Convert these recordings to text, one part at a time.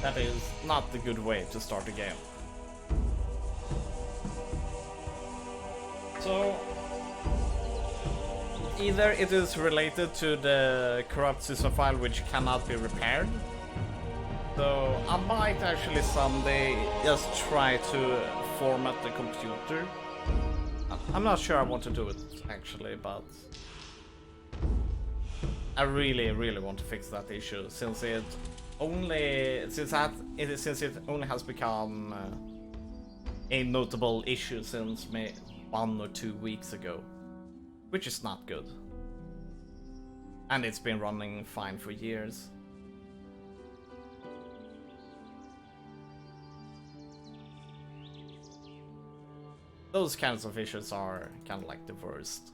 That is not the good way to start a game. So, either it is related to the corrupt system file which cannot be repaired. So I might actually someday just try to format the computer. I'm not sure I want to do it actually, but I really want to fix that issue since it only has become a notable issue since 1 or 2 weeks ago, which is not good. And it's been running fine for years. Those kinds of issues are kind of like the worst.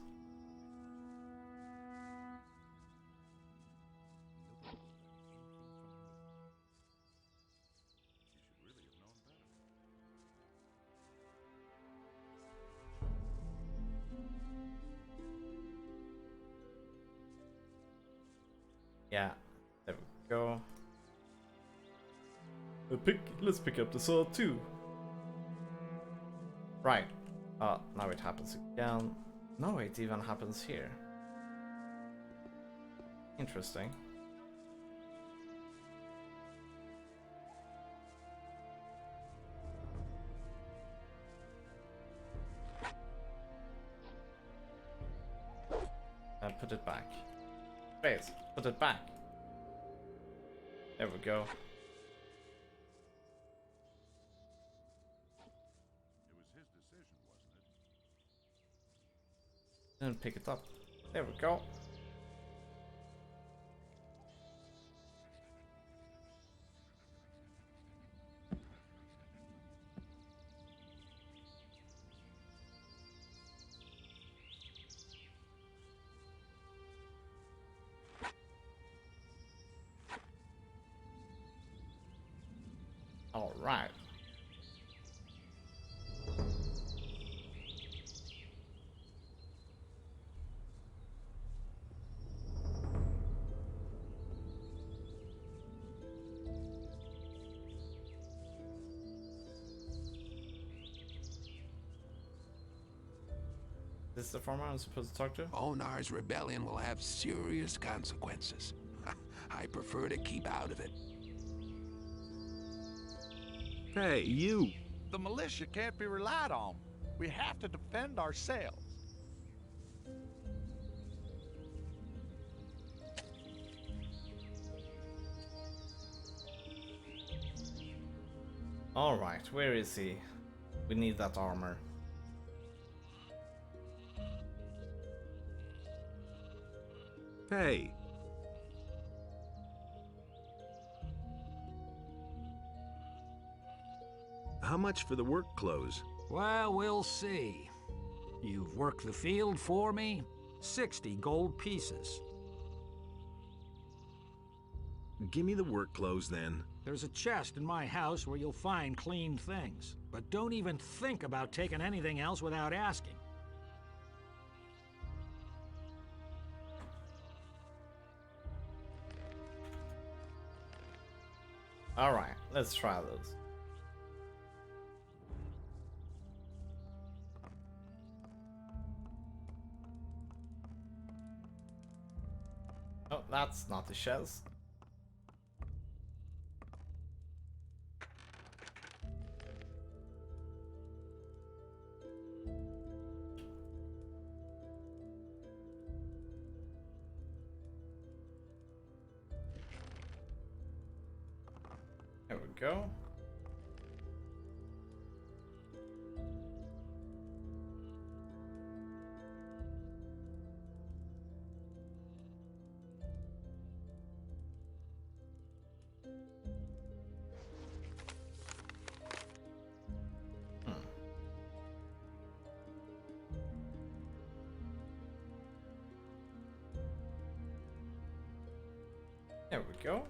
Yeah, there we go. Let's pick up the sword too. Right. Now it happens again. No, it even happens here. Interesting. And put it back. Please, put it back. There we go. It was his decision, wasn't it? And pick it up. There we go. All right. This is the farmer I'm supposed to talk to? Onar's rebellion will have serious consequences. I prefer to keep out of it. Hey, you! The militia can't be relied on. We have to defend ourselves. Alright, where is he? We need that armor. Hey! How much for the work clothes? Well, we'll see. You've worked the field for me. 60 gold pieces. Give me the work clothes then. There's a chest in my house where you'll find clean things. But don't even think about taking anything else without asking. Alright, let's try those. Oh, that's not the chest. There we go. There we go.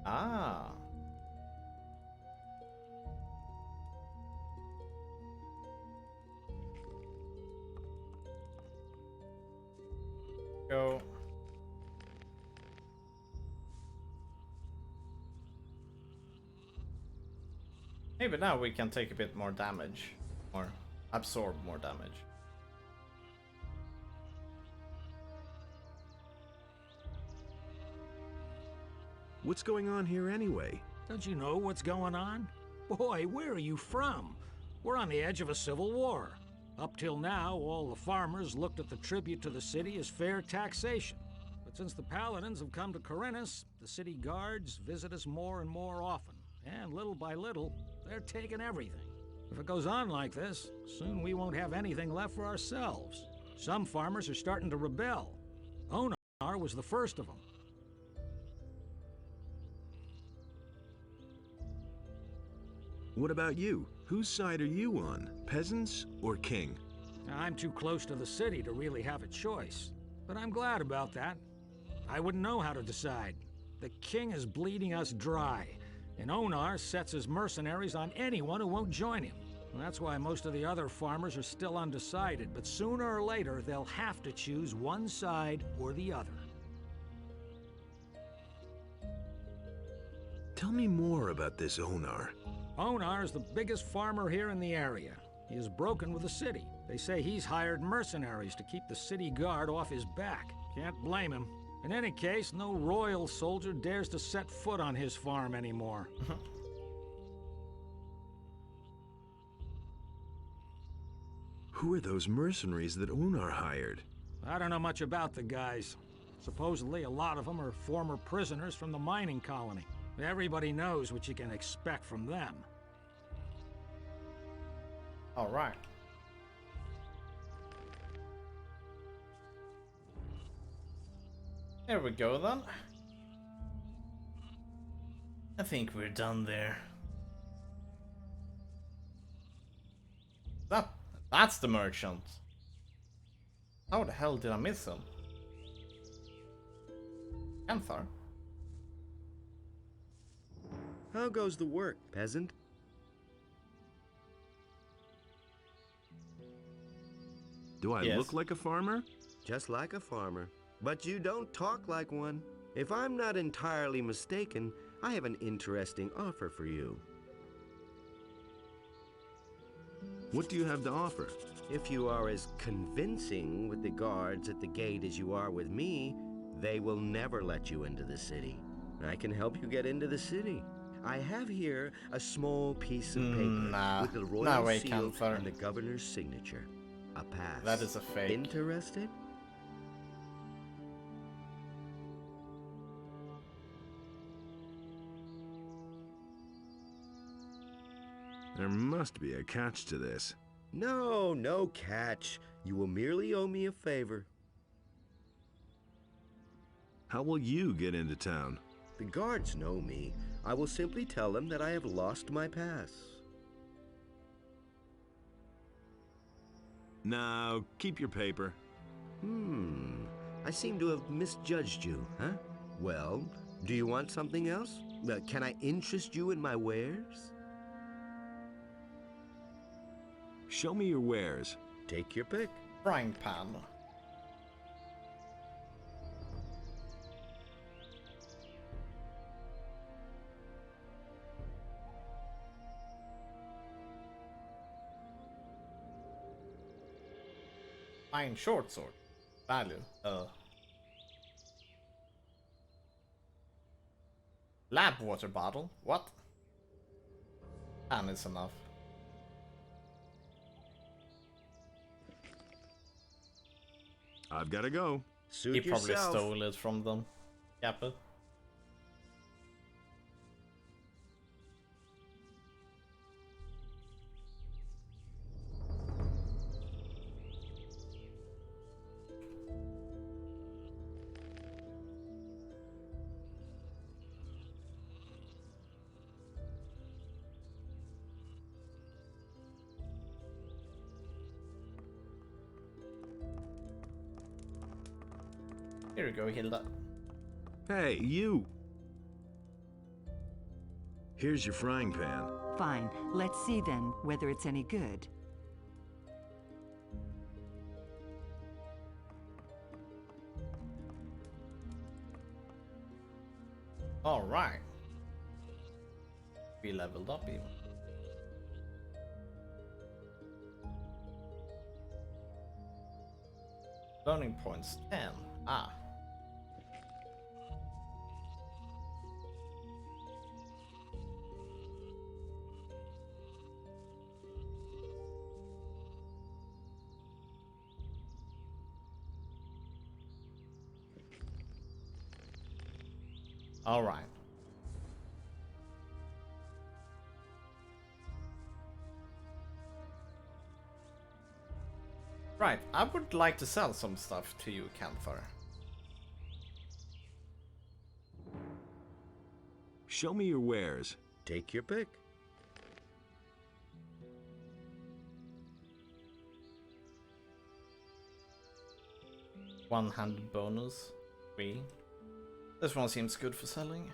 Ah. Go. Maybe now we can take a bit more damage. Or absorb more damage. What's going on here anyway? Don't you know what's going on? Boy, where are you from? We're on the edge of a civil war. Up till now, all the farmers looked at the tribute to the city as fair taxation. But since the paladins have come to Corinthus, the city guards visit us more and more often. And little by little, they're taking everything. If it goes on like this, soon we won't have anything left for ourselves. Some farmers are starting to rebel. Onar was the first of them. What about you? Whose side are you on? Peasants or king? I'm too close to the city to really have a choice. But I'm glad about that. I wouldn't know how to decide. The king is bleeding us dry, and Onar sets his mercenaries on anyone who won't join him. And that's why most of the other farmers are still undecided, but sooner or later they'll have to choose one side or the other. Tell me more about this Onar. Onar is the biggest farmer here in the area. He is broken with the city. They say he's hired mercenaries to keep the city guard off his back. Can't blame him. In any case, no royal soldier dares to set foot on his farm anymore. Who are those mercenaries that Onar hired? I don't know much about the guys. Supposedly, a lot of them are former prisoners from the mining colony. Everybody knows what you can expect from them. All right. There we go then. I think we're done there. That's the merchant. How the hell did I miss him? Anthar. How goes the work, peasant? Do I Yes. look like a farmer? Just like a farmer. But you don't talk like one. If I'm not entirely mistaken, I have an interesting offer for you. What do you have to offer? If you are as convincing with the guards at the gate as you are with me, they will never let you into the city. I can help you get into the city. I have here a small piece of paper Nah. with the royal No way, seal Cancer. and the governor's signature. A pass. That is a fake. Interested? There must be a catch to this. No, no catch. You will merely owe me a favor. How will you get into town? The guards know me. I will simply tell them that I have lost my pass. No, keep your paper. I seem to have misjudged you, huh? Well, do you want something else? Can I interest you in my wares? Show me your wares. Take your pick. Frying pan. Iron short sword. Value. Lab water bottle. What? Pan is enough. I've got to go. Suit He probably yourself. stole it from them. Kappa. Here we go, Hilda. Hey, you! Here's your frying pan. Fine. Let's see then whether it's any good. All right. We leveled up even. Learning points 10. Ah. All right. Right, I would like to sell some stuff to you, Campfire. Show me your wares. Take your pick. One-handed bonus. 3. This one seems good for selling.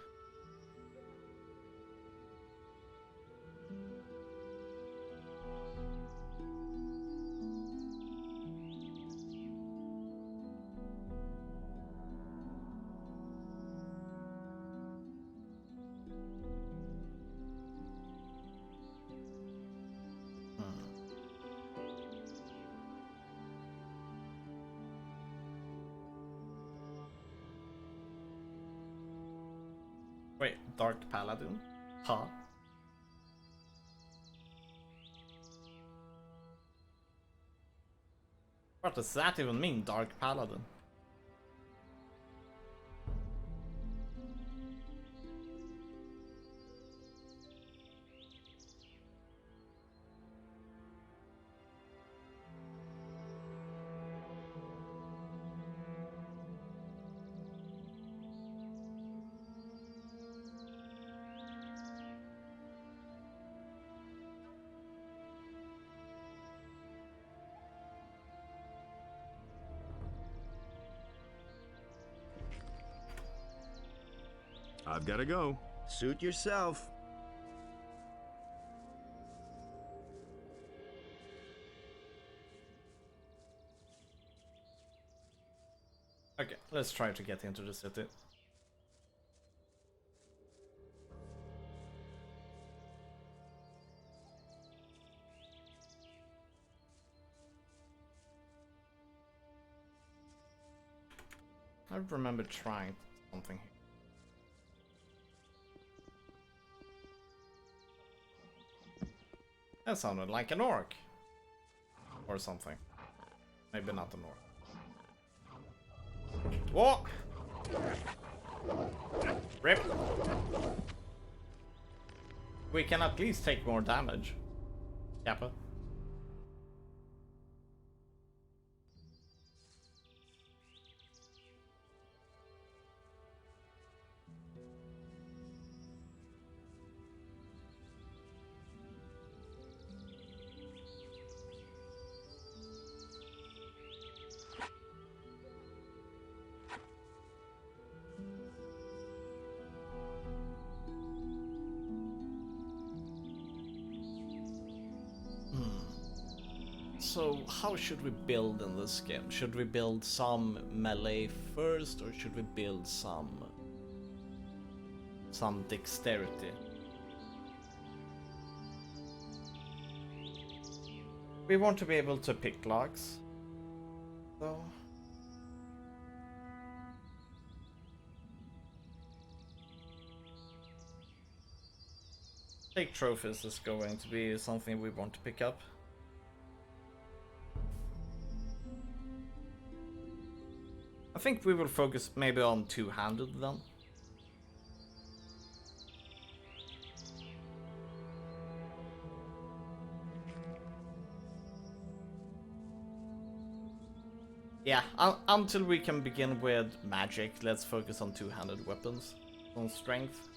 Wait, Dark Paladin? Huh? What does that even mean, Dark Paladin? I've got to go. Suit yourself. Okay, let's try to get into the city. I remember trying something here. That sounded like an orc. Or something. Maybe not an orc. Whoa! Rip! We can at least take more damage. Kappa. So how should we build in this game? Should we build some melee first, or should we build some dexterity? We want to be able to pick locks, though. Take trophies is going to be something we want to pick up. I think we will focus maybe on two-handed then. Yeah, until we can begin with magic, let's focus on two-handed weapons, on strength.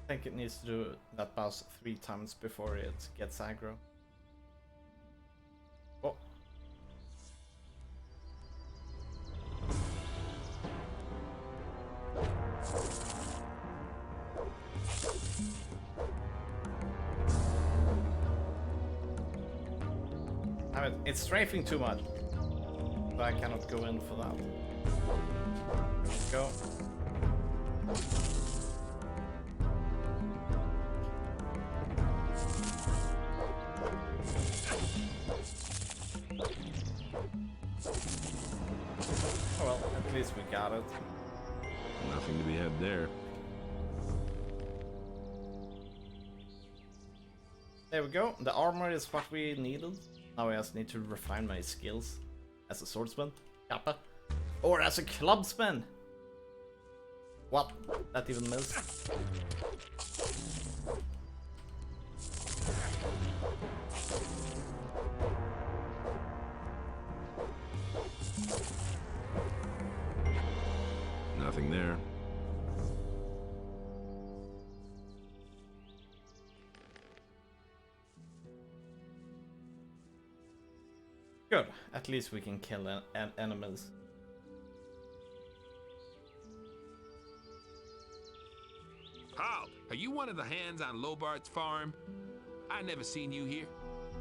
I think it needs to do that boss 3 times before it gets aggro. Oh. I mean, it's strafing too much, but I cannot go in for that. Go. Oh well, at least we got it. Nothing to be had there. There we go. The armor is what we needed. Now I just need to refine my skills as a swordsman, kappa, or as a clubsman. What? That even missed. Nothing there. Good. At least we can kill enemies. Halt! Are you one of the hands on Lobart's farm? I never seen you here.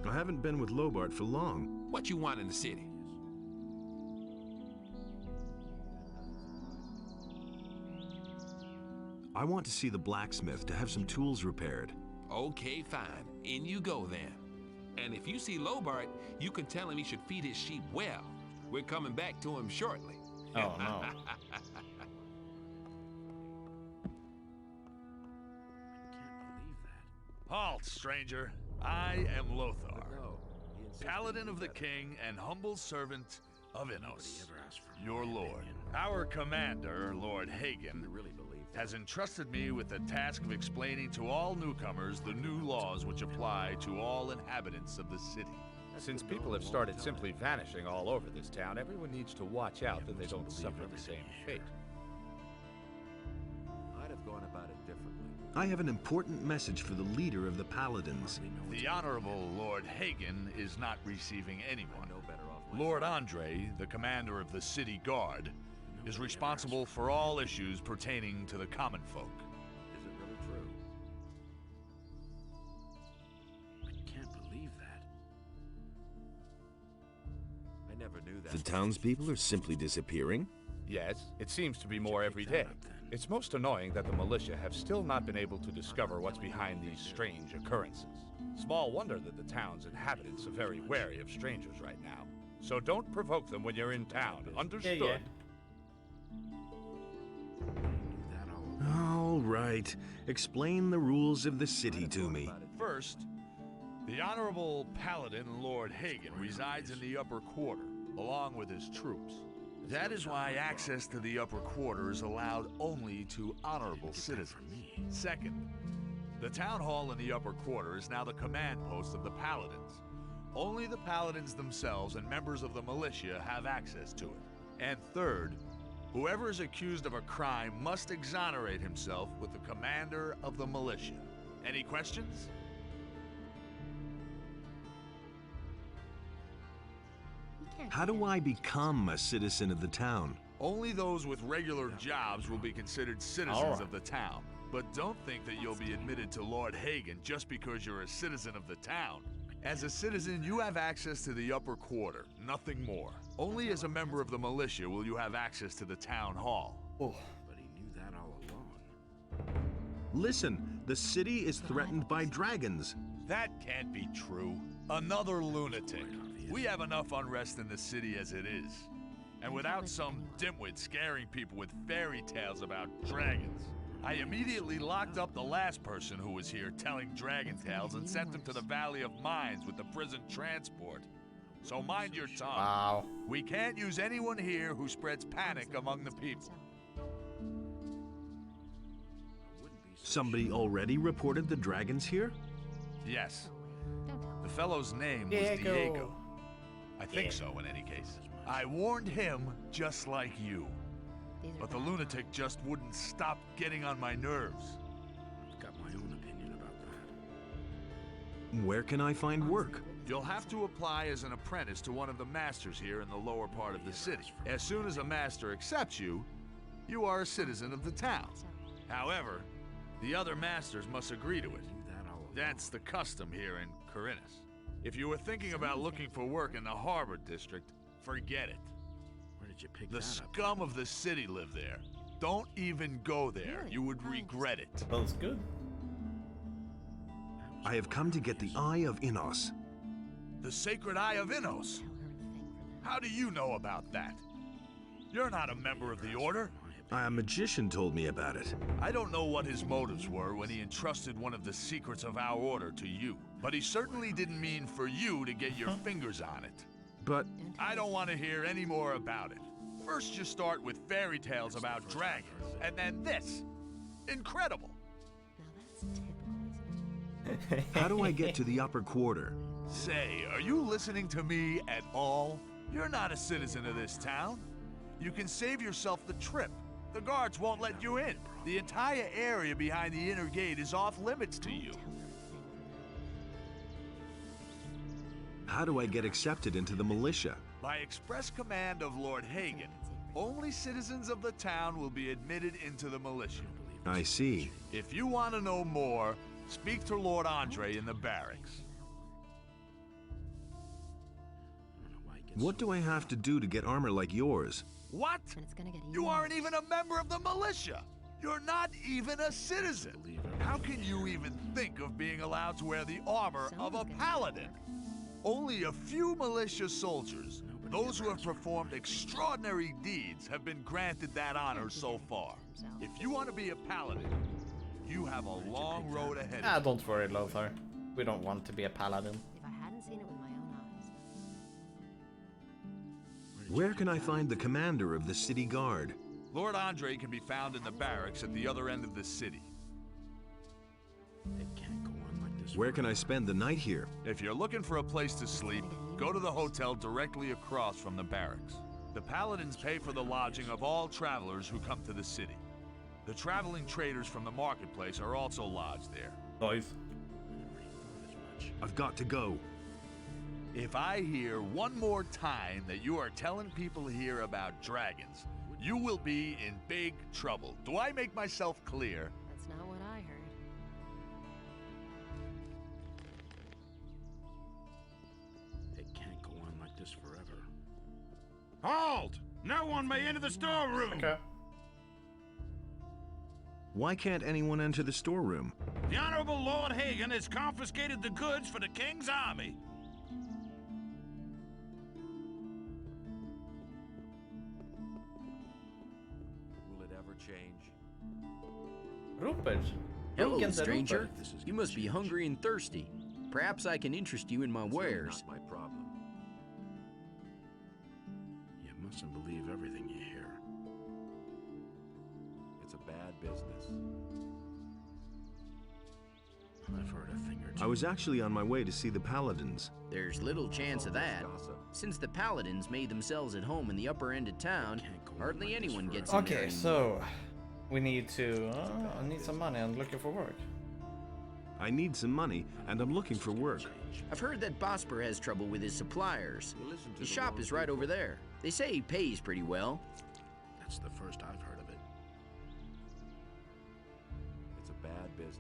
I haven't been with Lobart for long. What you want in the city? I want to see the blacksmith to have some tools repaired. Okay, fine. In you go then. And if you see Lobart, you can tell him he should feed his sheep well. We're coming back to him shortly. Oh no. Halt, stranger. I am Lothar, paladin of the king and humble servant of Innos, your lord. Our commander, Lord Hagen, has entrusted me with the task of explaining to all newcomers the new laws which apply to all inhabitants of the city. Since people have started simply vanishing all over this town, everyone needs to watch out that they don't suffer the same fate. I'd have gone about it differently. I have an important message for the leader of the Paladins. The Honorable Lord Hagen is not receiving anyone. Lord Andre, the commander of the city guard, is responsible for all issues pertaining to the common folk. Is it really true? I can't believe that. I never knew that. The townspeople are simply disappearing? Yes, it seems to be more every day. It's most annoying that the militia have still not been able to discover what's behind these strange occurrences. Small wonder that the town's inhabitants are very wary of strangers right now. So don't provoke them when you're in town, understood? Yeah. All right. Explain the rules of the city to me. First, the Honorable Paladin Lord Hagen resides in the upper quarter, along with his troops. That is why access to the upper quarter is allowed only to honorable citizens. Second, the town hall in the upper quarter is now the command post of the Paladins. Only the Paladins themselves and members of the militia have access to it. And third, whoever is accused of a crime must exonerate himself with the commander of the militia. Any questions? How do I become a citizen of the town? Only those with regular jobs will be considered citizens of the town. But don't think that you'll be admitted to Lord Hagen just because you're a citizen of the town. As a citizen, you have access to the upper quarter, nothing more. Only as a member of the militia will you have access to the town hall. But he knew that all along. Listen, the city is threatened by dragons. That can't be true. Another lunatic. We have enough unrest in the city as it is. And without some dimwit scaring people with fairy tales about dragons. I immediately locked up the last person who was here telling dragon tales and sent him to the Valley of Mines with the prison transport. So mind your tongue. Wow. We can't use anyone here who spreads panic among the people. Somebody already reported the dragons here? Yes. The fellow's name was Diego. I think so, in any case. I warned him just like you. But the lunatic just wouldn't stop getting on my nerves. Where can I find work? You'll have to apply as an apprentice to one of the masters here in the lower part of the city. As soon as a master accepts you, you are a citizen of the town. However, the other masters must agree to it. That's the custom here in Corinus. If you were thinking about looking for work in the Harbor District, forget it. Where did you pick The that up? scum of the city live there. Don't even go there. You would regret it. That's good. I have come to get the Eye of Innos. The Sacred Eye of Innos. How do you know about that? You're not a member of the Order. A magician told me about it. I don't know what his motives were when he entrusted one of the secrets of our Order to you, but he certainly didn't mean for you to get your fingers on it. But I don't want to hear any more about it. First you start with fairy tales about dragons, and then this. Incredible. how do I get to the upper quarter? Say, are you listening to me at all? You're not a citizen of this town. You can save yourself the trip. The guards won't let you in. The entire area behind the inner gate is off limits to you. How do I get accepted into the militia? By express command of Lord Hagen, only citizens of the town will be admitted into the militia. I see. If you want to know more, speak to Lord Andre in the barracks. What do I have to do to get armor like yours? What? You aren't even a member of the militia! You're not even a citizen! How can you even think of being allowed to wear the armor of a paladin? Only a few militia soldiers, those who have performed extraordinary deeds, have been granted that honor so far. If you want to be a paladin, you have a long road ahead of you. Don't worry, Lothar. We don't want to be a paladin. If I hadn't seen it with my own eyes. Where can I find the commander of the city guard? Lord Andre can be found in the barracks at the other end of the city. It can't go on like this. Where can I spend the night here? If you're looking for a place to sleep, go to the hotel directly across from the barracks. The paladins pay for the lodging of all travelers who come to the city. The traveling traders from the marketplace are also lodged there. Nice. I've got to go. If I hear one more time that you are telling people here about dragons, you will be in big trouble. Do I make myself clear? That's not what I heard. It can't go on like this forever. Halt! No one may enter the storeroom! Okay. Why can't anyone enter the storeroom? The Honorable Lord Hagen has confiscated the goods for the King's army. Will it ever change? Rupert. Hello, Hagen the stranger. Rupert. You must be hungry and thirsty. Perhaps I can interest you in my wares. Not my problem. You mustn't believe everything you hear. It's a bad business. I've heard a thing or two. I was actually on my way to see the paladins. There's little chance of that. Since the paladins made themselves at home in the upper end of town, hardly anyone gets in there Okay, anymore. so we need to. I need some money. I'm looking for work. I need some money, and I'm looking for work. I've heard that Bosper has trouble with his suppliers. His shop is right over there. They say he pays pretty well. That's the first I've heard of it. It's a bad business.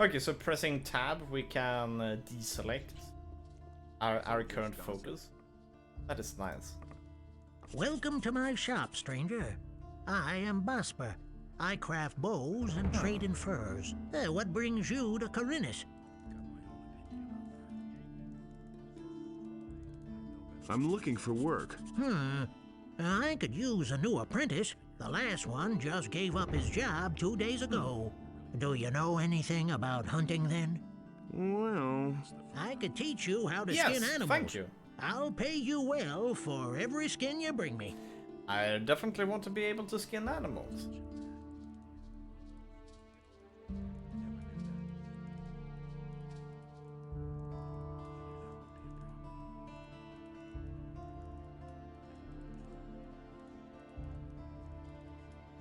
Okay, so pressing tab, we can deselect our current focus. That is nice. Welcome to my shop, stranger. I am Bosper. I craft bows and trade in furs. What brings you to Corinus? I'm looking for work. I could use a new apprentice. The last one just gave up his job 2 days ago. Do you know anything about hunting then? Well, I could teach you how to Yes, skin animals. thank you. I'll pay you well for every skin you bring me. I definitely want to be able to skin animals.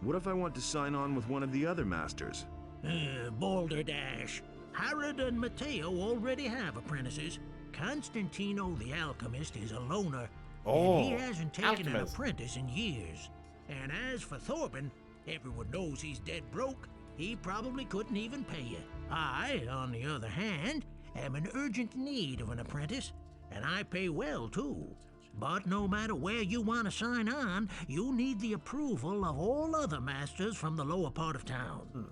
what if I want to sign on with one of the other masters? Balderdash. Herod and Matteo already have apprentices. Constantino the alchemist is a loner, and he hasn't taken an apprentice in years. And as for Thorben, everyone knows he's dead broke. He probably couldn't even pay you. I, on the other hand, am in urgent need of an apprentice, and I pay well too. But no matter where you want to sign on, you need the approval of all other masters from the lower part of town.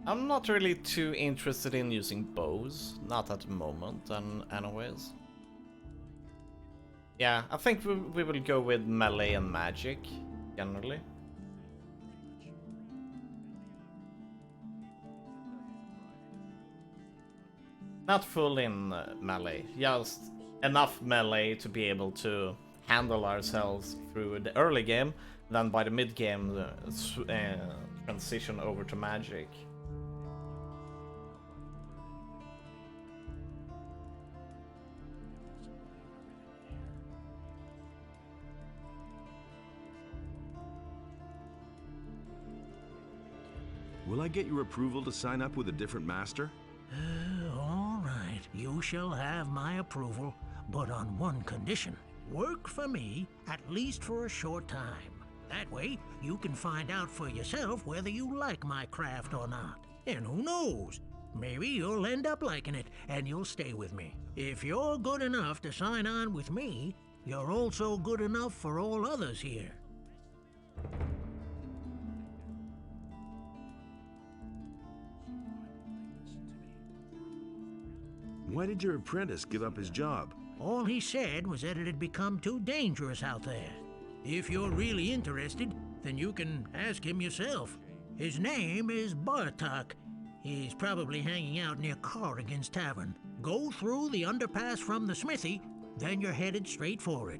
I'm not really too interested in using bows, not at the moment, and anyways. Yeah, I think we will go with melee and magic, generally. Not full in melee, just enough melee to be able to handle ourselves through the early game, then by the mid game transition over to magic. Will I get your approval to sign up with a different master? All right, you shall have my approval, but on one condition. Work for me, at least for a short time. That way, you can find out for yourself whether you like my craft or not. And who knows? Maybe you'll end up liking it, and you'll stay with me. If you're good enough to sign on with me, you're also good enough for all others here. Why did your apprentice give up his job? All he said was that it had become too dangerous out there. If you're really interested, then you can ask him yourself. His name is Bartok. He's probably hanging out near Corrigan's Tavern. Go through the underpass from the smithy, then you're headed straight for it.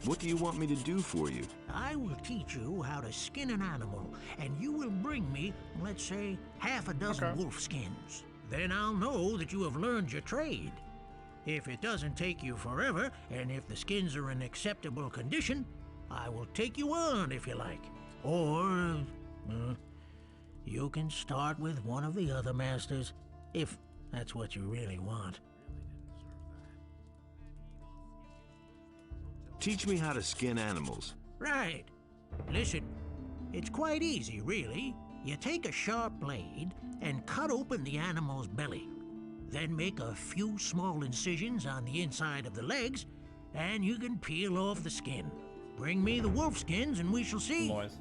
What do you want me to do for you? I will teach you how to skin an animal, and you will bring me, let's say, half a dozen wolf skins. Then I'll know that you have learned your trade. If it doesn't take you forever, and if the skins are in acceptable condition, I will take you on if you like. Or, you can start with one of the other masters, if that's what you really want. Teach me how to skin animals. Right. Listen, it's quite easy, really. You take a sharp blade and cut open the animal's belly. Then make a few small incisions on the inside of the legs, and you can peel off the skin. Bring me the wolf skins and we shall see. Boys.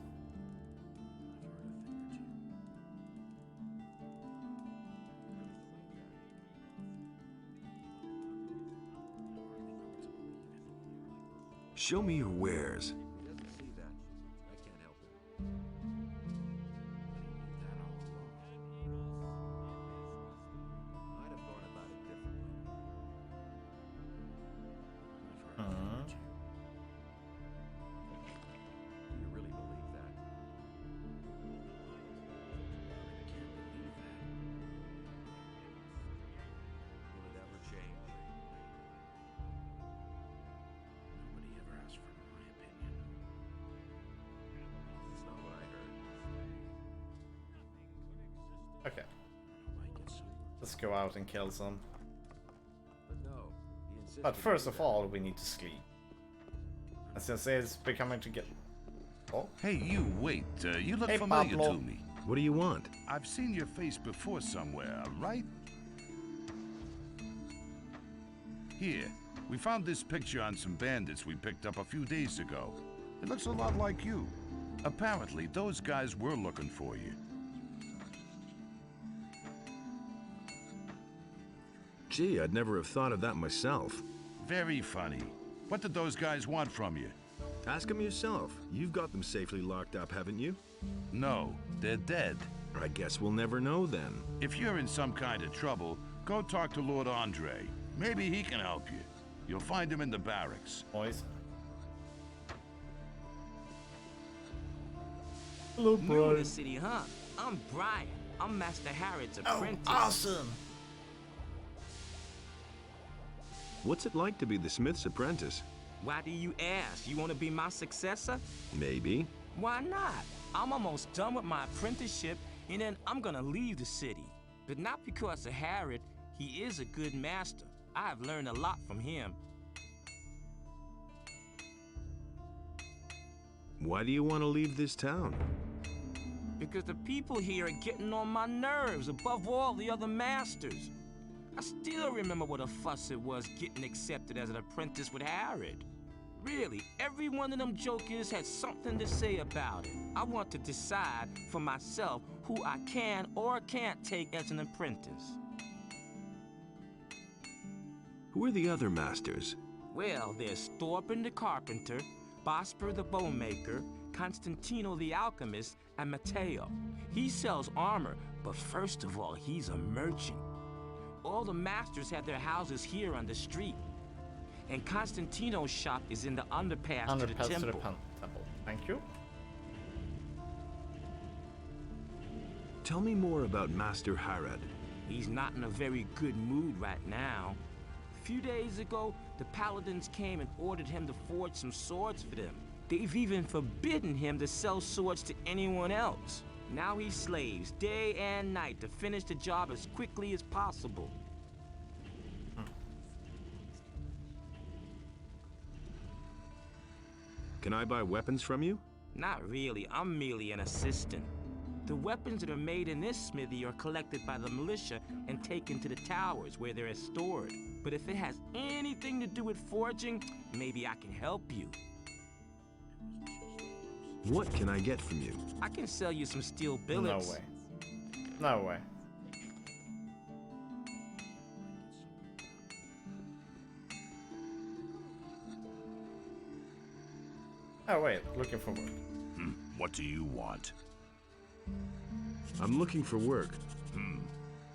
Show me your wares. He doesn't see that. I can't help it. I'd have gone about it differently. Do you really believe that? I can't believe that. Will it ever change? Nobody ever asked for my opinion. It's not what I heard. Okay. Let's go out and kill some. But no, he insisted. But first of all, we need to sleep. And since it's becoming to get... Oh. Hey, you, wait. You look Hey, familiar Pablo. to me. What do you want? I've seen your face before somewhere, right? Here, we found this picture on some bandits we picked up a few days ago. It looks a lot like you. Apparently, those guys were looking for you. Gee, I'd never have thought of that myself. Very funny. What did those guys want from you? Ask them yourself. You've got them safely locked up, haven't you? No, they're dead. I guess we'll never know then. If you're in some kind of trouble, go talk to Lord Andre. Maybe he can help you. You'll find him in the barracks. Boys. Hello, New in Brian. the city, huh? I'm Brian. I'm Master Harrod's Oh, apprentice. awesome. What's it like to be the smith's apprentice? Why do you ask? You want to be my successor? Maybe. Why not? I'm almost done with my apprenticeship, and then I'm gonna leave the city. But not because of Harrod. He is a good master. I have learned a lot from him. Why do you want to leave this town? Because the people here are getting on my nerves above all the other masters. I still remember what a fuss it was getting accepted as an apprentice with Harrod. Really, every one of them jokers had something to say about it. I want to decide for myself who I can or can't take as an apprentice. Who are the other masters? Well, there's Thorpen the carpenter, Bosper the bowmaker, Constantino the alchemist, and Matteo. He sells armor, but first of all, he's a merchant. All the masters have their houses here on the street. And Constantino's shop is in the underpass to the temple. Thank you. Tell me more about Master Harrod. He's not in a very good mood right now. A few days ago, the paladins came and ordered him to forge some swords for them. They've even forbidden him to sell swords to anyone else. Now he slaves day and night to finish the job as quickly as possible. Can I buy weapons from you? Not really, I'm merely an assistant. The weapons that are made in this smithy are collected by the militia and taken to the towers where they're stored. But if it has anything to do with forging, maybe I can help you. What can I get from you? I can sell you some steel billets. No way. No way. Oh wait, looking for work. What do you want? I'm looking for work.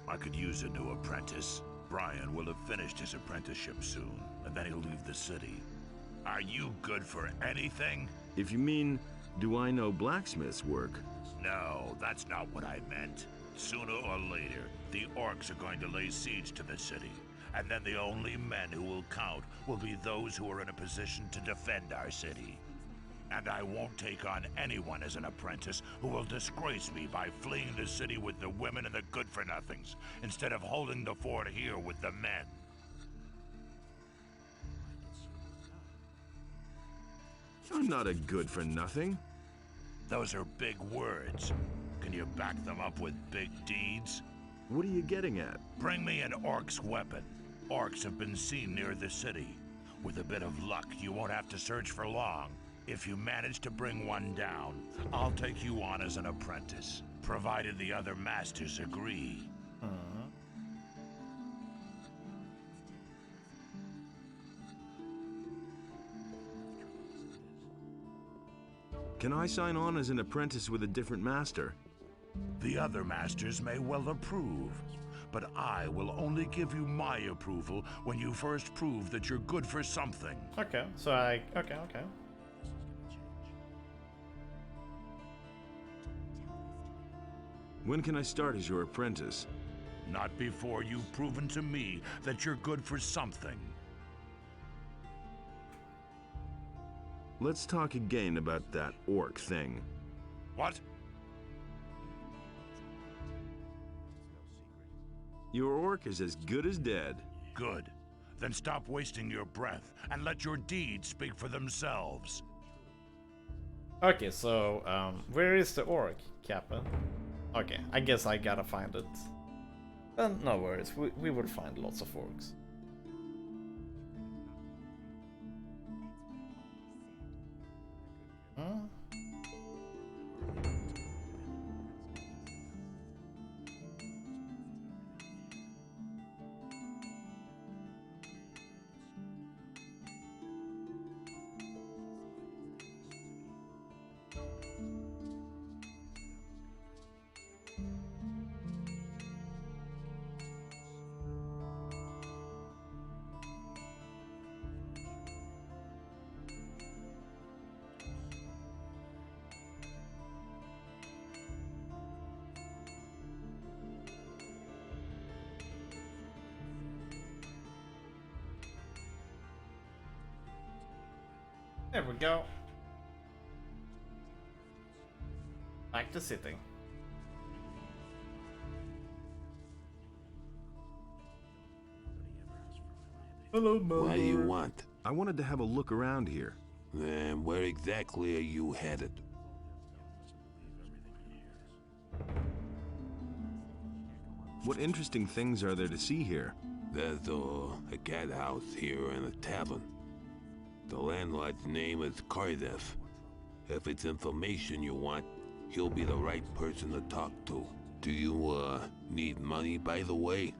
I could use a new apprentice. Brian will have finished his apprenticeship soon, and then he'll leave the city. Are you good for anything? If you mean, do I know blacksmith's work? No, that's not what I meant. Sooner or later, the orcs are going to lay siege to the city, and then the only men who will count will be those who are in a position to defend our city. And I won't take on anyone as an apprentice who will disgrace me by fleeing the city with the women and the good-for-nothings, instead of holding the fort here with the men. I'm not a good-for-nothing. Those are big words. Can you back them up with big deeds? What are you getting at? Bring me an orc's weapon. Orcs have been seen near the city. With a bit of luck, you won't have to search for long. If you manage to bring one down, I'll take you on as an apprentice, provided the other masters agree. Can I sign on as an apprentice with a different master? The other masters may well approve, but I will only give you my approval when you first prove that you're good for something. Okay, so okay. When can I start as your apprentice? Not before you've proven to me that you're good for something. Let's talk again about that orc thing. What? Your orc is as good as dead. Good. Then stop wasting your breath and let your deeds speak for themselves. Okay, so where is the orc, Kappa? Okay, I guess I gotta find it. No worries, we will find lots of orcs. There we go. Back to sitting. Hello, mother. What do you want? I wanted to have a look around here. And where exactly are you headed? What interesting things are there to see here? There's a cat house here and a tavern. The landlord's name is Cardiff. If it's information you want, he'll be the right person to talk to. Do you, need money, by the way?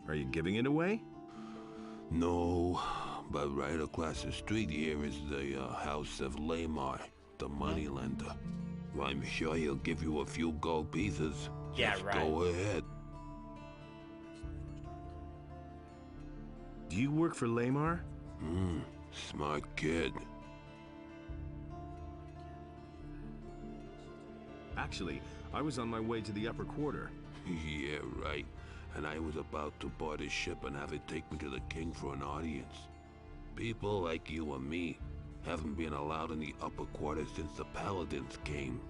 Are you giving it away? No, but right across the street here is the house of Lamar, the moneylender. I'm sure he'll give you a few gold pieces. Yeah, Just right. go ahead. Do you work for Lamar? Smart kid. Actually, I was on my way to the upper quarter. Yeah, right. And I was about to board a ship and have it take me to the king for an audience. People like you and me haven't been allowed in the upper quarter since the paladins came.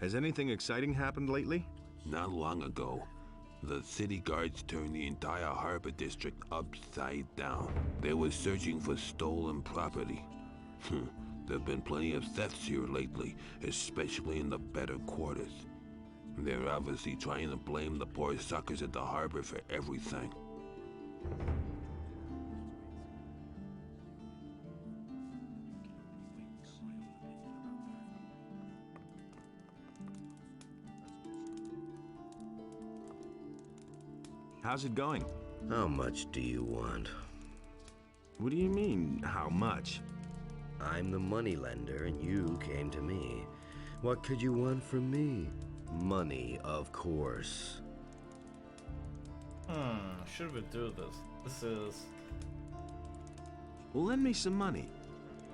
Has anything exciting happened lately? Not long ago, the city guards turned the entire harbor district upside down. They were searching for stolen property. There have been plenty of thefts here lately, especially in the better quarters. They're obviously trying to blame the poor suckers at the harbor for everything. How's it going? How much do you want? What do you mean, how much? I'm the moneylender and you came to me. What could you want from me? Money, of course. Should we do this? This is... Well, lend me some money.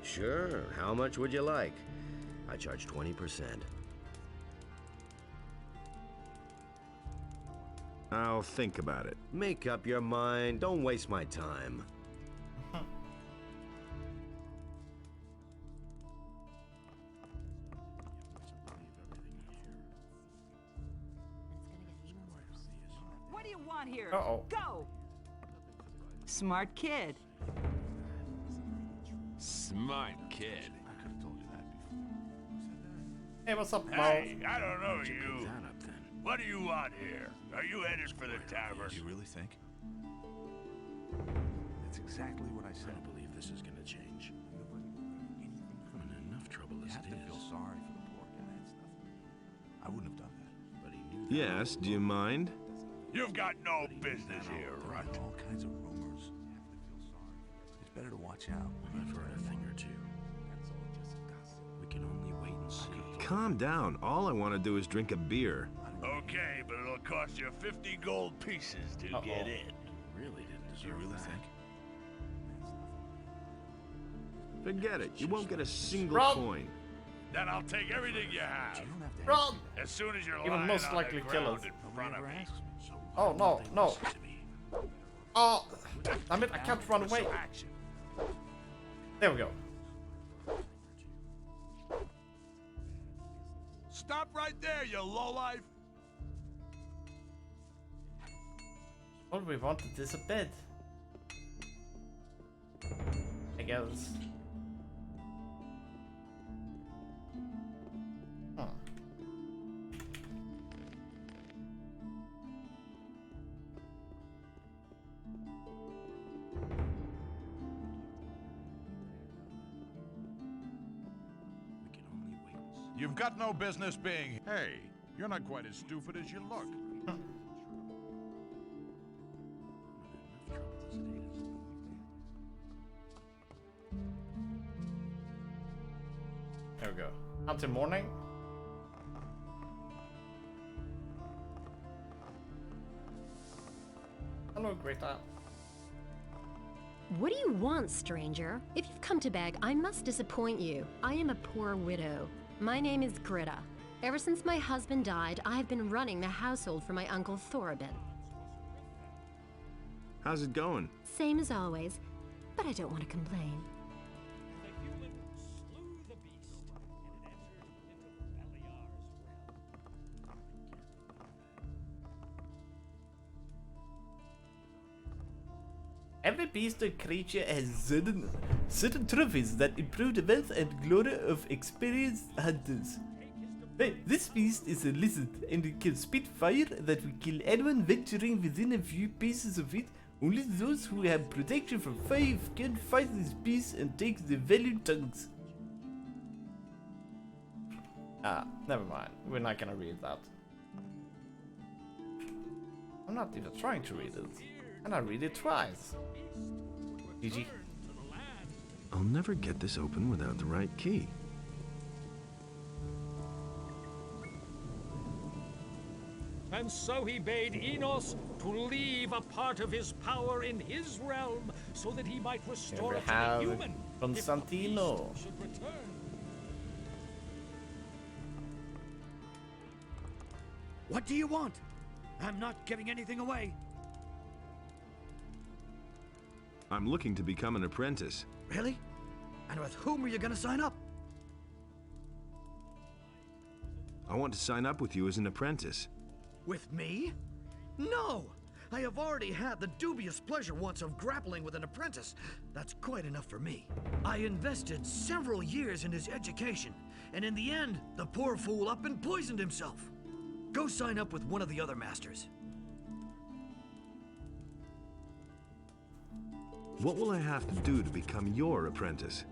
Sure, how much would you like? I charge 20%. I'll think about it. Make up your mind, don't waste my time. What do you want here? Uh-oh. Go! Smart kid. Smart kid. Hey, what's up, Mo? Hey, I don't know you. What do you want here? Are you headed for the tavern? You really think? That's exactly what I said. I don't believe this is gonna change. I'm in enough trouble as it is. You have to feel sorry for the poor guy and stuff. I wouldn't have done that. But he knew. Yes, do you mind? You've got no business here, runt. All kinds of rumors. It's better to watch out. I've heard a thing or two. We can only wait and see. Calm down. All I want to do is drink a beer. Okay, but it'll cost you 50 gold pieces to get in. Really didn't deserve. You really think? Forget it. You won't get a single Rob! coin. Then I'll take everything you have. Run! As soon as you're He will lying most on likely the kill ground us. in front of me. Oh, no, no. Oh, damn it, I can't run away. There we go. Stop right there, you lowlife! All we wanted is a bed. I guess. Huh. You've got no business being... Hey, you're not quite as stupid as you look. There we go. Until morning. Hello, Greta. What do you want, stranger? If you've come to beg, I must disappoint you. I am a poor widow. My name is Greta. Ever since my husband died, I've been running the household for my uncle Thorabin. How's it going? Same as always, but I don't want to complain. Every beast or creature has certain trophies that improve the wealth and glory of experienced hunters. Wait, this beast is a lizard, and it can spit fire that will kill anyone venturing within a few paces of it. Only those who have protection from fire can fight this beast and take the valued tongues. Ah, never mind. We're not gonna read that. I'm not even trying to read it. And I read it twice. GG. I'll never get this open without the right key. And so he bade Enos to leave a part of his power in his realm so that he might restore it to the human. Constantino. Should return. What do you want? I'm not giving anything away. I'm looking to become an apprentice. Really? And with whom are you gonna sign up? I want to sign up with you as an apprentice. With me? No! I have already had the dubious pleasure once of grappling with an apprentice. That's quite enough for me. I invested several years in his education, and in the end, the poor fool up and poisoned himself. Go sign up with one of the other masters. What will I have to do to become your apprentice?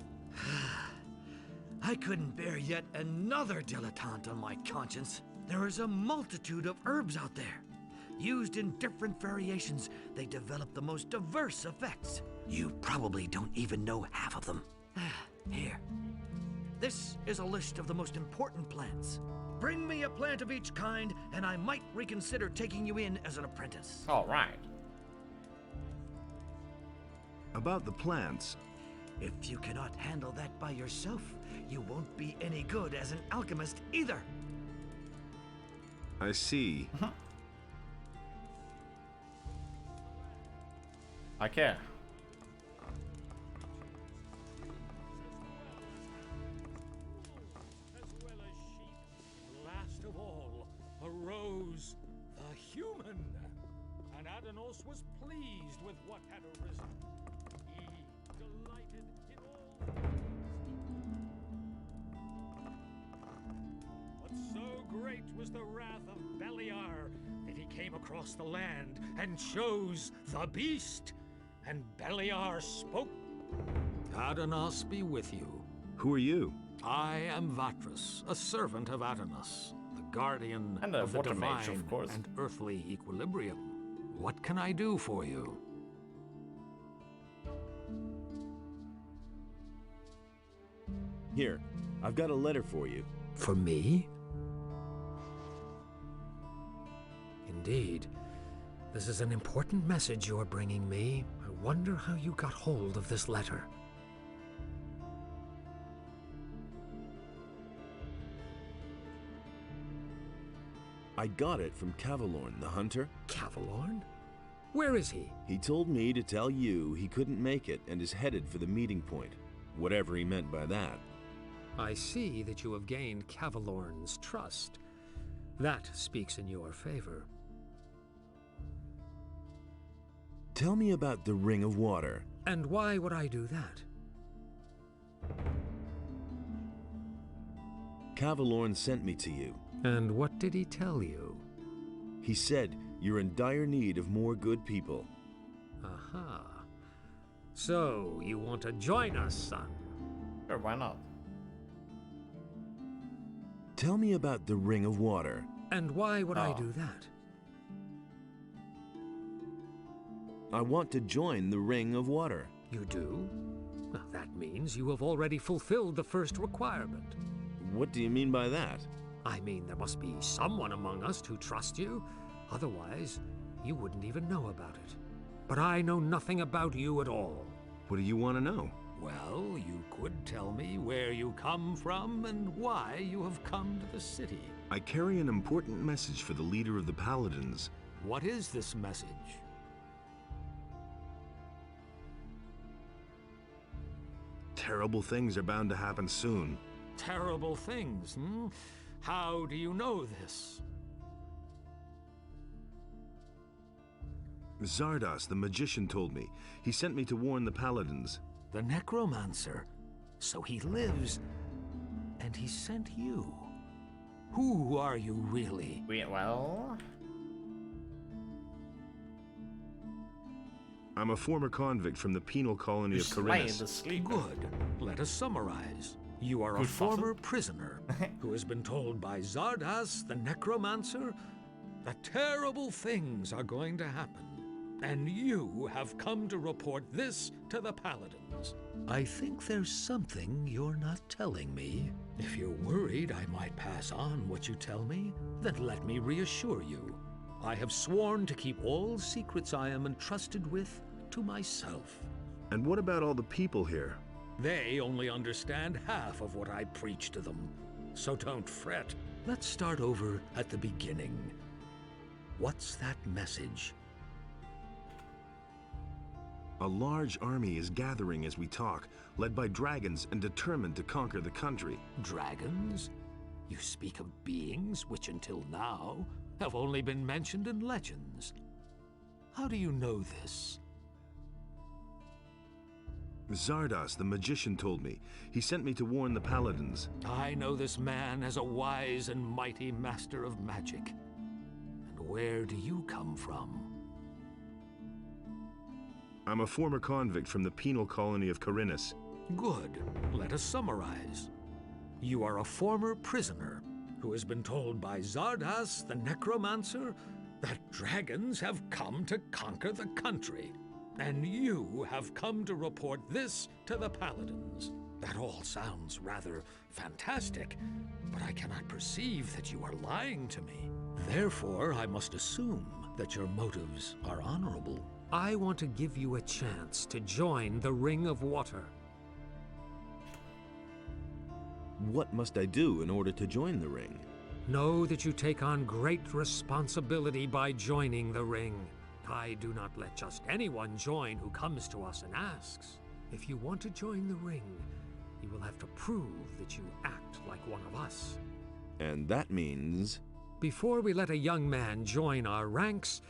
I couldn't bear yet another dilettante on my conscience. There is a multitude of herbs out there. Used in different variations, they develop the most diverse effects. You probably don't even know half of them. Here. This is a list of the most important plants. Bring me a plant of each kind, and I might reconsider taking you in as an apprentice. All right. About the plants. If you cannot handle that by yourself, you won't be any good as an alchemist either. I see. I care. As well as sheep, last of all arose the human. And Adanos was pleased with what had arisen. He delighted in all things. But so great was the wrath of Beliar that he came across the land and chose the beast. And Beliar spoke. Adanos be with you. Who are you? I am Vatras, a servant of Adanos, the guardian And of the water divine mage, of course. and earthly equilibrium. What can I do for you? Here, I've got a letter for you. For me? Indeed. This is an important message you're bringing me. I wonder how you got hold of this letter. I got it from Cavalorn, the hunter. Cavalorn? Where is he? He told me to tell you he couldn't make it and is headed for the meeting point. Whatever he meant by that. I see that you have gained Cavalorn's trust. That speaks in your favor. Tell me about the Ring of Water. And why would I do that? Cavalorn sent me to you. And what did he tell you? He said you're in dire need of more good people. Aha. So, you want to join us, son? Sure, why not? Tell me about the Ring of Water. And why would I do that? I want to join the Ring of Water. You do? Well, that means you have already fulfilled the first requirement. What do you mean by that? I mean, there must be someone among us who trusts you. Otherwise, you wouldn't even know about it. But I know nothing about you at all. What do you want to know? Well, you could tell me where you come from and why you have come to the city. I carry an important message for the leader of the Paladins. What is this message? Terrible things are bound to happen soon. Terrible things, hmm? How do you know this? Zardos, the magician, told me. He sent me to warn the Paladins. The necromancer? So he lives, and he sent you. Who are you really? Well... I'm a former convict from the penal colony of Corinus. Good. Let us summarize. You are a Good former prisoner who has been told by Zardas, the necromancer, that terrible things are going to happen. And you have come to report this to the Paladins. I think there's something you're not telling me. If you're worried I might pass on what you tell me, then let me reassure you. I have sworn to keep all secrets I am entrusted with to myself. And what about all the people here? They only understand half of what I preach to them. So don't fret. Let's start over at the beginning. What's that message? A large army is gathering as we talk, led by dragons and determined to conquer the country. Dragons? You speak of beings which until now have only been mentioned in legends. How do you know this? Zardos, the magician, told me. He sent me to warn the Paladins. I know this man as a wise and mighty master of magic. And where do you come from? I'm a former convict from the penal colony of Corinus. Good. Let us summarize. You are a former prisoner who has been told by Zardas, the necromancer, that dragons have come to conquer the country. And you have come to report this to the Paladins. That all sounds rather fantastic, but I cannot perceive that you are lying to me. Therefore, I must assume that your motives are honorable. I want to give you a chance to join the Ring of Water. What must I do in order to join the ring? Know that you take on great responsibility by joining the ring. I do not let just anyone join who comes to us and asks. If you want to join the ring, you will have to prove that you act like one of us. And that means... Before we let a young man join our ranks,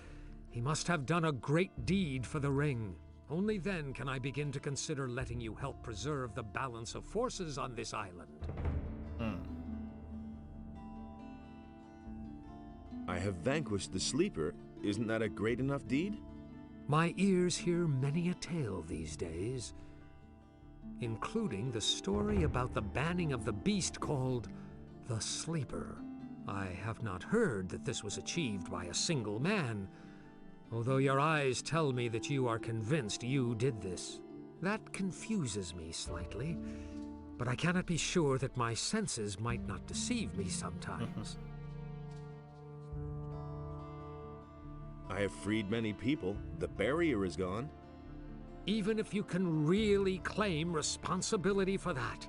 he must have done a great deed for the ring. Only then can I begin to consider letting you help preserve the balance of forces on this island. I have vanquished the Sleeper. Isn't that a great enough deed? My ears hear many a tale these days, including the story about the banning of the beast called the Sleeper. I have not heard that this was achieved by a single man, although your eyes tell me that you are convinced you did this. That confuses me slightly, but I cannot be sure that my senses might not deceive me sometimes. I have freed many people. The barrier is gone. Even if you can really claim responsibility for that,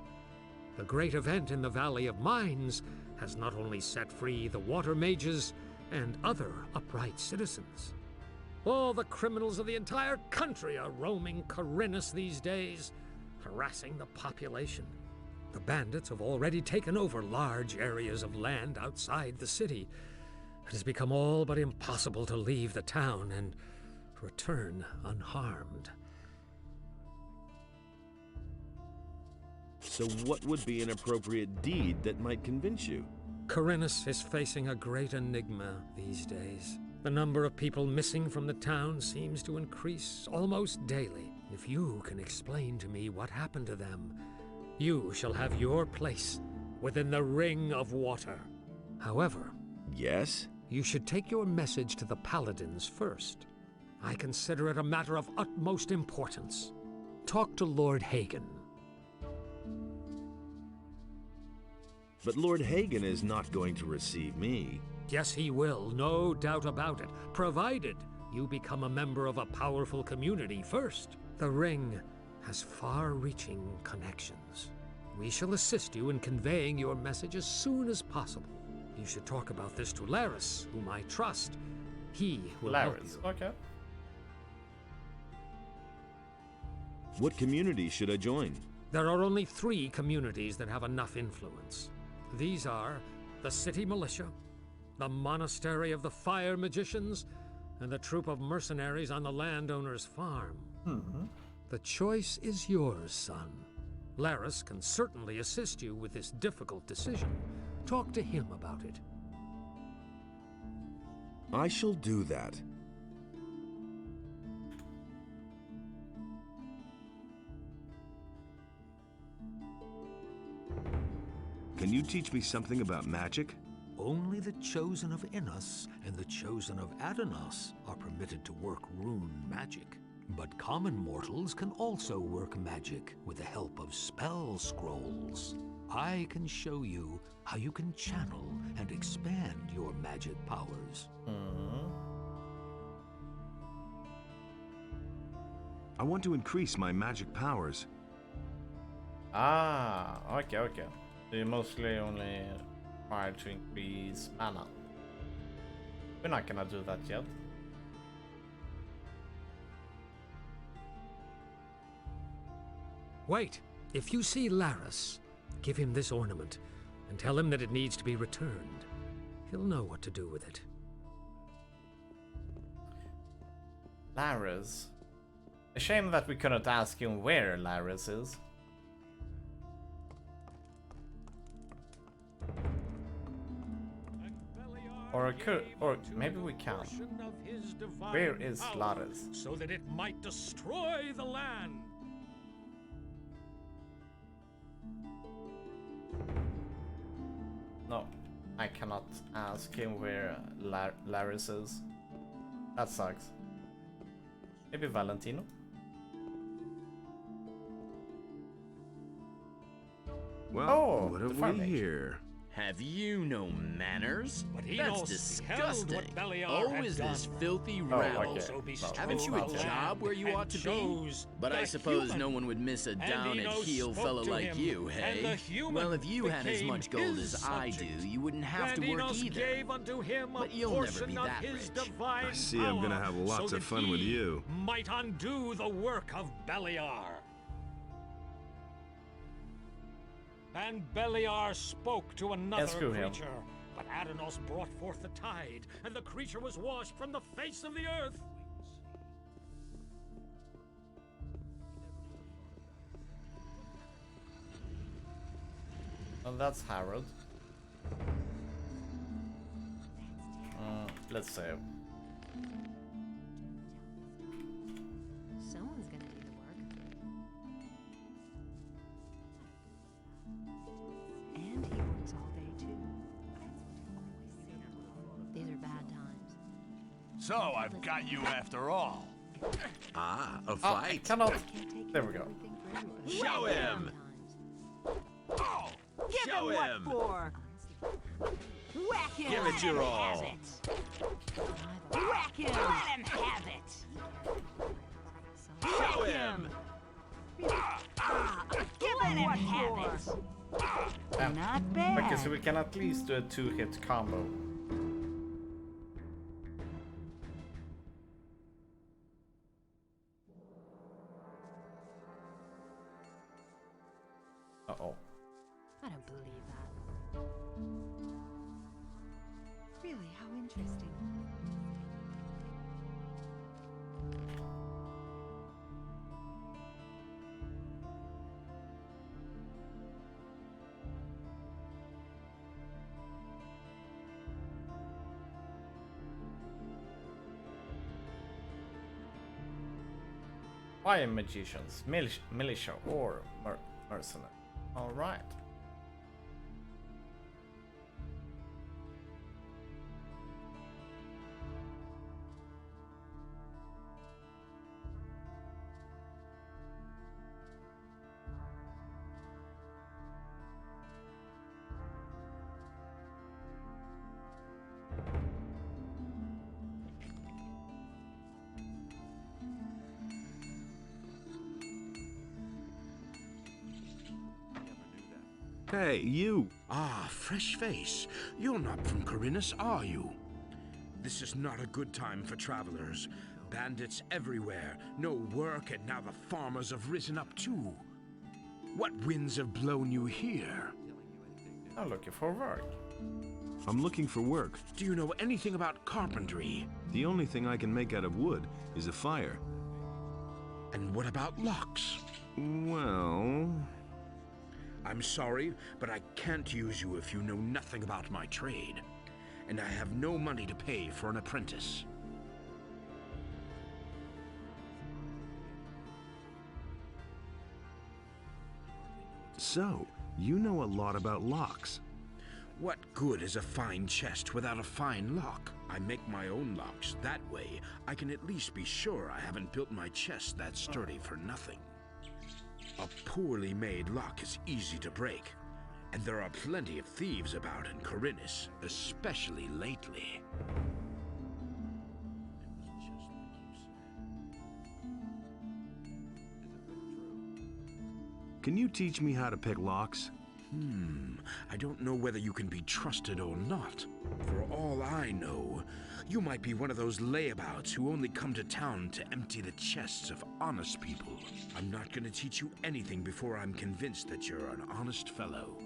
the great event in the Valley of Mines has not only set free the water mages and other upright citizens. All the criminals of the entire country are roaming Corinus these days, harassing the population. The bandits have already taken over large areas of land outside the city. It has become all but impossible to leave the town and return unharmed. So what would be an appropriate deed that might convince you? Corinus is facing a great enigma these days. The number of people missing from the town seems to increase almost daily. If you can explain to me what happened to them, you shall have your place within the Ring of Water. However... Yes? You should take your message to the Paladins first. I consider it a matter of utmost importance. Talk to Lord Hagen. But Lord Hagen is not going to receive me. Yes, he will, no doubt about it, provided you become a member of a powerful community first. The Ring has far-reaching connections. We shall assist you in conveying your message as soon as possible. You should talk about this to Laris, whom I trust. He will help you. Okay. What community should I join? There are only 3 communities that have enough influence. These are the City Militia, the Monastery of the Fire Magicians, and the troop of mercenaries on the landowner's farm. The choice is yours, son. Laris can certainly assist you with this difficult decision. Talk to him about it. I shall do that. Can you teach me something about magic? Only the chosen of Innos and the chosen of Adanos are permitted to work rune magic. But common mortals can also work magic with the help of spell scrolls. I can show you how you can channel and expand your magic powers. I want to increase my magic powers. Okay. You mostly only try to increase mana. We're not gonna do that yet. Wait, if you see Laris, give him this ornament and tell him that it needs to be returned. He'll know what to do with it. Laris. A shame that we couldn't ask him where Laris is. Or maybe we can. Where is Laris? So that it might destroy the land. No, I cannot ask him where Laris is. That sucks. Maybe Valentino? Well, what have we here? Have you no manners? But he That's knows disgusting. what Beliar Oh, had is this done. filthy Oh, rabble? okay. So bestow Haven't you a the job where land you ought and to be? chose But I the suppose human. no one would miss a And down-at-heel spoke fellow to like him, you, and hey? the human Well, if you had as became much gold his as I do, subject. you wouldn't have to work Grandinos either. gave unto him But a you'll never portion be of that his rich. divine I see I'm gonna power, have lots so of that fun with he you. might undo the work of Beliar. And Beliar spoke to another screw him. creature, but Adanos brought forth the tide, and the creature was washed from the face of the earth. Oh, that's Harold. Let's save. Someone's gonna do the work. And he works all day too. These are bad times. So I've got you after all. Ah, a Oh, I fight? cannot. There we go. Show him! Oh, Give Show him him! what for? Whack him! Give it your Let him all. have it. Whack him! Let him have it! Show Whack him! Give him what for? Not bad. Okay, so we can at least do a 2-hit combo. Uh-oh. I don't believe that. Really, how interesting. Fire magicians, militia, or mercenary. All right. Hey, you! Ah, fresh face. You're not from Corinus, are you? This is not a good time for travelers. Bandits everywhere, no work, and now the farmers have risen up too. What winds have blown you here? I'm looking for work. I'm looking for work. Do you know anything about carpentry? The only thing I can make out of wood is a fire. And what about locks? Well... I'm sorry, but I can't use you if you know nothing about my trade. And I have no money to pay for an apprentice. So, you know a lot about locks. What good is a fine chest without a fine lock? I make my own locks. That way, I can at least be sure I haven't built my chest that sturdy for nothing. A poorly made lock is easy to break, and there are plenty of thieves about in Corinus, especially lately. Can you teach me how to pick locks? I don't know whether you can be trusted or not. For all I know, you might be one of those layabouts who only come to town to empty the chests of honest people. I'm not going to teach you anything before I'm convinced that you're an honest fellow.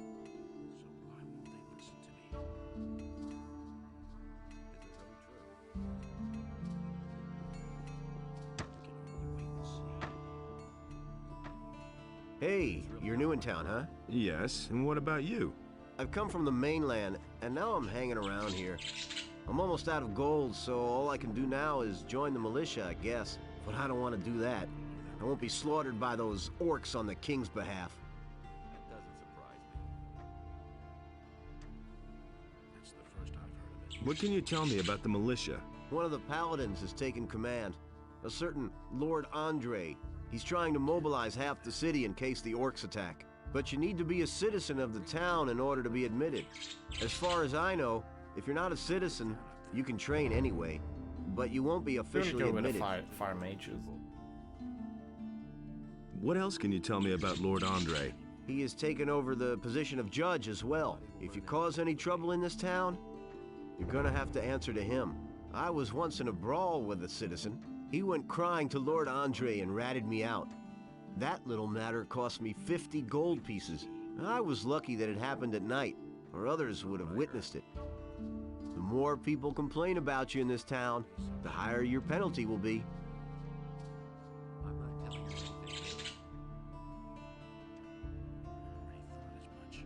Hey, you're new in town, huh? Yes, and what about you? I've come from the mainland, and now I'm hanging around here. I'm almost out of gold, so all I can do now is join the militia, I guess. But I don't want to do that. I won't be slaughtered by those orcs on the king's behalf. That doesn't surprise me. That's the first I've heard of it. What can you tell me about the militia? One of the paladins has taken command. A certain Lord Andre. He's trying to mobilize half the city in case the orcs attack. But you need to be a citizen of the town in order to be admitted. As far as I know, if you're not a citizen, you can train anyway. But you won't be officially admitted. Fire mages. What else can you tell me about Lord Andre? He has taken over the position of judge as well. If you cause any trouble in this town, you're gonna have to answer to him. I was once in a brawl with a citizen. He went crying to Lord Andre and ratted me out. That little matter cost me 50 gold pieces. I was lucky that it happened at night, or others would have witnessed it. The more people complain about you in this town, the higher your penalty will be. I'm not telling you anything new.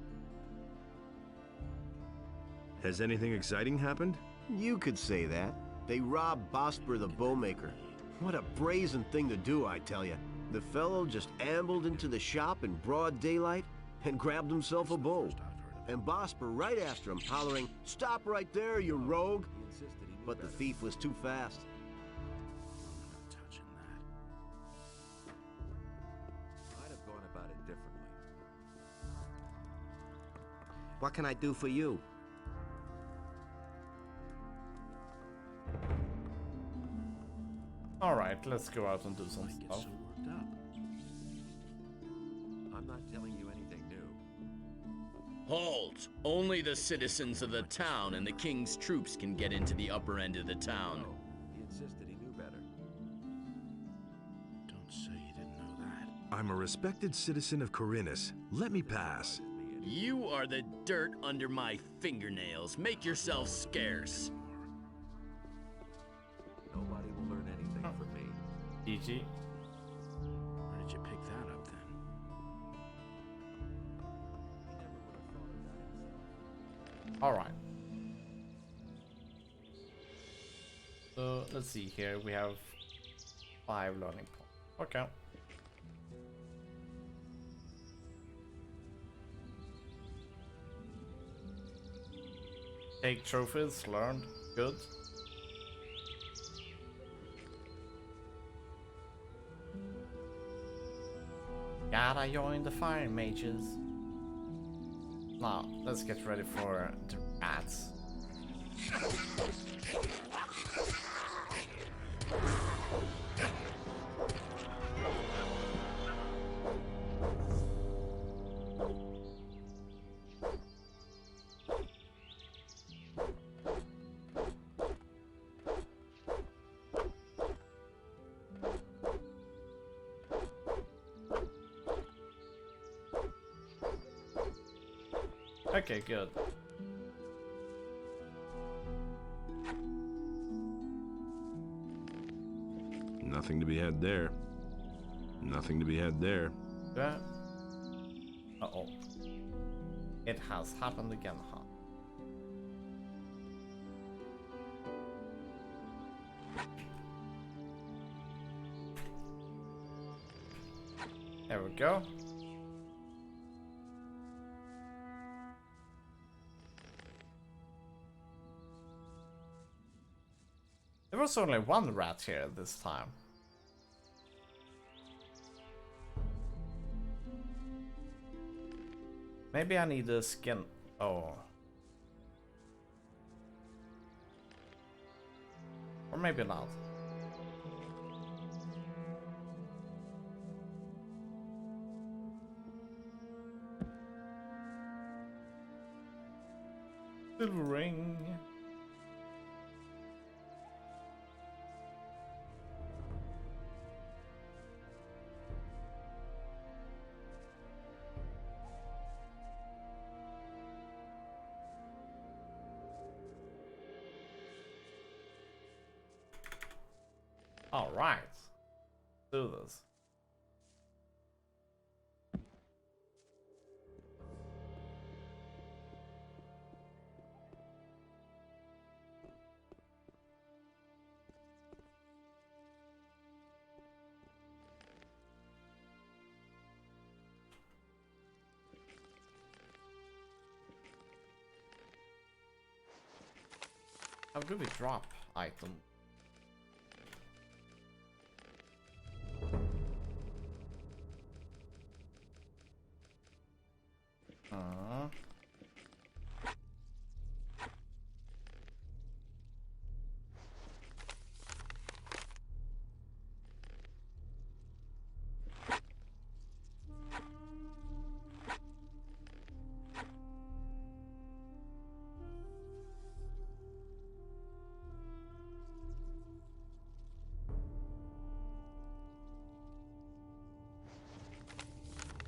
Has anything exciting happened? You could say that. They robbed Bosper the bowmaker. What a brazen thing to do, I tell you. The fellow just ambled into the shop in broad daylight and grabbed himself a bow. And Bosper right after him, hollering, "Stop right there, you rogue!" But the thief was too fast. I'd have gone about it differently. What can I do for you? Alright, let's go out and do some stuff. I'm not telling you anything new. Halt! Only the citizens of the town and the king's troops can get into the upper end of the town. No, he insisted he knew better. Don't say you didn't know that. I'm a respected citizen of Corinus. Let me pass. You are the dirt under my fingernails. Make yourself scarce. Nobody will learn anything from me. GG. Where did you pick that up then? Alright. So let's see here. We have 5 learning points. Okay. Take trophies, learned. Good. Gotta join the fire mages. Now, let's get ready for the rats. Okay, good. Nothing to be had there. Nothing to be had there. Yeah. Uh-oh. It has happened again, huh? There we go. There was only one rat here this time. Maybe I need a skin. Oh. Or maybe not. Silver ring. All right. Do this. How do we drop item?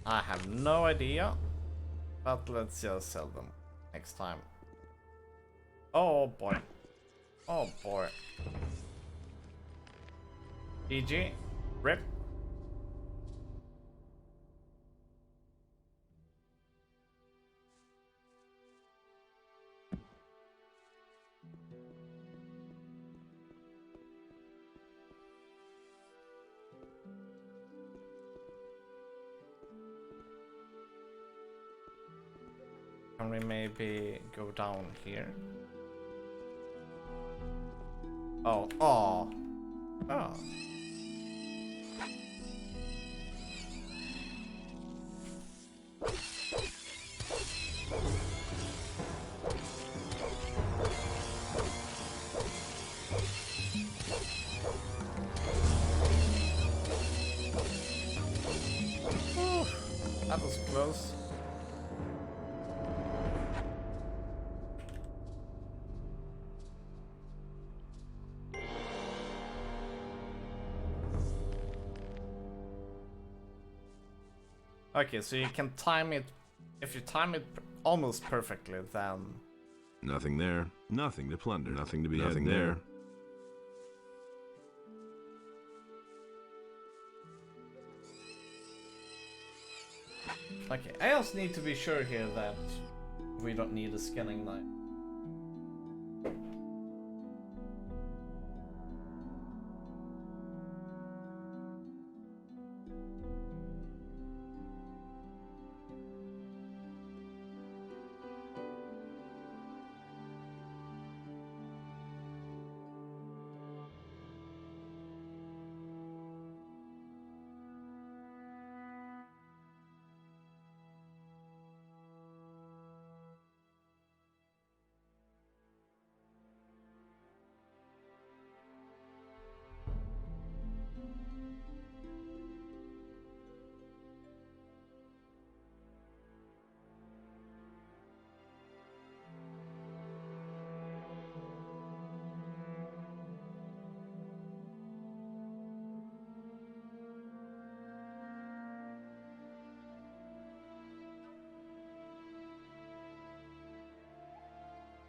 I have no idea, but let's just sell them next time. Oh boy. Oh boy. GG. RIP. Can we maybe go down here? Oh, oh, oh. That was close. Okay, so you can time it. If you time it almost perfectly, then nothing there. Nothing to plunder. Nothing to be had there. Okay, I also need to be sure here that we don't need a scanning knife.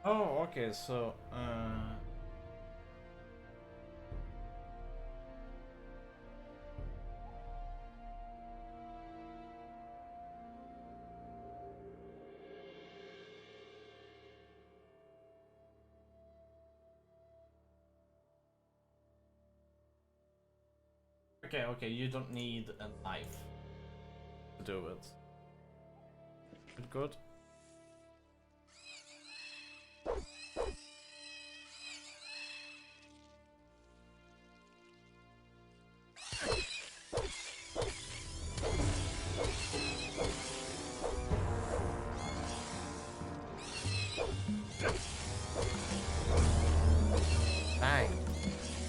Oh, okay, so okay, you don't need a knife to do it. Good. Dang.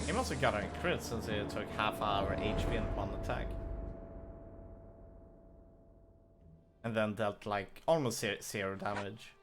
He must have got a crit since he took half our HP in one attack. And then dealt like almost zero damage.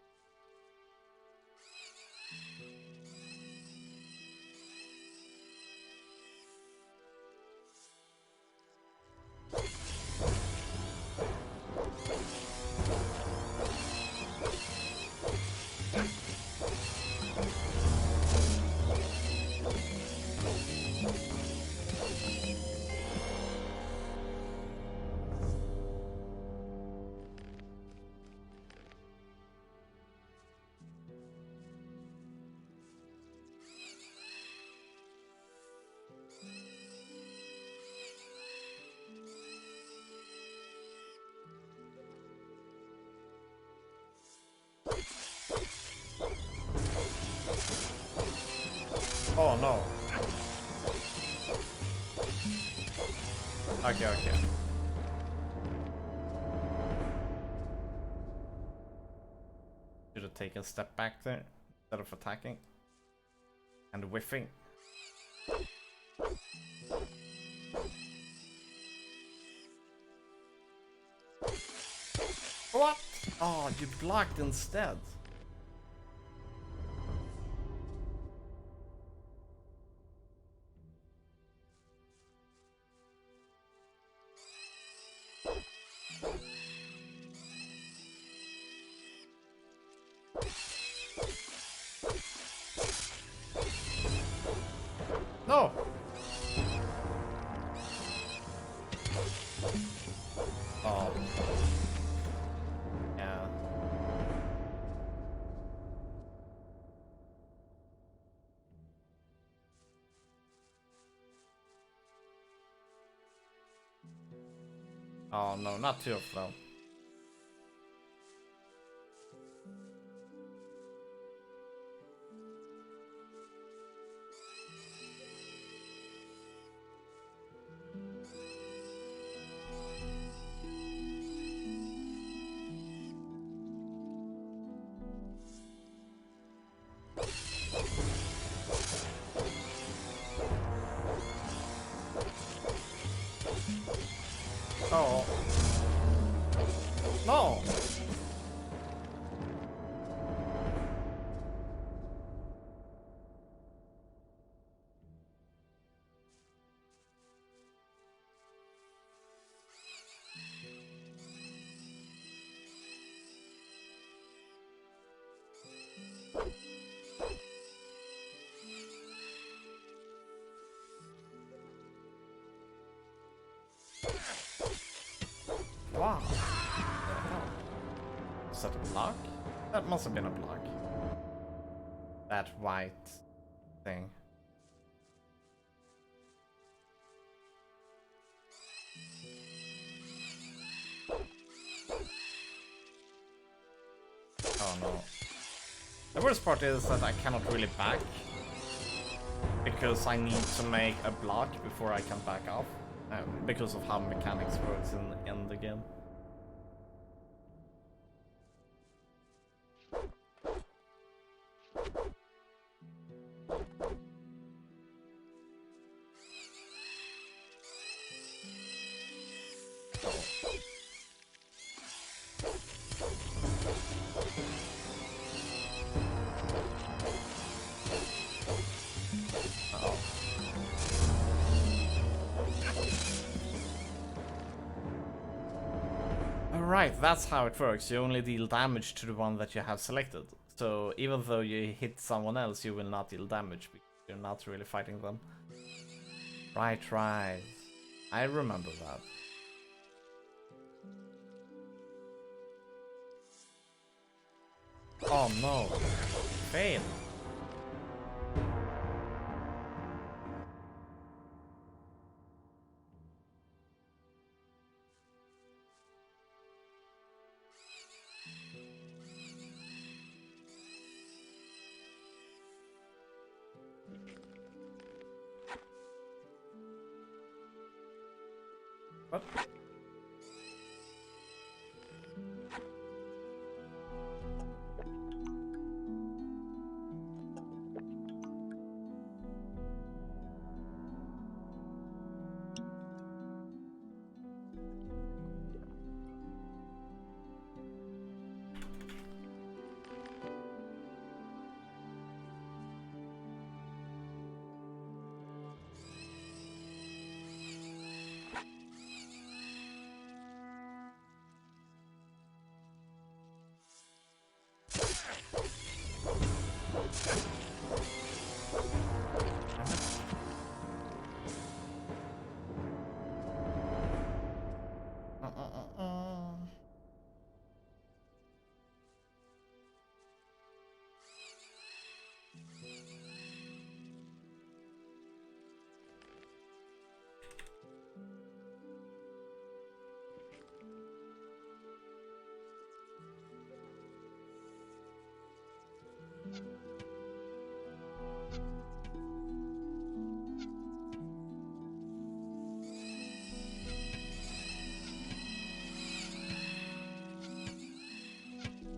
Oh no. Okay. Should have taken a step back there instead of attacking and whiffing. What? Oh, you blocked instead. No. Oh. Yeah. Oh no, not two of them. Oh. No. Wow. Is that a block? That must have been a block. That white thing. Oh no. The worst part is that I cannot really back because I need to make a block before I can back off because of how mechanics works in the game. Right, that's how it works. You only deal damage to the one that you have selected. So even though you hit someone else, you will not deal damage because you're not really fighting them. Right, right. I remember that. Oh no. Fail. What?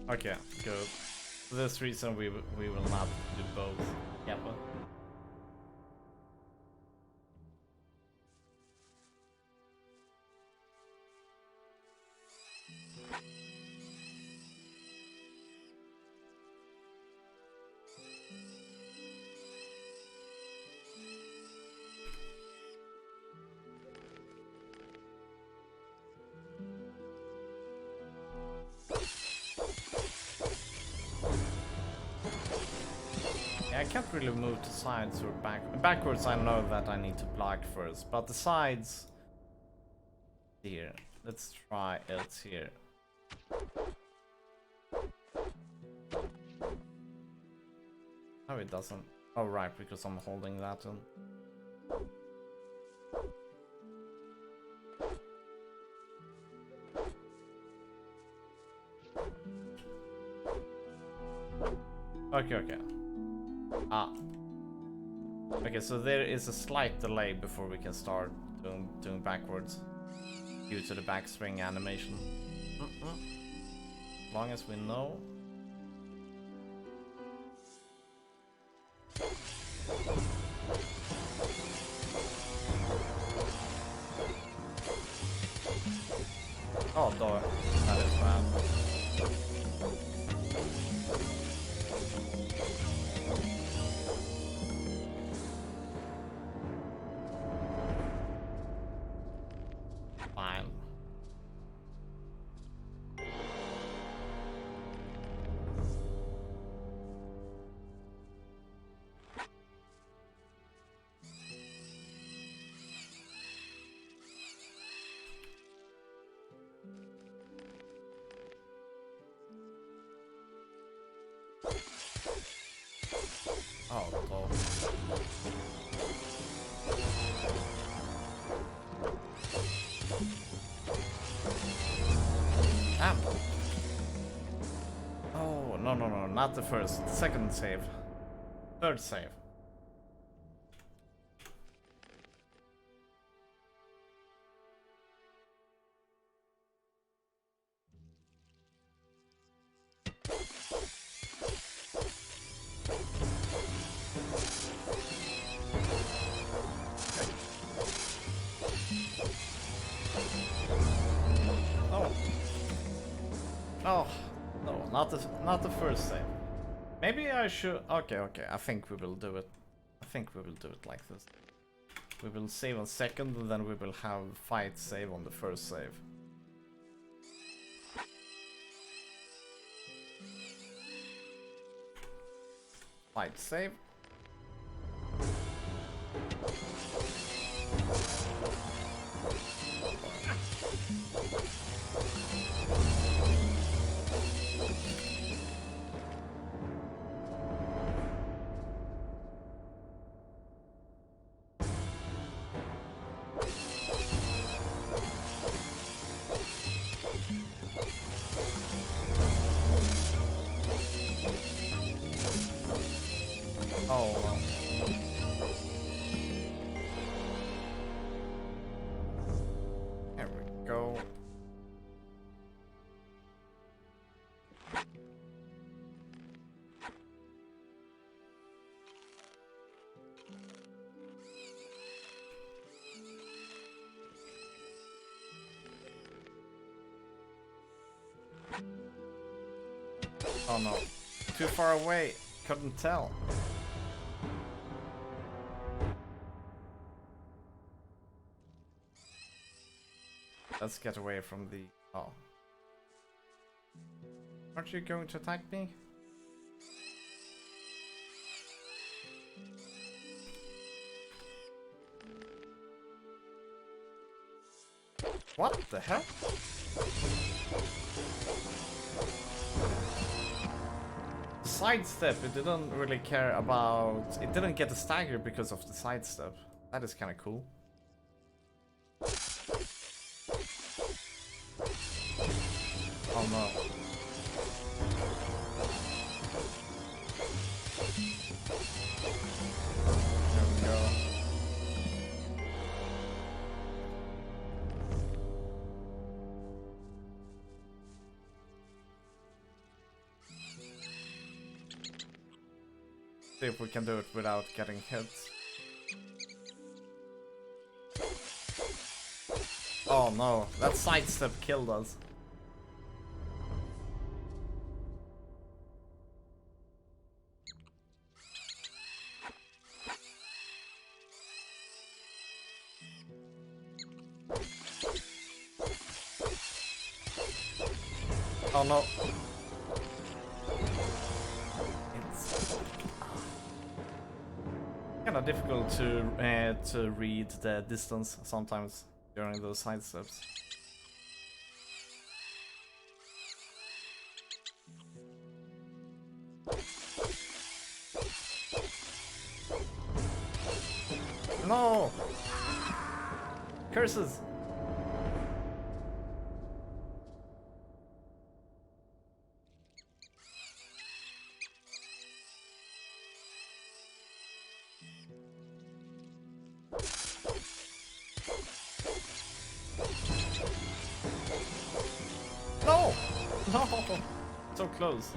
Okay, good. For this reason, we will not do both. Yep. I can't really move to sides or backwards. I know that I need to block first, but the sides here. Let's try it here. No, it doesn't. Oh right, because I'm holding that in. Okay, okay. Ah. Okay, so there is a slight delay before we can start doing backwards due to the backswing animation. As long as we know. Oh, dog. That is bad. Fine. Oh, dog. Damn. Oh, no, no, no, not the first. Second save. Third save. Oh, no, not the first save. Maybe I should. Okay, okay. I think we will do it. I think we will do it like this. We will save on second, and then we will have fight save on the first save. Fight save. Oh, well. There we go. Oh no. Too far away. Couldn't tell. Let's get away from the... Oh. Aren't you going to attack me? What the hell? The sidestep, it didn't really care about... It didn't get a stagger because of the sidestep. That is kind of cool. Oh no. There we go. See if we can do it without getting hit. Oh no, that sidestep killed us. Oh no. It's kind of difficult to read the distance sometimes during those side steps. No! Curses! No! No! So close.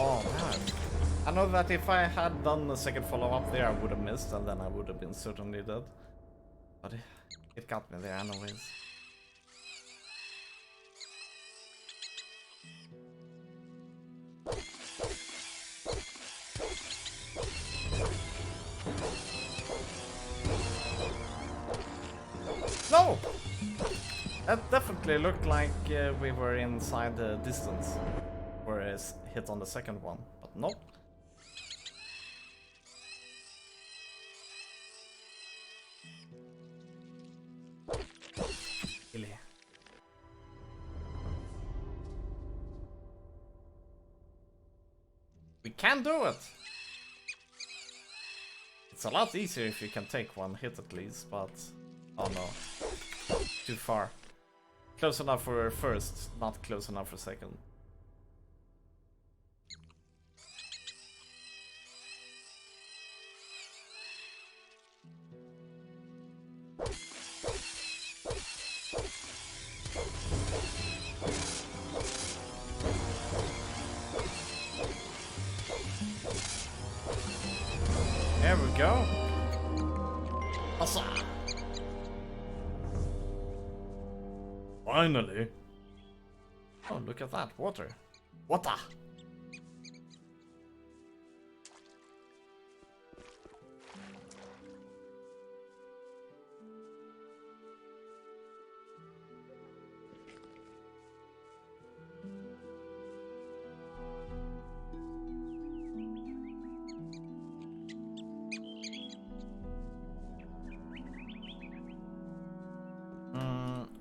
Oh man. I know that if I had done the second follow-up there I would have missed and then I would have been certainly dead. But it got me there anyways. No! That definitely looked like we were inside the distance. Whereas hit on the second one, but nope. Really? We can do it! It's a lot easier if you can take one hit at least, but... Oh no. Too far. Close enough for first, not close enough for second. There we go. Awesome. Finally. Oh, look at that. Water. Water.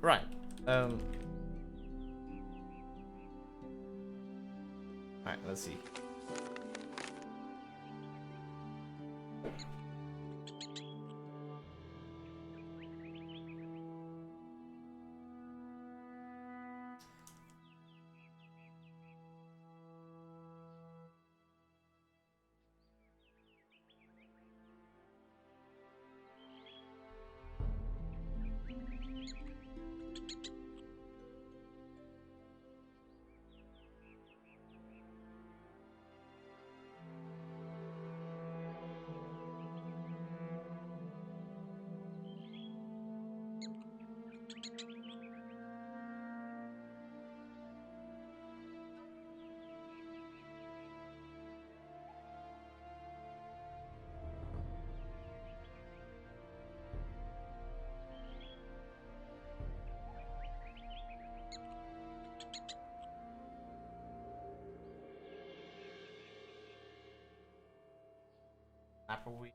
Right. Alright, let's see. Applewee.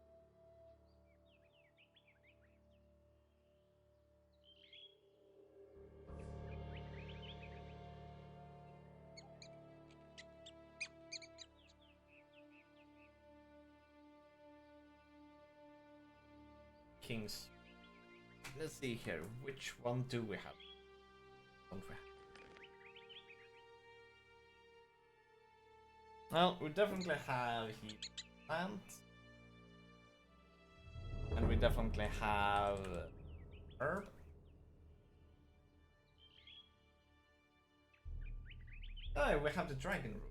Kings. Let's see here. Which one do we have? Don't we have? Well, we definitely have heat plant. And we definitely have herb. Oh, we have the dragon root.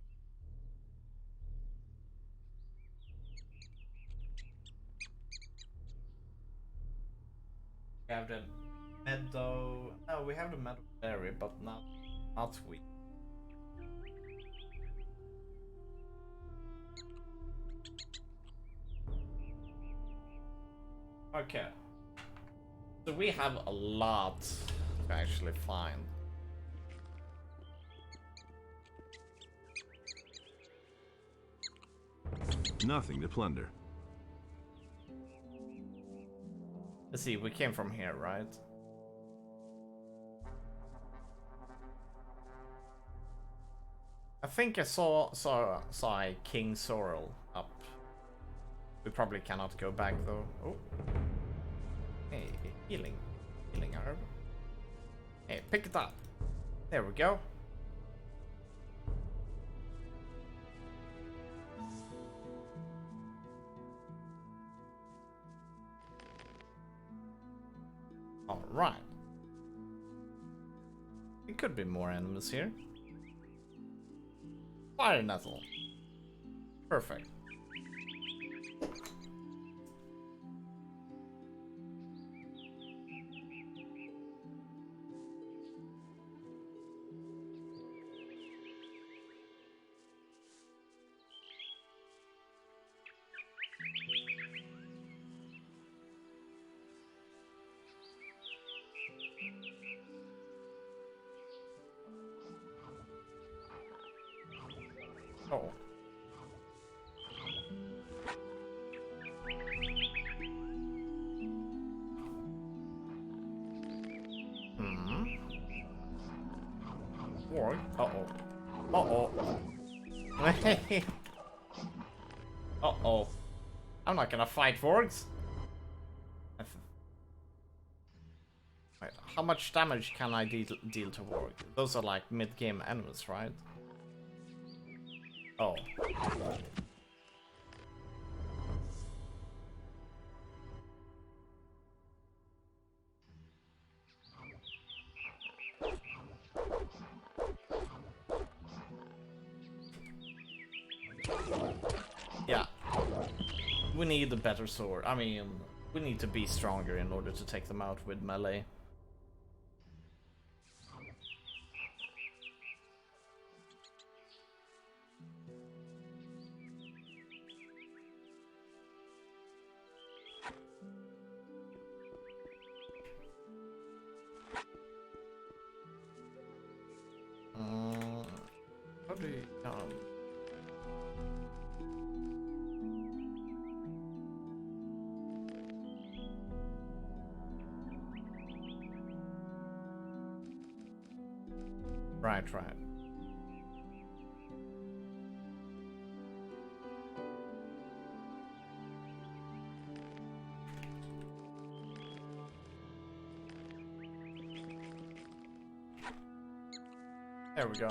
We have the meadow. No, we have the meadow berry, but not wheat. Okay. So we have a lot to actually find. Nothing to plunder. Let's see, we came from here, right? I think I saw a King Sorrel up. We probably cannot go back though. Oh. Hey, healing herb. Hey, pick it up. There we go. All right. It could be more enemies here. Fire nettle. Perfect. Oh. Hmm. Or uh-oh. Uh-oh. Uh-oh. I'm not gonna fight wargs. Wait, how much damage can I deal to warg? Those are like mid-game enemies, right? Oh. Yeah. We need a better sword. I mean, we need to be stronger in order to take them out with melee. Right. There we go.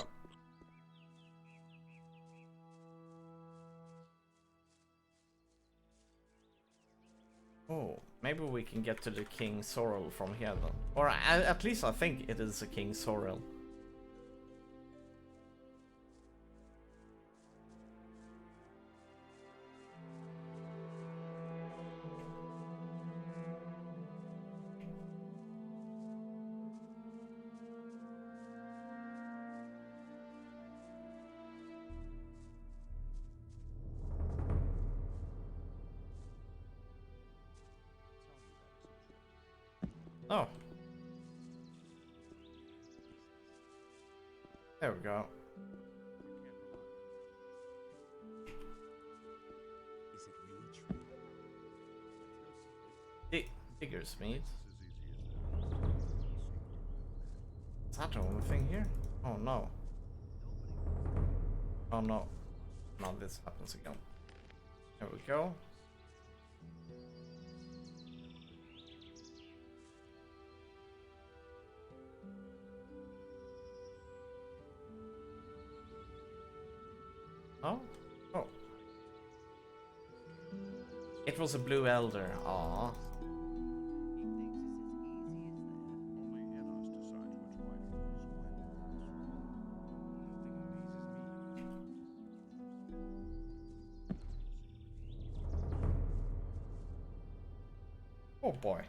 Oh, maybe we can get to the King Sorrel from here then. Or at least I think it is a King Sorrel. Oh. There we go. Is it really true? Figures meat. Is that the only thing here? Oh no. Oh no. Now this happens again. There we go. Oh? Oh. It was a blue elder. Aww. Oh boy.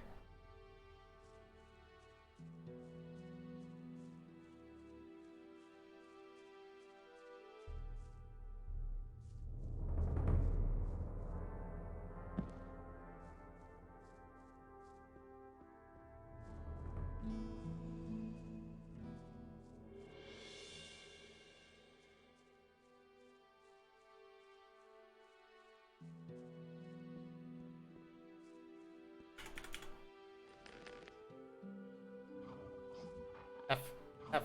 F.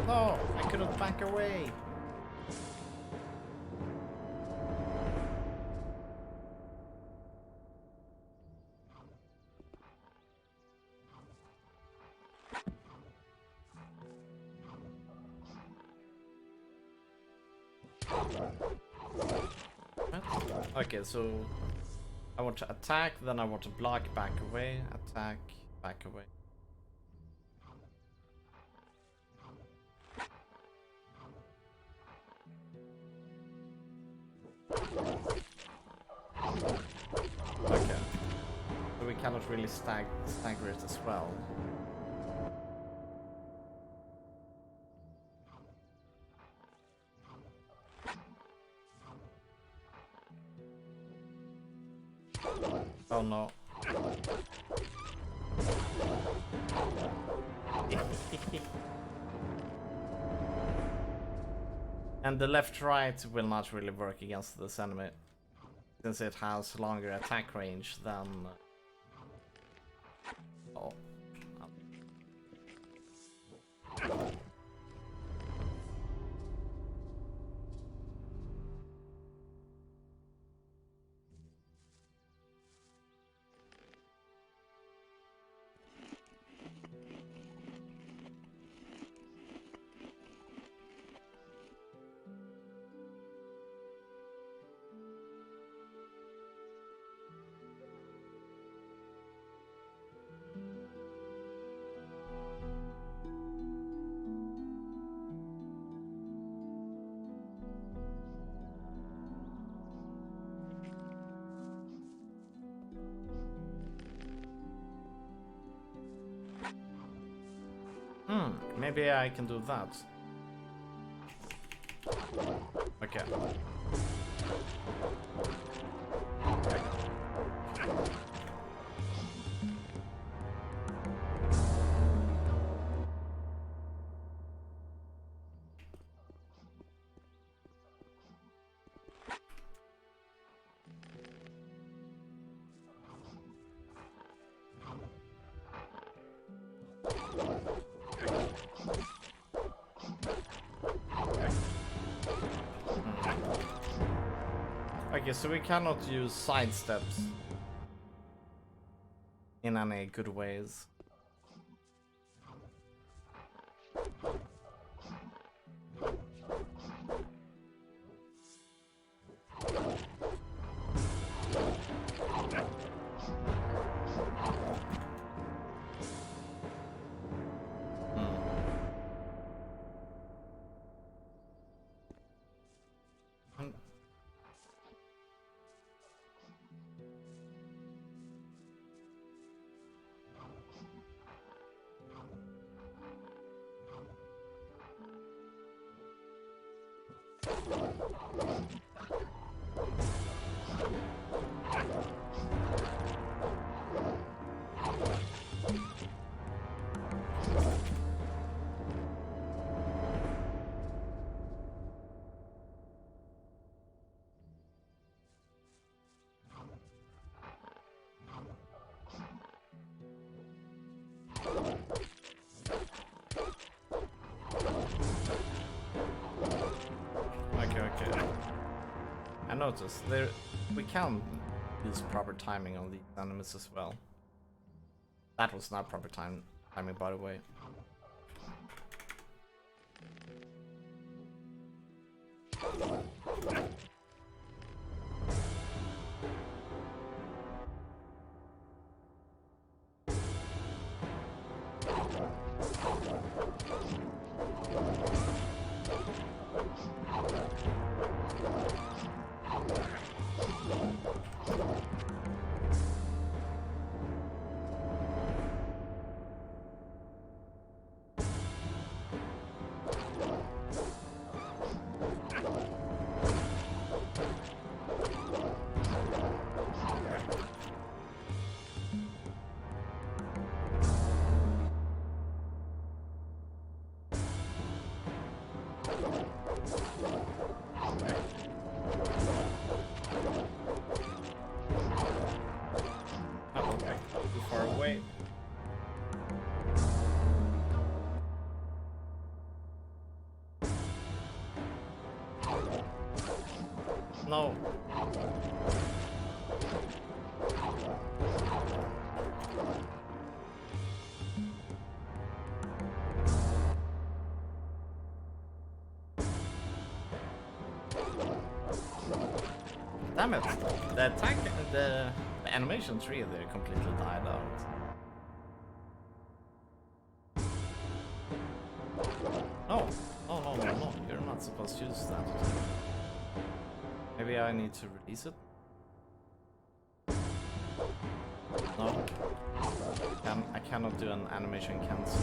No, I couldn't back away. Okay, so I want to attack, then I want to block, back away, attack, back away. Okay. So we cannot really stagger it as well. Oh no. And the left-right will not really work against this enemy, since it has longer attack range than... Oh. Maybe I can do that. Okay. Okay, so we cannot use side steps in any good ways. Okay. I noticed there we can use proper timing on these enemies as well. That was not proper timing, by the way. No. Damn it. The attack, the animation tree there completely died out. No. No. You're not supposed to use that. Maybe I need to release it? No. I cannot do an animation cancel.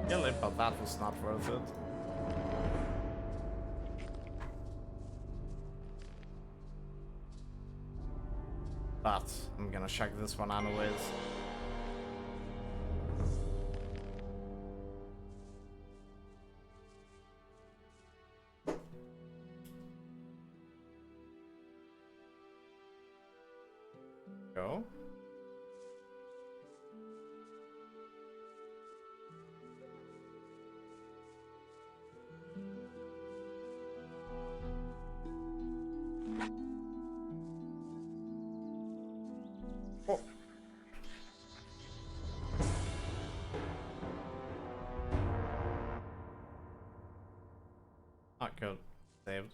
Really, but that was not worth it. But I'm gonna check this one anyways. Go. Oh. Not good. Saved.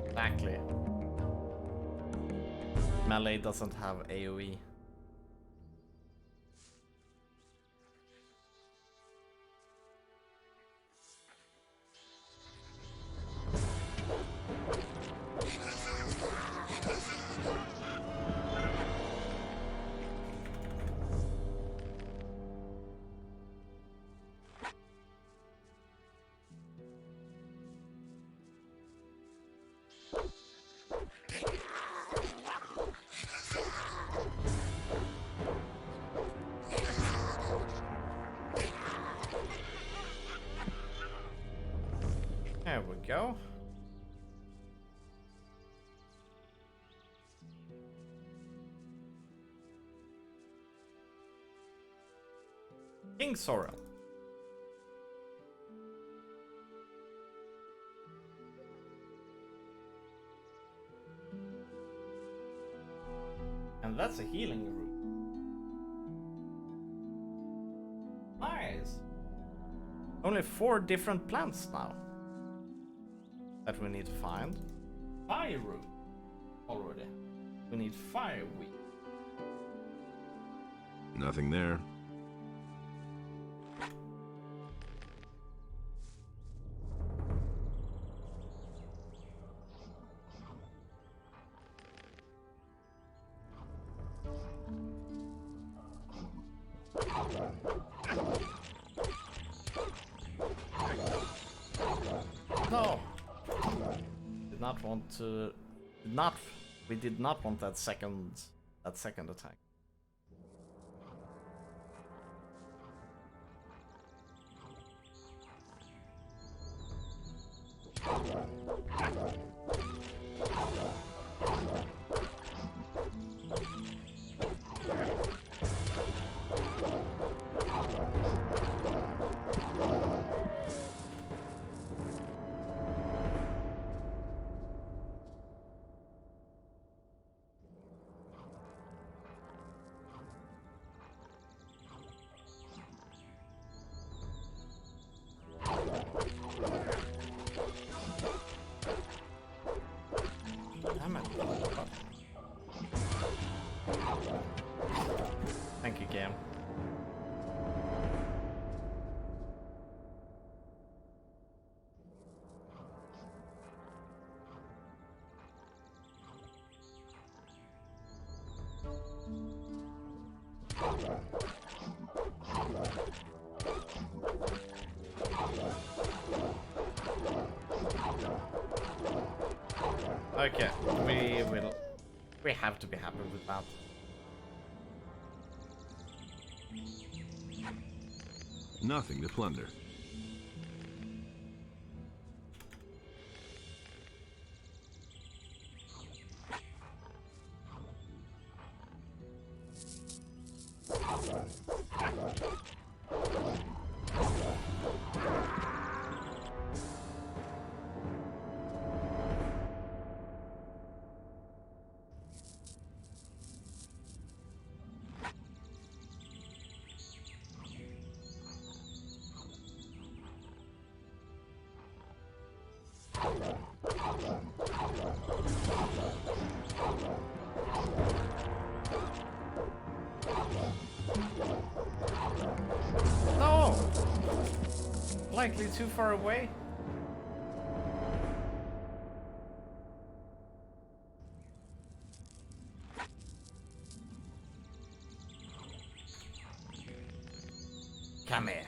Exactly. Melee doesn't have AoE. go. King Soren. And that's a healing room. Nice. Only 4 different plants now that we need to find. Fire room already. We need fireweed. Nothing there. No. Did not want to. We did not want that second attack. Damn it. Thank you, game. Okay, we have to be happy with that. Nothing to plunder. No! Likely too far away. Come here.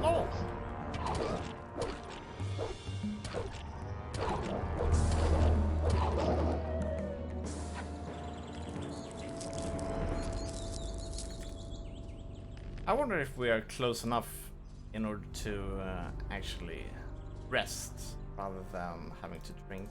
Oh! I wonder if we are close enough in order to actually rest rather than having to drink.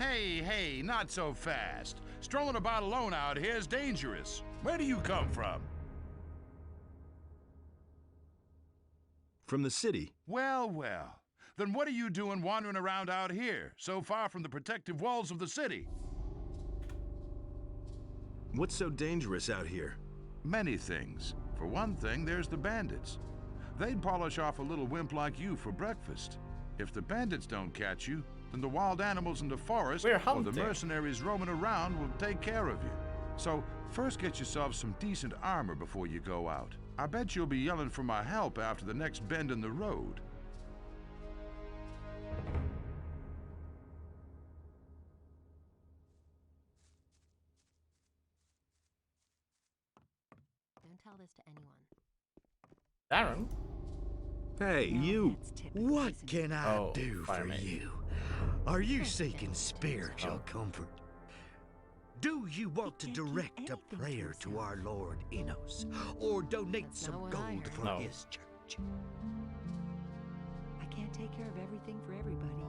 Hey, not so fast. Strolling about alone out here is dangerous. Where do you come from? From the city. Well. Then what are you doing wandering around out here, so far from the protective walls of the city? What's so dangerous out here? Many things. For one thing, there's the bandits. They'd polish off a little wimp like you for breakfast. If the bandits don't catch you, then the wild animals in the forest or the mercenaries roaming around will take care of you. So, first get yourself some decent armor before you go out. I bet you'll be yelling for my help after the next bend in the road. Don't tell this to anyone. Darren? Hey, you! What can I do for fireman. you? Are you seeking spiritual comfort? Do you want to direct a prayer to our Lord Enos, or donate some gold for his church? I can't take care of everything for everybody.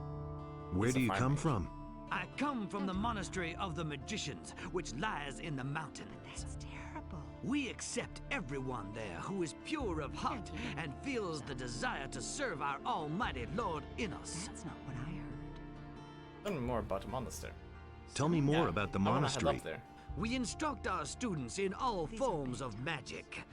Where do you come from? I come from the monastery of the magicians, which lies in the mountains. That's terrible. We accept everyone there who is pure of heart and feels the desire to serve our almighty Lord Enos. That's not what I heard. Tell me more about the monastery. Tell me more about the I wanna head monastery. up there. We instruct our students in all forms of magic,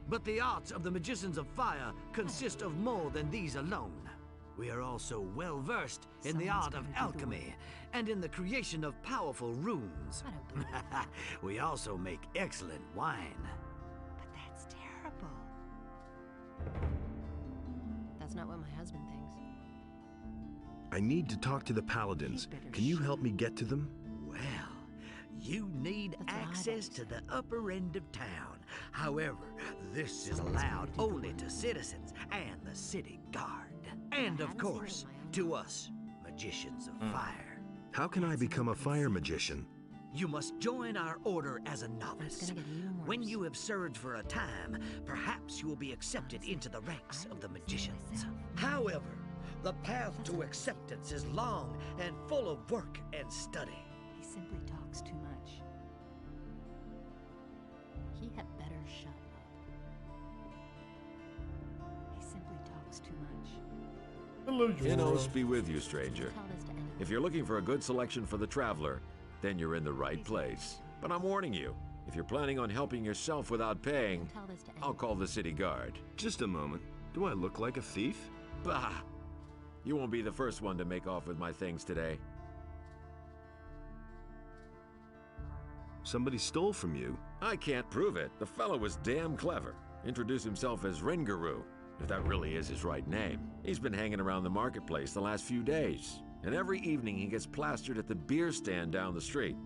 but the arts of the magicians of fire consist of more than these alone. We are also well versed in the art of alchemy and in the creation of powerful runes. We also make excellent wine. But that's terrible. That's not what my husband thinks. I need to talk to the paladins. Can you help me get to them? Well, you need access to the upper end of town. However, this is allowed only to citizens and the city guard. And of course, to us, magicians of fire. How can I become a fire magician? You must join our order as a novice. When you have served for a time, perhaps you will be accepted into the ranks of the magicians. However, the path to acceptance is long and full of work and study. He simply talks too much. He had better shut up. He simply talks too much. Hello, Enos be with you, stranger. If you're looking for a good selection for the traveler, then you're in the right place. But I'm warning you, if you're planning on helping yourself without paying, I'll call the city guard. Just a moment. Do I look like a thief? Bah! You won't be the first one to make off with my things today. Somebody stole from you. I can't prove it. The fellow was damn clever. Introduced himself as Ringuru, if that really is his right name. He's been hanging around the marketplace the last few days, and every evening he gets plastered at the beer stand down the street.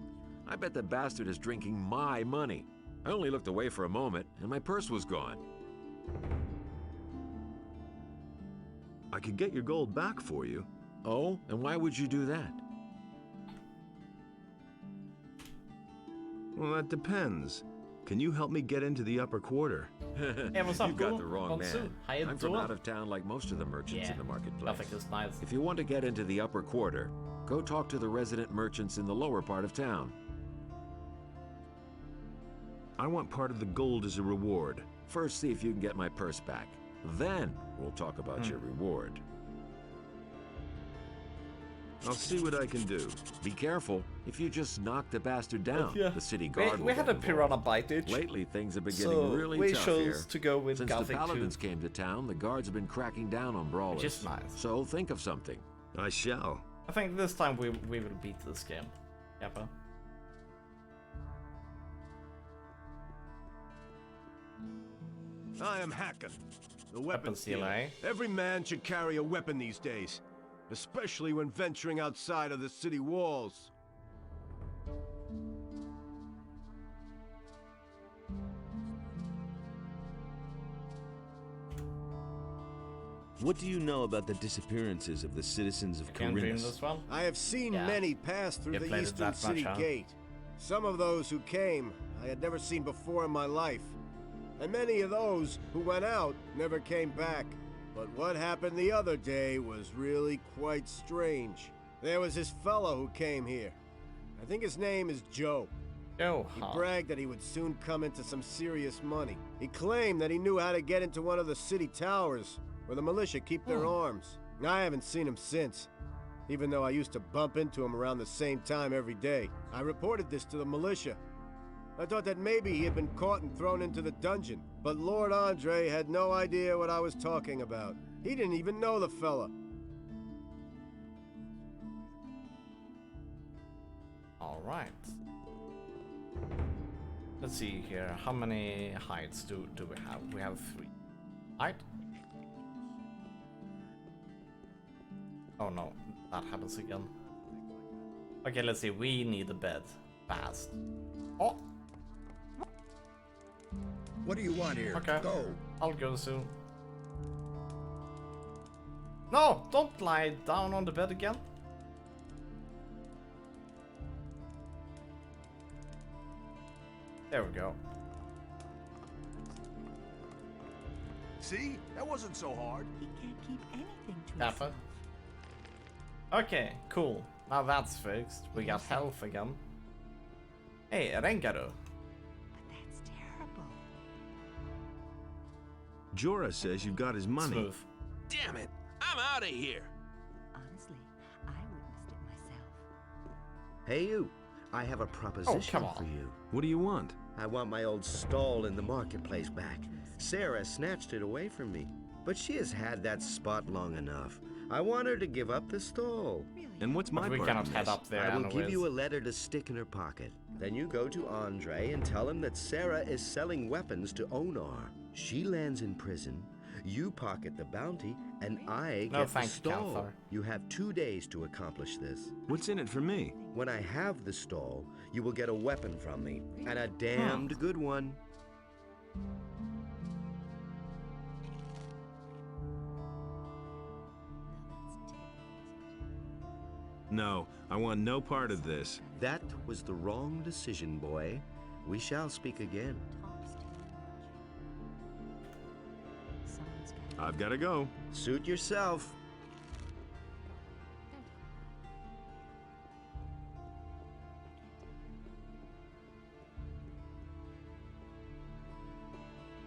I bet the bastard is drinking my money. I only looked away for a moment, and my purse was gone. I could get your gold back for you. Oh? And why would you do that? Well, that depends. Can you help me get into the upper quarter? Hey, what's up, You got the wrong Gonsu? man. How you I'm from doing? out of town like most of the merchants in the marketplace. Gothic is nice. If you want to get into the upper quarter, go talk to the resident merchants in the lower part of town. I want part of the gold as a reward. First, see if you can get my purse back. Then, we'll talk about your reward. I'll see what I can do. Be careful. If you just knock the bastard down, Yeah. the city guard will We had get a piranha involved. bite itch. Lately, things have been getting So really we tough chose here. to go with Since Gothic the paladins 2. came to town, the guards have been cracking down on brawlers. Which is nice. So think of something. I shall. I think this time we will beat this game. Yappa. I am Hacken, the Weapon weapon stealer, stealer. eh? Every man should carry a weapon these days, especially when venturing outside of the city walls. What do you know about the disappearances of the citizens of Can't dream Corinthus? this one. I have seen Yeah. many pass through You the played it eastern that city much, huh? gate. Some of those who came I had never seen before in my life, and many of those who went out never came back. But what happened the other day was really quite strange. There was this fellow who came here. I think his name is Joe. Oh, He bragged that he would soon come into some serious money. He claimed that he knew how to get into one of the city towers, where the militia keep their arms. I haven't seen him since, even though I used to bump into him around the same time every day. I reported this to the militia. I thought that maybe he had been caught and thrown into the dungeon, but Lord Andre had no idea what I was talking about. He didn't even know the fella. All right. Let's see here. How many hides do we have? We have 3. Hide? Oh no, that happens again. Okay, let's see. We need a bed. Fast. Oh! What do you want here? Okay. Go. I'll go soon. No, don't lie down on the bed again. There we go. See? That wasn't so hard. He can't keep anything to Kappa. himself. Okay, cool. Now that's fixed. We got health again. Hey, Rengaru. That's terrible. Jorah says you've got his money. Smooth. Damn it! I'm out of here! Honestly, I witnessed it myself. Hey, you. I have a proposition come on. for you. What do you want? I want my old stall in the marketplace back. Sarah snatched it away from me, but she has had that spot long enough. I want her to give up the stall. And what's my But we part cannot in head this? up there I will give anyways. you a letter to stick in her pocket. Then you go to Andre and tell him that Sarah is selling weapons to Onar. She lands in prison. You pocket the bounty, and I No, get the thank you, stall. Campfire. You have 2 days to accomplish this. What's in it for me? When I have the stall, you will get a weapon from me, and a damned good one. No, I want no part of this. That was the wrong decision, boy. We shall speak again. I've got to go. Suit yourself.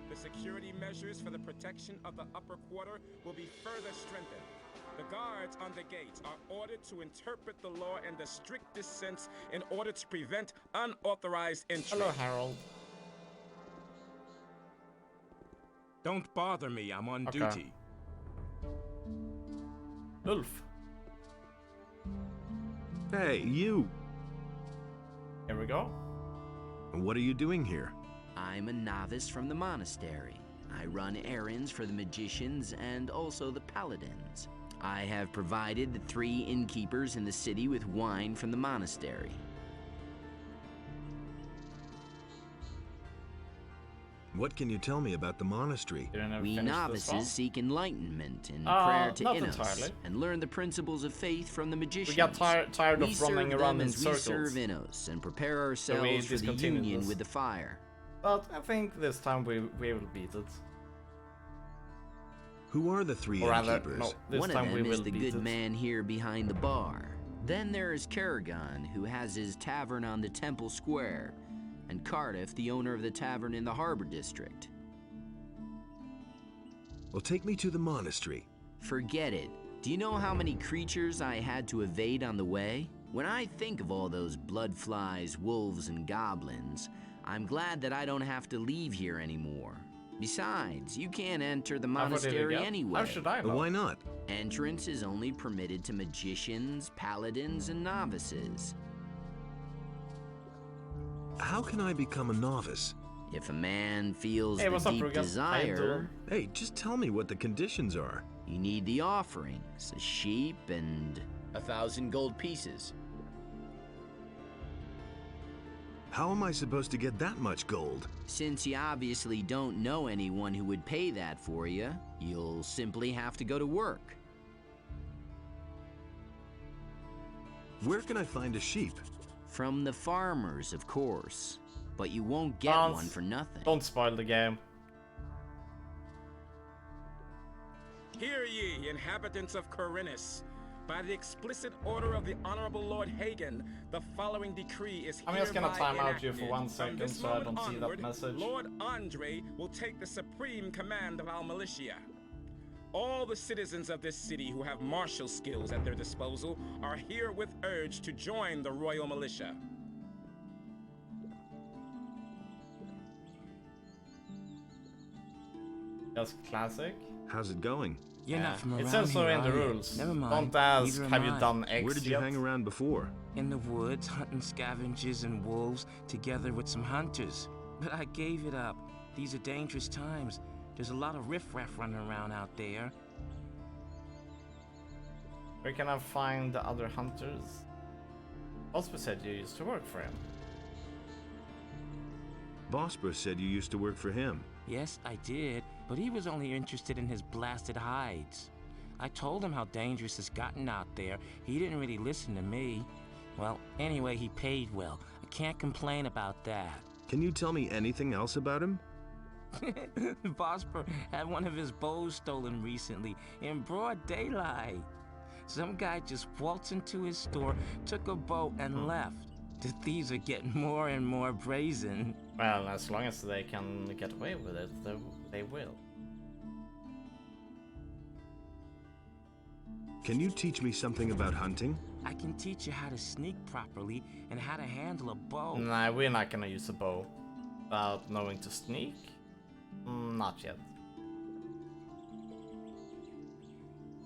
The security measures for the protection of the upper quarter will be further strengthened. The guards on the gates are ordered to interpret the law in the strictest sense in order to prevent unauthorized entry. Hello, Harold. Don't bother me, I'm on Okay. duty. Ulf. Hey, you! Here we go. What are you doing here? I'm a novice from the monastery. I run errands for the magicians and also the paladins. I have provided the 3 innkeepers in the city with wine from the monastery. What can you tell me about the monastery? We novices seek enlightenment in Ah, prayer to not Innos entirely. and learn the principles of faith from the magicians. got tired We of running serve around them in as circles. We serve Innos and prepare ourselves for the discontinued union this. with the fire. But I think this time we will beat it. Who are the 3 Or rather, innkeepers? no, this One of time we them is will the beat good it. man here behind the bar. Then there is Kerrigan, who has his tavern on the Temple Square, and Cardiff, the owner of the tavern in the Harbor District. Well, take me to the monastery. Forget it. Do you know how many creatures I had to evade on the way? When I think of all those bloodflies, wolves, and goblins, I'm glad that I don't have to leave here anymore. Besides, you can't enter the monastery anyway. How should I know? Why not? Entrance is only permitted to magicians, paladins, and novices. How can I become a novice? If a man feels Hey, the what's up, deep Rugen? How you desire, doing? Hey, just tell me what the conditions are. you need the offerings, a sheep and 1,000 gold pieces. How am I supposed to get that much gold? Since you obviously don't know anyone who would pay that for you, you'll simply have to go to work. Where can I find a sheep? From the farmers, of course. But you won't get Don't- one for nothing. Don't spoil the game. Hear ye, inhabitants of Corinus. By the explicit order of the Honorable Lord Hagen, the following decree is I'm just gonna hereby time out you for enacted. 1 From second this so I don't moment see that onward, message. Lord Andre will take the supreme command of our militia. All the citizens of this city who have martial skills at their disposal are herewith urged to join the royal militia. Just classic. How's it going? You're not from It around says so here, in the are you? rules. Never mind. Don't ask, Neither have am you I. done X Where did you yet? hang around before? In the woods, hunting scavengers and wolves together with some hunters. But I gave it up. These are dangerous times. There's a lot of riffraff running around out there. Where can I find the other hunters? Osper said you used to work for him. Bosper said you used to work for him. Yes, I did, but he was only interested in his blasted hides. I told him how dangerous it's gotten out there. He didn't really listen to me. Well, anyway, he paid well. I can't complain about that. Can you tell me anything else about him? Vosper had one of his bows stolen recently in broad daylight. Some guy just waltzed into his store, took a bow, and left. The thieves are getting more and more brazen. Well, as long as they can get away with it, they will. Can you teach me something about hunting? I can teach you how to sneak properly and how to handle a bow. Nah, we're not gonna use a bow without knowing to sneak. Not yet.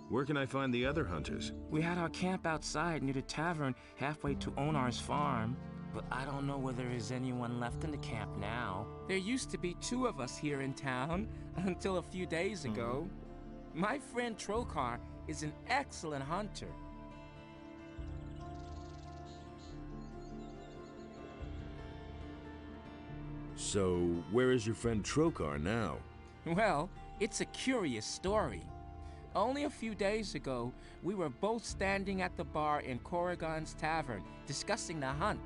Where can I find the other hunters? We had our camp outside near the tavern halfway to Onar's farm, but I don't know whether there is anyone left in the camp now. There used to be 2 of us here in town until a few days ago. My friend Trokar is an excellent hunter. So, where is your friend Trokar now? Well, it's a curious story. Only a few days ago, we were both standing at the bar in Corrigan's tavern, discussing the hunt.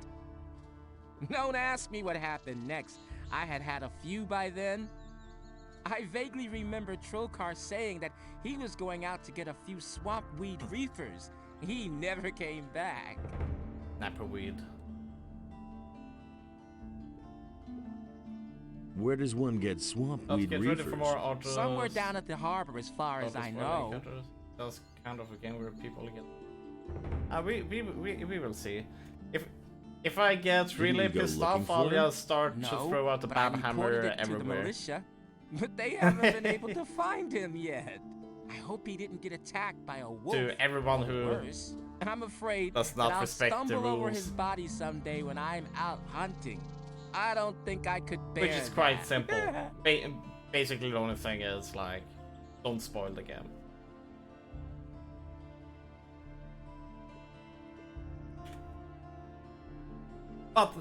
Don't ask me what happened next. I had had a few by then. I vaguely remember Trokar saying that he was going out to get a few swamp weed reefers. He never came back. Napperweed. Where does one get swamp weed reefers? Somewhere down at the harbor, as far as I know. That's kind of a game where people get. We will see. If I get really pissed off, I'll just start to throw out the bad hammer everywhere. To the militia, but they haven't been able to find him yet. I hope he didn't get attacked by a wolf. To everyone who worse. I'm afraid does not that I'll respect the stumble over rules. his body someday when I'm out hunting. I don't think I could bear Which is quite that. simple. Basically, the only thing is like, don't spoil the game. But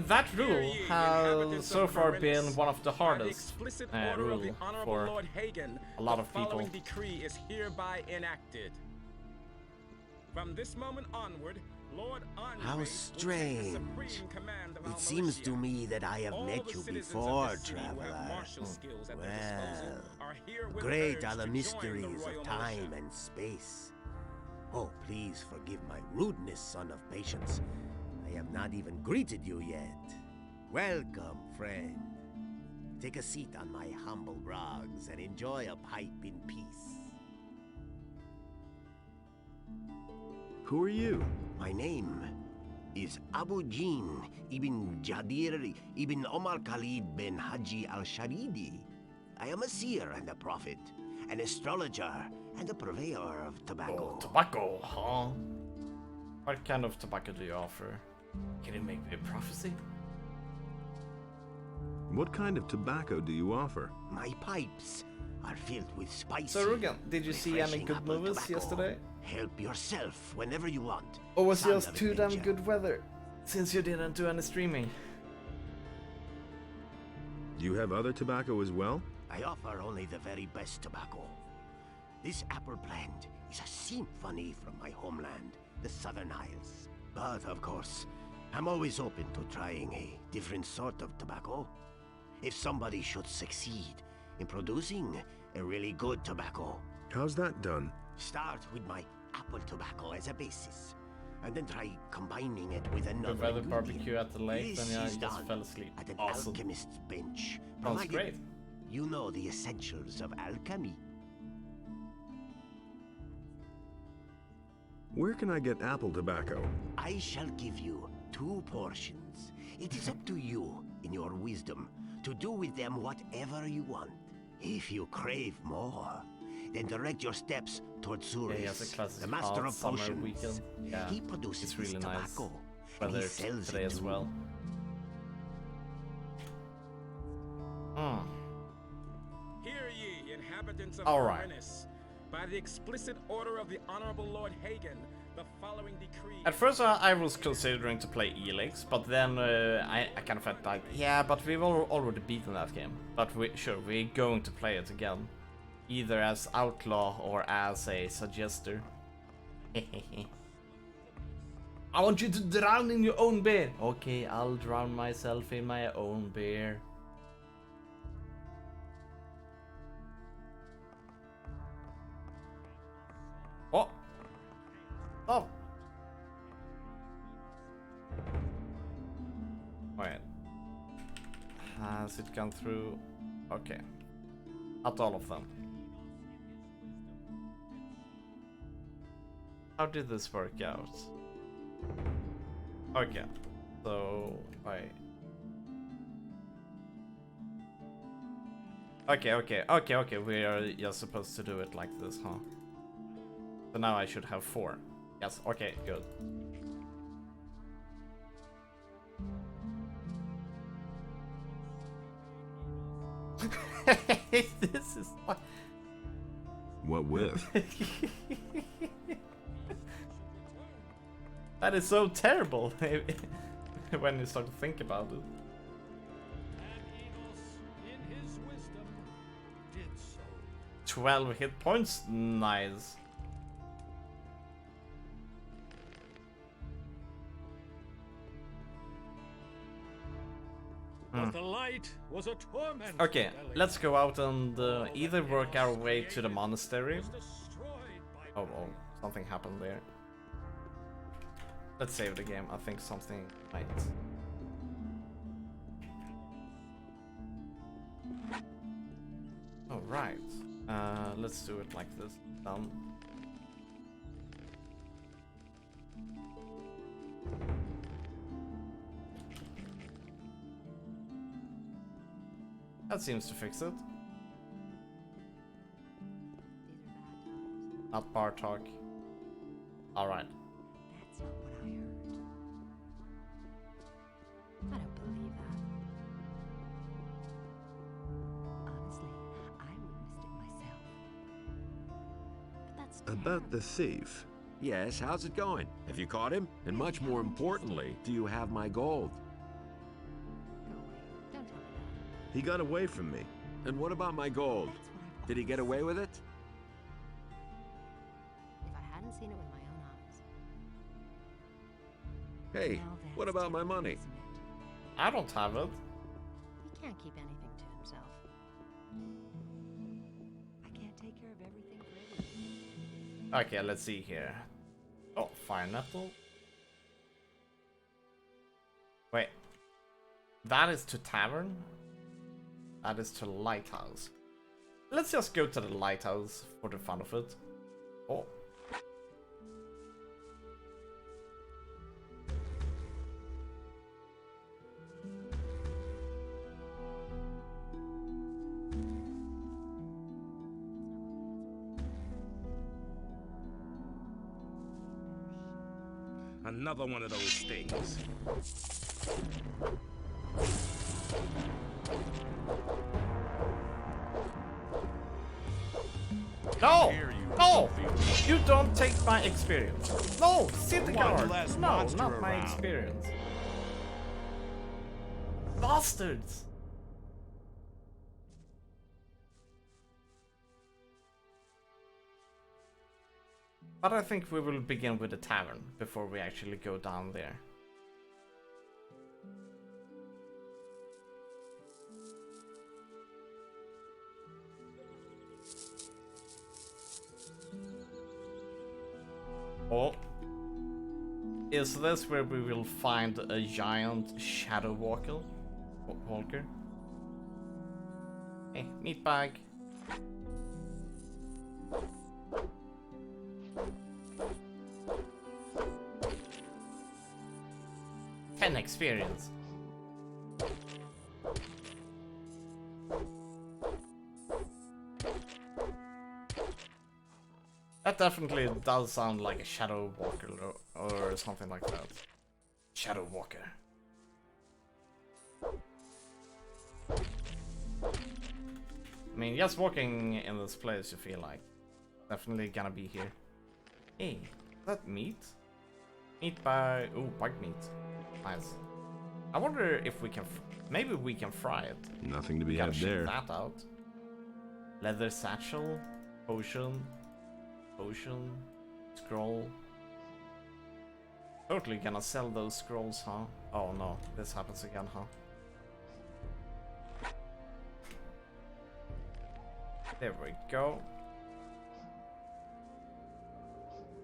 that rule has so far been one of the hardest rules for a lot of people. The following decree is hereby enacted. From this moment onward, Lord Andre How strange. It seems to me that I have met you before, traveler. Well, great are the mysteries of time and space. Oh, please forgive my rudeness, son of patience. I have not even greeted you yet. Welcome, friend. Take a seat on my humble rugs and enjoy a pipe in peace. Who are you? My name is Abu Jin ibn Jadir ibn Omar Khalid bin Haji al-Sharidi. I am a seer and a prophet, an astrologer and a purveyor of tobacco. Oh, tobacco, huh? What kind of tobacco do you offer? Can you make me a prophecy? What kind of tobacco do you offer? My pipes are filled with spicy. So Rugen, did you see any good movies yesterday? Help yourself whenever you want. Or was it Son just of a too damn ninja. good weather? Since you didn't do any streaming. Do you have other tobacco as well? I offer only the very best tobacco. This apple plant is a symphony from my homeland, the Southern Isles. But of course, I'm always open to trying a different sort of tobacco. If somebody should succeed in producing a really good tobacco. How's that done? Start with my apple tobacco as a basis, and then try combining it with another We'd rather ingredient. barbecue at the lake This than is I just done fell asleep. at an Awesome. alchemist's bench. Sounds provided great. You know the essentials of alchemy. Where can I get apple tobacco? I shall give you 2 portions. It is up to you, in your wisdom, to do with them whatever you want. If you crave more, then direct your steps towards Yeah, he has a Suris, classic the master hot of summer potions. weekend. Yeah, He produces it's really this nice. tobacco, and Weather he sells today it as to well. Hear ye, inhabitants of All right. Venice. By the explicit order of the Honorable Lord Hagen, the following decree... At first I was considering to play Elix, but then I kind of felt like, yeah, but we've already beaten that game. But we're going to play it again. either as outlaw or as a suggester. I want you to drown in your own beer. Okay, I'll drown myself in my own beer. Oh! Oh! Wait. Has it gone through? Okay. Not all of them. How did this work out? Okay. So, wait. Okay. We are just supposed to do it like this, huh? So now I should have 4. Yes, okay, good. This is like... What with? That is so terrible when you start to think about it. 12 hit points? Nice. But the light was a torment. Okay, let's go out and either work our way to the monastery. Oh, something happened there. Let's save the game. I think something might. Oh, right. Let's do it like this. Done. That seems to fix it. Not bar talk. Alright. That's not what I heard. I don't believe that. Honestly, I witnessed it myself. But that's About the thief. Yes, how's it going? Have you caught him? And much more importantly, do you have my gold? He got away from me. And what about my gold? Did he get away with it? If I hadn't seen it with my own eyes. Hey, what about my money? I don't have it. He can't keep anything to himself. I can't take care of everything for everyone. Okay, let's see here. Oh, fire nettle. Wait. That is to tavern? That is to lighthouse. Let's just go to the lighthouse for the fun of it. Oh. Another one of those things. No! No! You don't take my experience. No! City guard! No, not my experience. Bastards! But I think we will begin with the tavern before we actually go down there. Oh. Is this where we will find a giant shadow walker? Hey, meat bag. Ten experience. That definitely does sound like a shadow walker or something like that. Shadow walker. I mean, just walking in this place, you feel like definitely gonna be here. Hey, is that meat? Meat by bug meat. Nice. I wonder if we can. Maybe we can fry it. Nothing to be Gotta had ship there. that out. Leather satchel, potion, scroll. Totally gonna sell those scrolls, huh? Oh no, this happens again, huh? There we go.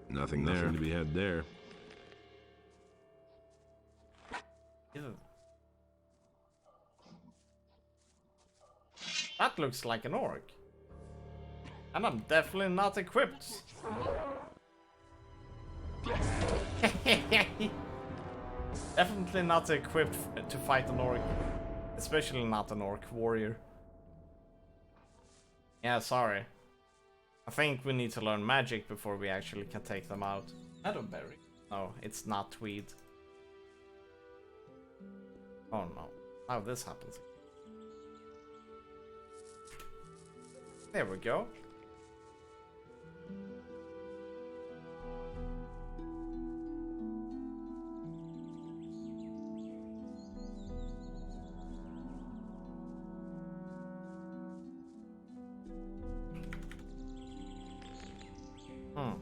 Nothing to be had there. Ew. That looks like an orc. And I'm definitely not equipped. Definitely not equipped to fight an orc. Especially not an orc warrior. Yeah, sorry. I think we need to learn magic before we actually can take them out. Meadowberry. No, it's not Tweed. Oh no. How this happens. There we go. Oh.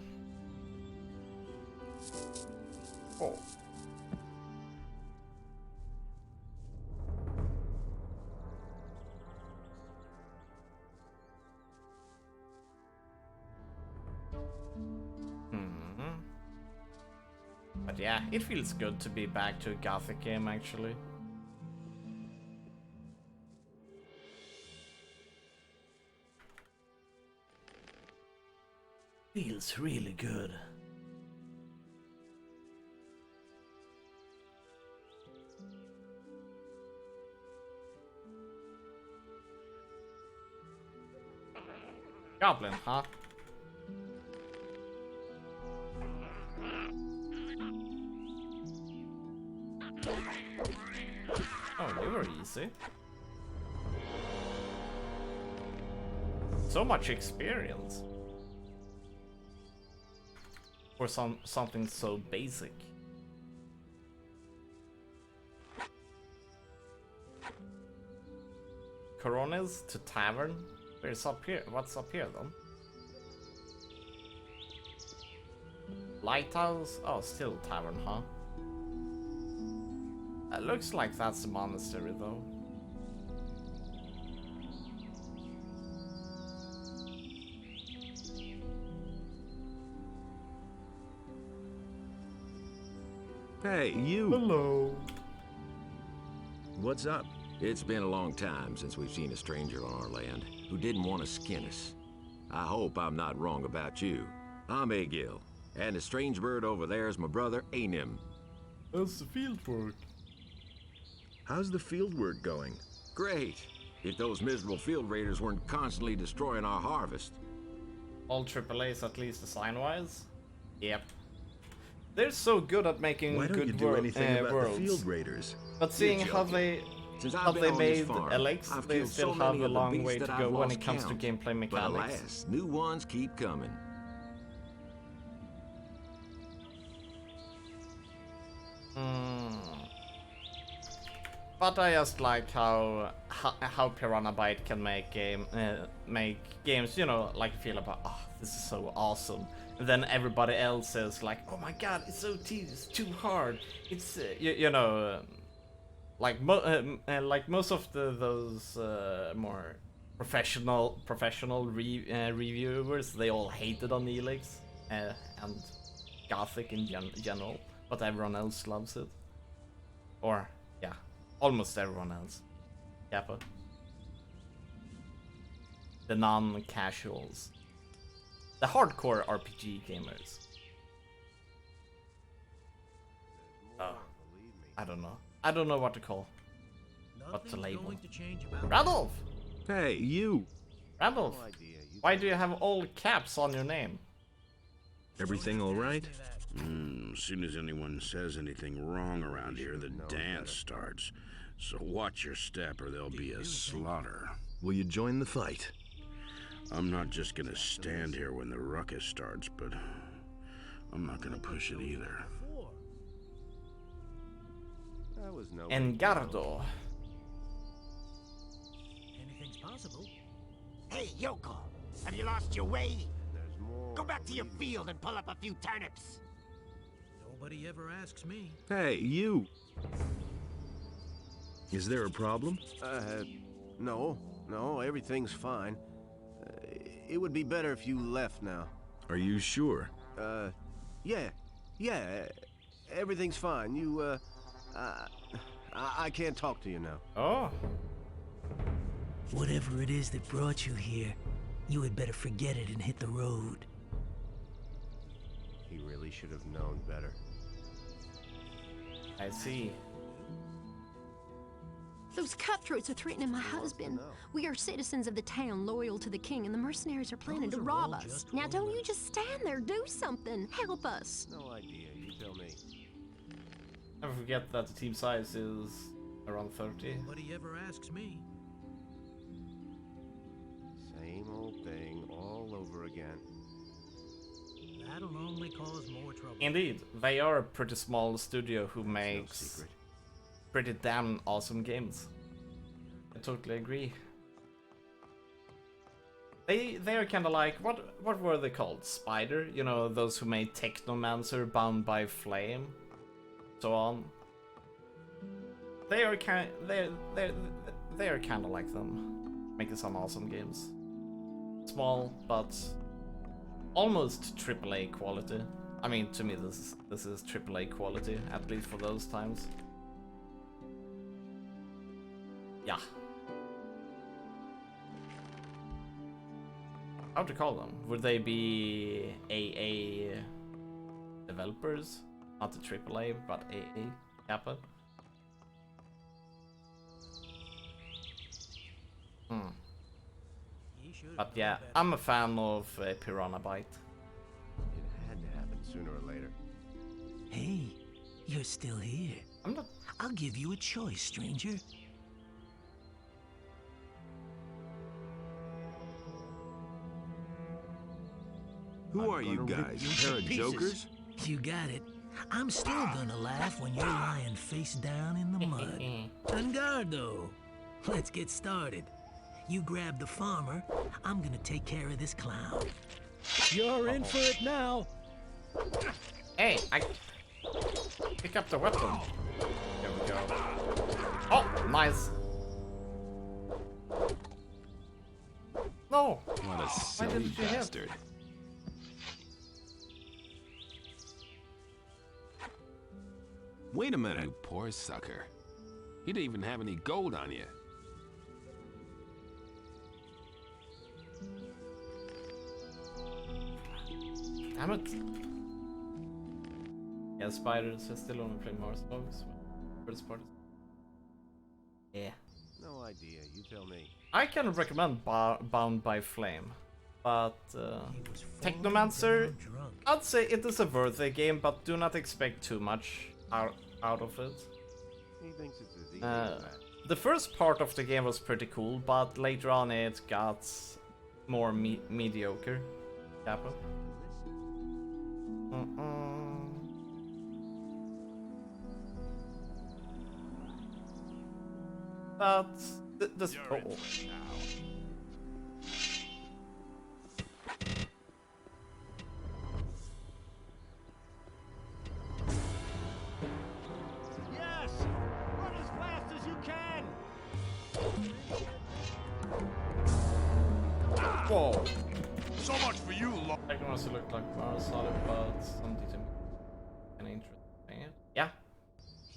But yeah, it feels good to be back to a Gothic game actually. Feels really good. Goblin, huh? Oh, they were easy. So much experience. For something so basic. Coronas to tavern? Where's up here? What's up here then? Lighthouse? Oh, still tavern, huh? It looks like that's a monastery though. Hey, you! Hello. What's up? It's been a long time since we've seen a stranger on our land who didn't want to skin us. I hope I'm not wrong about you. I'm Egil, and the strange bird over there is my brother Anim. How's the field work? How's the field work going? Great, if those miserable field raiders weren't constantly destroying our harvest. All AAAs at least design-wise? Yep. They're so good at making Why don't good you do anything about worlds. the field raiders? But seeing how they made Alex, I've they killed still so have many a of the long beasts way to that go I've when lost it comes to count. gameplay But mechanics. alas, new ones keep coming. But I just like how Piranha Byte can make games, you know, like feel about, oh, this is so awesome. And then everybody else is like, oh my god, it's so tedious, too hard. It's like most of those more professional reviewers, they all hated on Elix and Gothic in general, but everyone else loves it. Or yeah, almost everyone else. Kappa. The non-casuals. The hardcore RPG gamers. Oh, I don't know. I don't know what to call. What to label. Randolph! Hey, you! Randolph! Why do you have all caps on your name? Everything all right? As soon as anyone says anything wrong around here, the dance starts. So watch your step or there'll be a slaughter. Will you join the fight? I'm not just gonna stand here when the ruckus starts, but I'm not gonna push it either. Engardo. Anything's possible. Hey, Yoko, have you lost your way? There's more. Go back to your field and pull up a few turnips. Nobody ever asks me. Hey, you! Is there a problem? No, everything's fine. It would be better if you left now. Are you sure? Yeah, everything's fine. I can't talk to you now. Oh. Whatever it is that brought you here, you had better forget it and hit the road. He really should have known better. I see. Those cutthroats are threatening my husband. We are citizens of the town, loyal to the king, and the mercenaries are planning to rob us. Now don't you just stand there, do something. Help us. No idea, you tell me. Never forget that the team size is around 30. Nobody ever asks me. Same old thing all over again. That'll only cause more trouble. Indeed, they are a pretty small studio who makes pretty damn awesome games. I totally agree. They are kind of like, what were they called? Spider? You know, those who made Technomancer, Bound by Flame, so on. They are kind of like them, making some awesome games. Small, but almost AAA quality. I mean, to me, this is AAA quality, at least for those times. Yeah. How to call them? Would they be AA developers? Not the AAA, but AA Kappa? But yeah, I'm a fan of Piranha Byte. It had to happen sooner or later. Hey, you're still here. I'm not. I'll give you a choice, stranger. Who are you guys? A pair of jokers? You got it. I'm still gonna laugh when you're lying face down in the mud. On guard, though. Let's get started. You grab the farmer. I'm gonna take care of this clown. You're in for it now. Hey, I pick up the weapon. There we go. Oh, nice. No. What a silly bastard. Wait a minute. You poor sucker. You didn't even have any gold on you. Damn it. Yeah, spiders are still only play Mars bugs. First part. Yeah. No idea, you tell me. I can recommend Bound by Flame, but Technomancer, I'd say it is a worthy game, but do not expect too much out of it. He thinks it's as easy as that. The first part of the game was pretty cool, but later on it got more mediocre. Kappa. But this. Oh. Yes! Run as fast as you can! Whoa! So much for you, Lord. I can also look like Mars solid, but some detail kind of interesting. Yeah.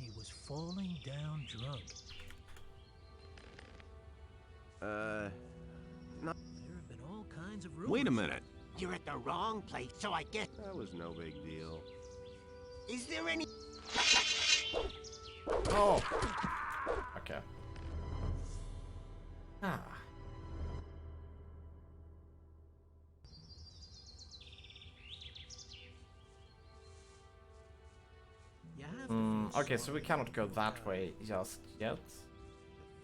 He was falling down drunk. No. There have been all kinds of rumors. Wait a minute. You're at the wrong place, so I guess. That was no big deal. Is there any? Oh. Okay. Ah. Okay, so we cannot go that way just yet.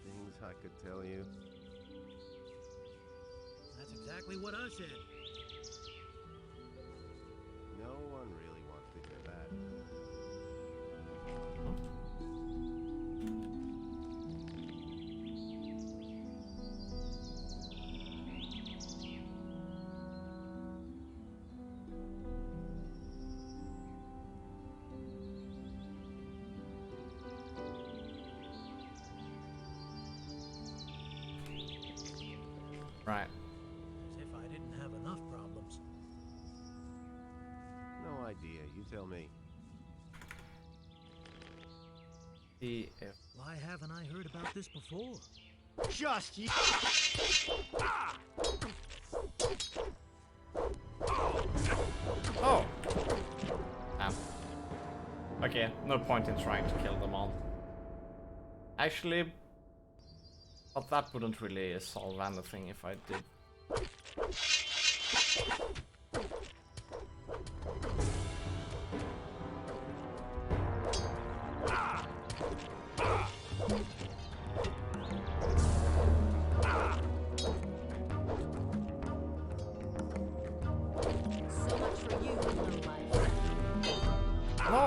Things I could tell you. That's exactly what I said. No one really wants to hear that. Right. As if I didn't have enough problems. No idea. You tell me. Why haven't I heard about this before? Just you. Oh. Okay, no point in trying to kill them all. Actually, but that wouldn't really solve anything if I did. So much for you, little life. No!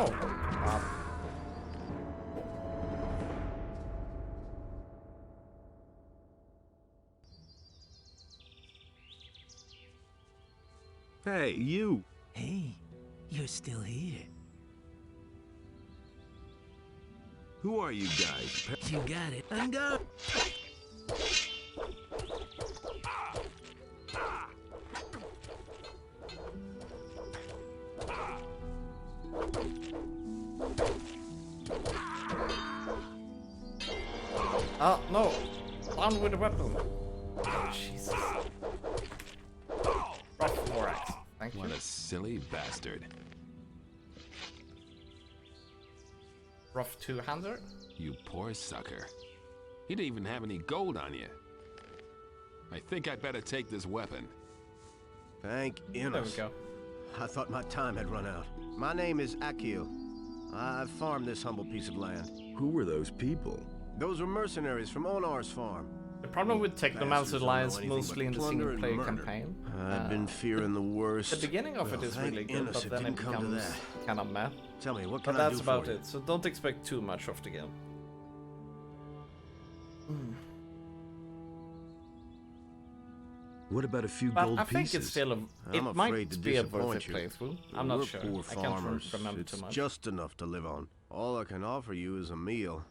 Hey, you! Hey, you're still here. Who are you guys? You got it. I'm gone. Oh, no! Down with the weapon! Oh, Jesus. Rough thorax. Thank you. What a silly bastard. Rough two-hander? You poor sucker. You didn't even have any gold on you. I think I'd better take this weapon. Thank There we Innes. go. I thought my time had run out. My name is Akil. I've farmed this humble piece of land. Who were those people? Those were mercenaries from Onar's farm. The problem with Technomancer lies mostly in the single-player murder. campaign. I've been fearing the worst. The beginning of it is thank really good, Innes but then it didn't come to becomes that. kind of meh. Tell me, what But can I that's do about for you? it, so don't expect too much of the game. What about a few But gold I think pieces? it's still a... It I'm might afraid to be a worth disappoint it you. playthrough. I'm not We're sure. poor I can't farmers. remember It's too much. just enough to live on. All I can offer you is a meal.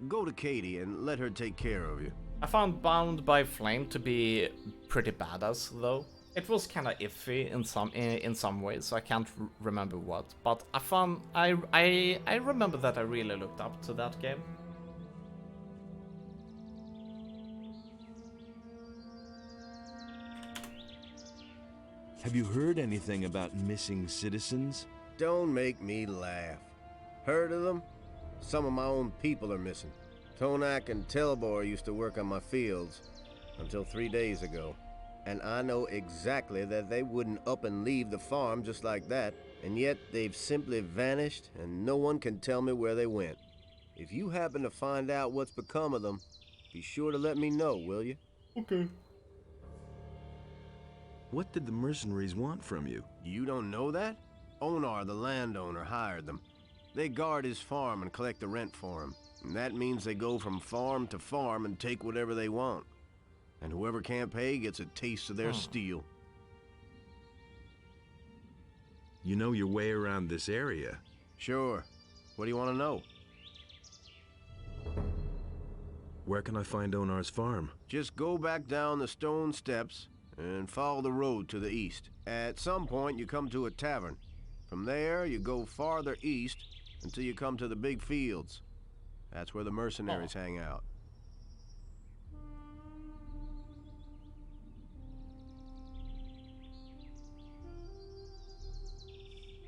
Go to Katie and let her take care of you. I found Bound by Flame to be pretty badass, though. It was kind of iffy in some ways, so I can't remember what. But I found I remember that I really looked up to that game. Have you heard anything about missing citizens? Don't make me laugh. Heard of them? Some of my own people are missing. Tonak and Telbor used to work on my fields until 3 days ago. And I know exactly that they wouldn't up and leave the farm just like that, and yet they've simply vanished and no one can tell me where they went. If you happen to find out what's become of them, be sure to let me know, will you? Okay. What did the mercenaries want from you? You don't know that? Onar, the landowner, hired them. They guard his farm and collect the rent for him. And that means they go from farm to farm and take whatever they want. And whoever can't pay gets a taste of their steel. You know your way around this area. Sure. What do you want to know? Where can I find Onar's farm? Just go back down the stone steps and follow the road to the east. At some point, you come to a tavern. From there, you go farther east until you come to the big fields. That's where the mercenaries hang out.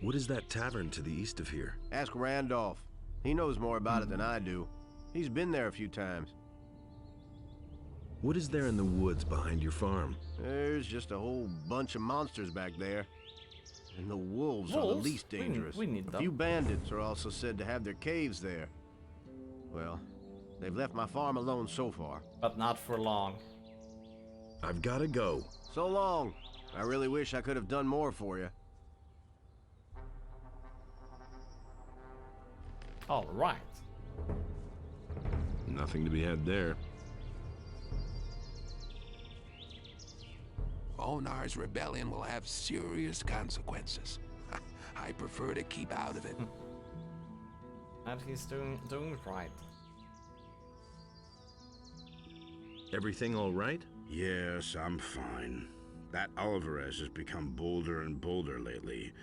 What is that tavern to the east of here? Ask Randolph. He knows more about it than I do. He's been there a few times. What is there in the woods behind your farm? There's just a whole bunch of monsters back there. And the wolves are the Wolves? least dangerous. We need A them. few bandits are also said to have their caves there. Well, they've left my farm alone so far. But not for long. I've gotta go. So long. I really wish I could have done more for you. All right. Nothing to be had there. Onar's rebellion will have serious consequences. I prefer to keep out of it. And he's doing right. Everything all right? Yes, I'm fine. That Alvarez has become bolder and bolder lately.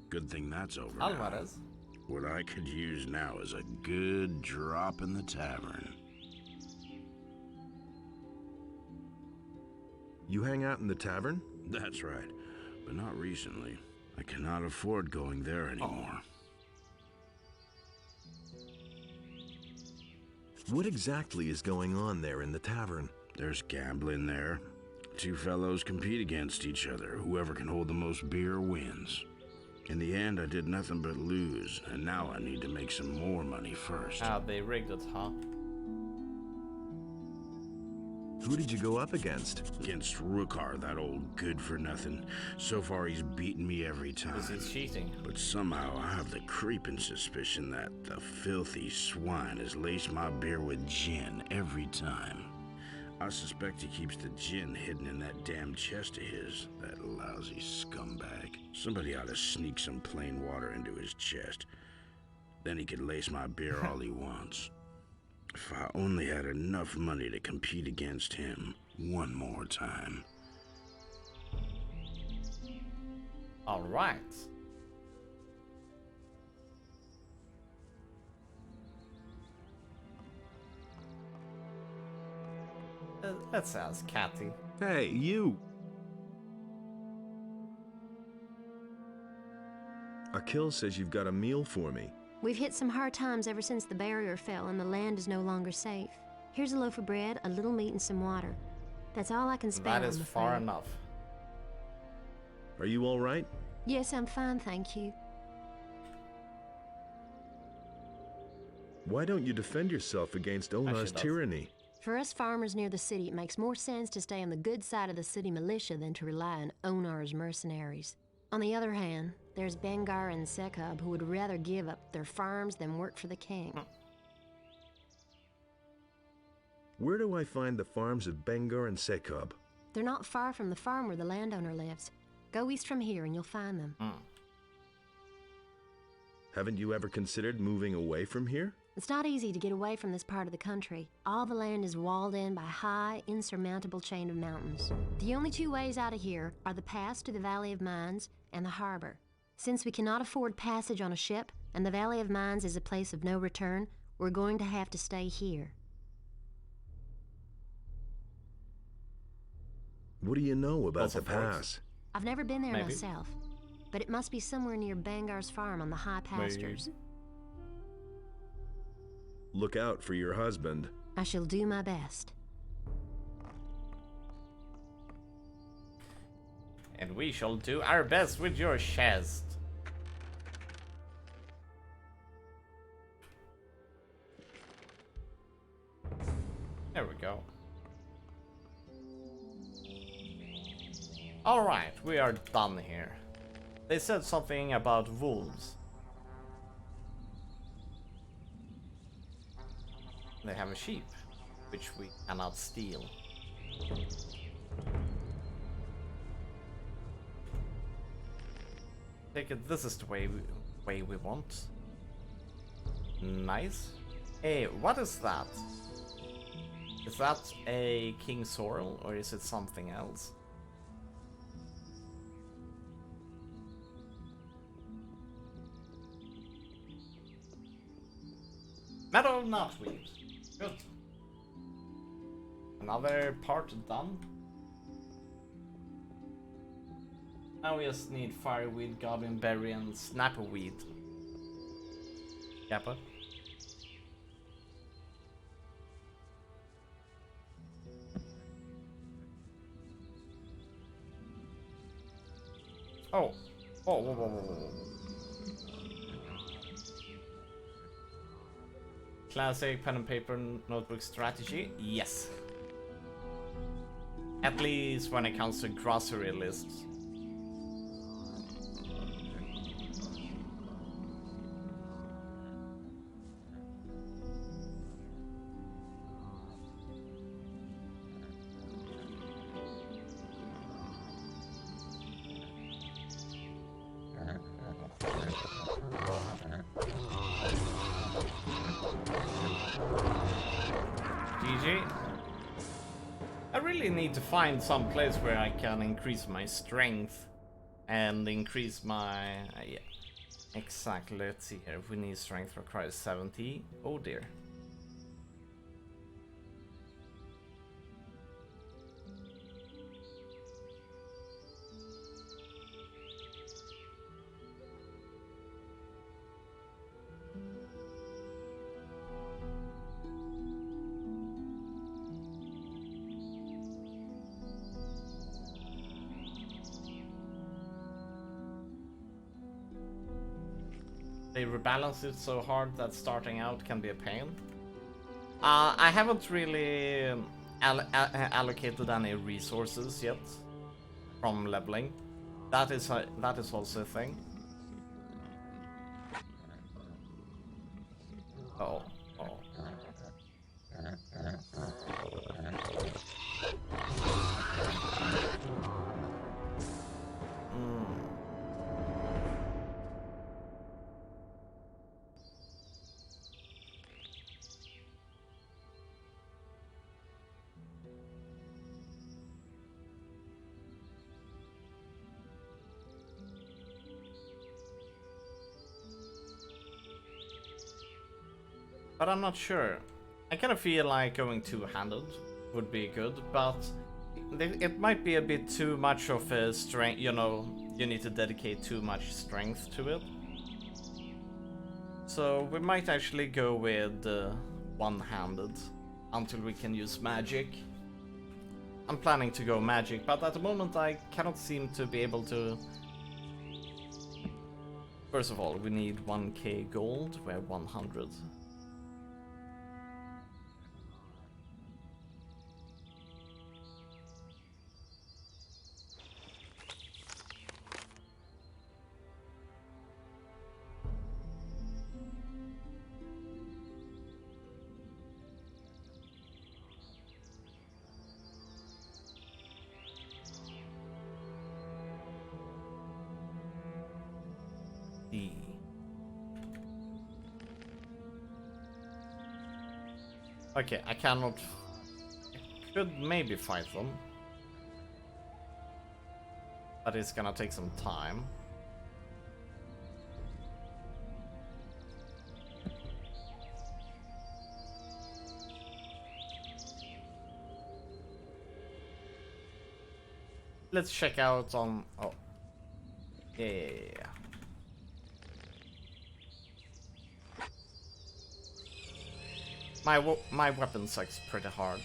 Good thing that's over Alvarez? now. What I could use now is a good drop in the tavern. You hang out in the tavern? That's right, but not recently. I cannot afford going there anymore. What exactly is going on there in the tavern? There's gambling there. Two fellows compete against each other. Whoever can hold the most beer wins. In the end, I did nothing but lose, and now I need to make some more money first. Ah, they rigged it, huh? Who did you go up against? Against Rukar, that old good-for-nothing. So far, he's beaten me every time. Because he's cheating. But somehow, I have the creeping suspicion that the filthy swine has laced my beer with gin every time. I suspect he keeps the gin hidden in that damn chest of his, that lousy scumbag. Somebody ought to sneak some plain water into his chest. Then he could lace my beer all he wants. If I only had enough money to compete against him one more time. All right. That sounds catty. Hey, you! Akil says you've got a meal for me. We've hit some hard times ever since the barrier fell and the land is no longer safe. Here's a loaf of bread, a little meat, and some water. That's all I can spare. That is far enough. Are you all right? Yes, I'm fine, thank you. Why don't you defend yourself against Onar's tyranny? For us farmers near the city, it makes more sense to stay on the good side of the city militia than to rely on Onar's mercenaries. On the other hand, there's Bengar and Sekub who would rather give up their farms than work for the king. Where do I find the farms of Bengar and Sekub? They're not far from the farm where the landowner lives. Go east from here and you'll find them. Haven't you ever considered moving away from here? It's not easy to get away from this part of the country. All the land is walled in by a high, insurmountable chain of mountains. The only two ways out of here are the pass to the Valley of Mines and the harbor. Since we cannot afford passage on a ship, and the Valley of Mines is a place of no return, we're going to have to stay here. What do you know about the pass? I've never been there myself, but it must be somewhere near Bengar's farm on the high pastures. Look out for your husband. I shall do my best. And we shall do our best with your chest. There we go. Alright, we are done here. They said something about wolves. They have a sheep, which we cannot steal. Take it, this is the way we want. Nice. Hey, what is that? Is that a King Sorrel or is it something else? Meadow knotweed. Good. Another part done. Now we just need fireweed, goblin berry, and snapperweed. Kappa. Oh. Whoa, whoa, whoa, whoa, whoa. Classic pen and paper notebook strategy? Yes. At least when it comes to grocery lists. really need to find some place where I can increase my strength and increase my... yeah. Exactly, let's see here. If we need strength requires 70. Oh dear. They rebalance it so hard that starting out can be a pain. I haven't really allocated any resources yet from leveling. That is also a thing. Oh. But I'm not sure. I kind of feel like going two-handed would be good, but it might be a bit too much of a strength, you know, you need to dedicate too much strength to it. So we might actually go with one-handed until we can use magic. I'm planning to go magic, but at the moment I cannot seem to be able to... First of all, we need 1k gold, we're 100. Okay, I cannot... I could maybe fight them. But it's gonna take some time. Let's check out on... oh. Yeah. My weapon sucks pretty hard.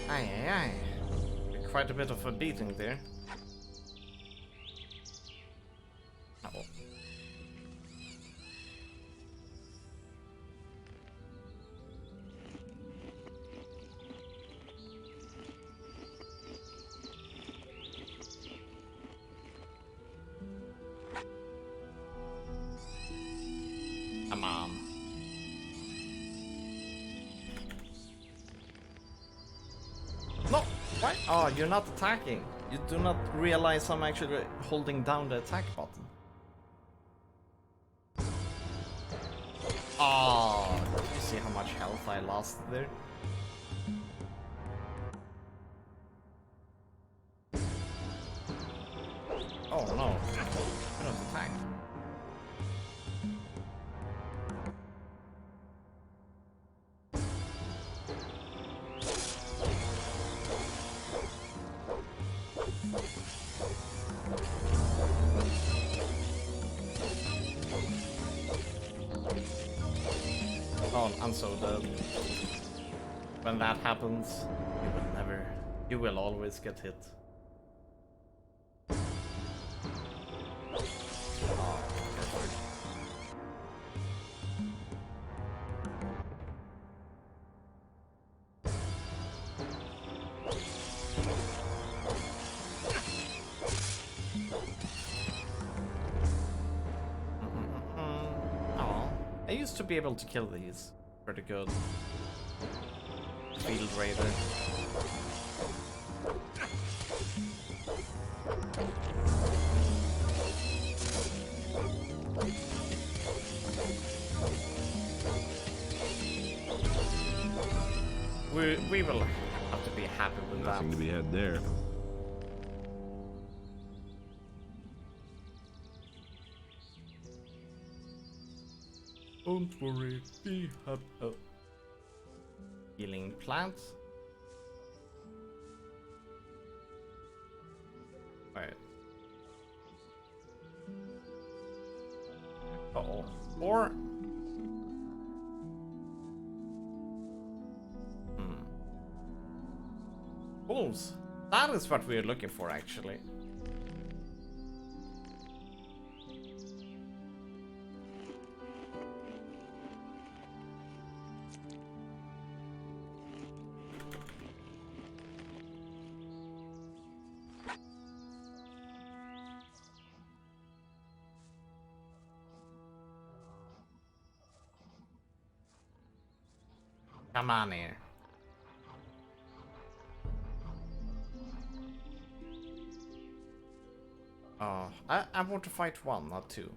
Aye. Quite a bit of a beating there. Oh. Come on. No! Why? Oh, you're not attacking. You do not realize I'm actually holding down the attack button. Oh, you see how much health I lost there? Oh no, I don't attack. Oh, I'm so dead. When that happens, you will always get hit. I used to be able to kill these pretty good. field raider. We will have to be happy with that. Nothing to be had there. Don't worry, be happy. Oh. Healing plants. Right. Uh-oh. Or... Wolves. That is what we're looking for, actually. Come on here. Oh, I want to fight one, not two.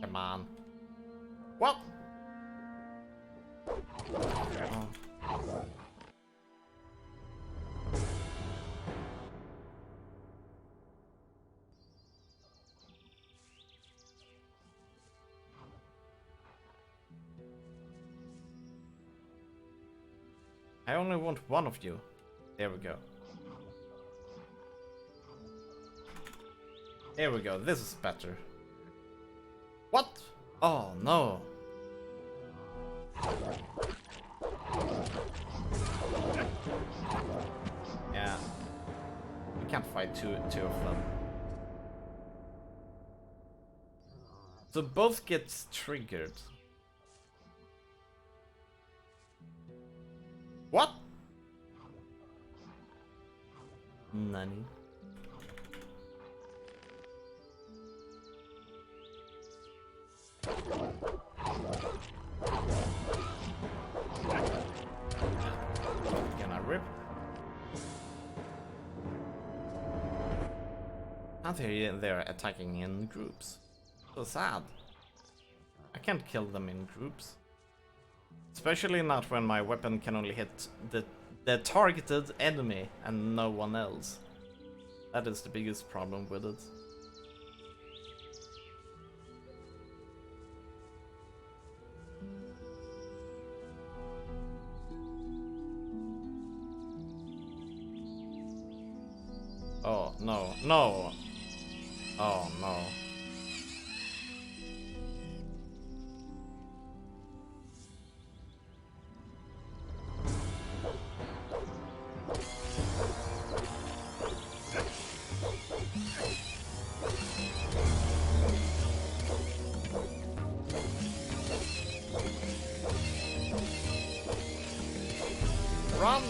Come on. What? Oh. I only want one of you. There we go. There we go. This is better. What? Oh no. Yeah. We can't fight two of them. So both gets triggered. What? Nani? Can I rip? Now they're attacking in groups. So sad. I can't kill them in groups. Especially not when my weapon can only hit the targeted enemy and no one else. That is the biggest problem with it. Oh, no, no. Oh, no. Run!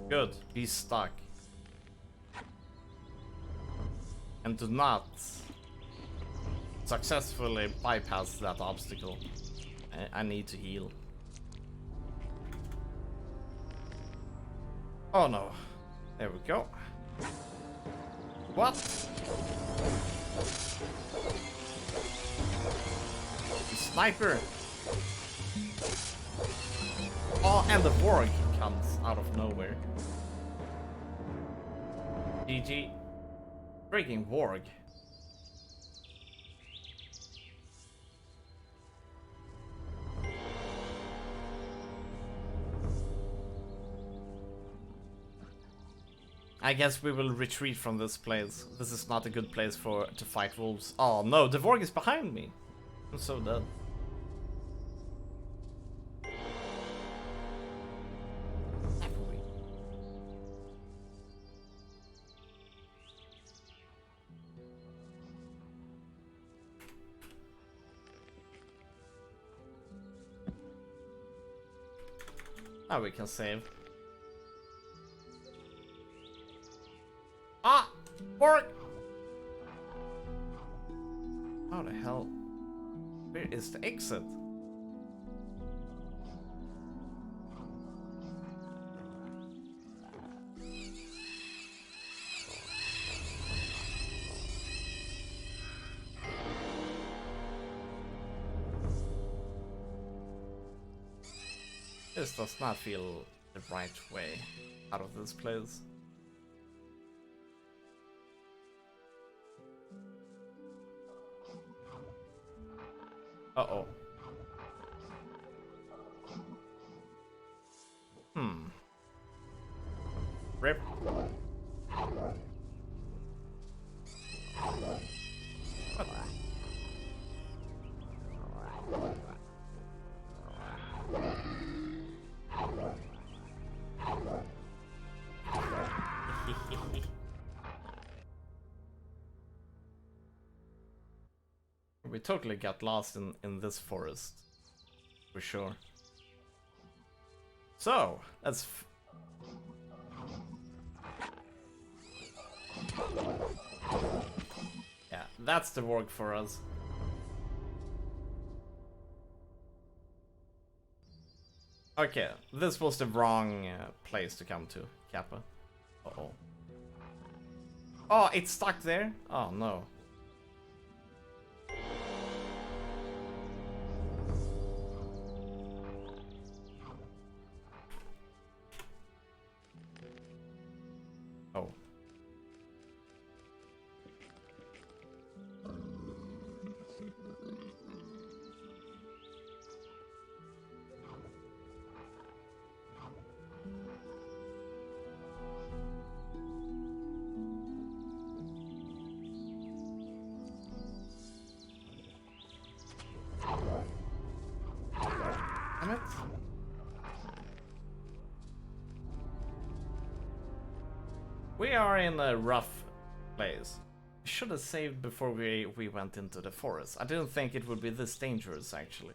Good, he's stuck. And do not successfully bypass that obstacle. I need to heal. Oh no. There we go. What? Sniper! Oh, and the Warg comes out of nowhere. GG. Freaking Warg. I guess we will retreat from this place. This is not a good place to fight wolves. Oh no, the Vorg is behind me. I'm so dead. Now we can save. How the hell? Where is the exit? This does not feel the right way out of this place. Uh-oh. Rip. We totally got lost in this forest, for sure. So, let's... Yeah, that's the work for us. Okay, this was the wrong place to come to, Kappa. Uh-oh. Oh, it's stuck there? Oh, no. Oh. Damn it. We are in a rough place. We should have saved before we went into the forest. I didn't think it would be this dangerous, actually.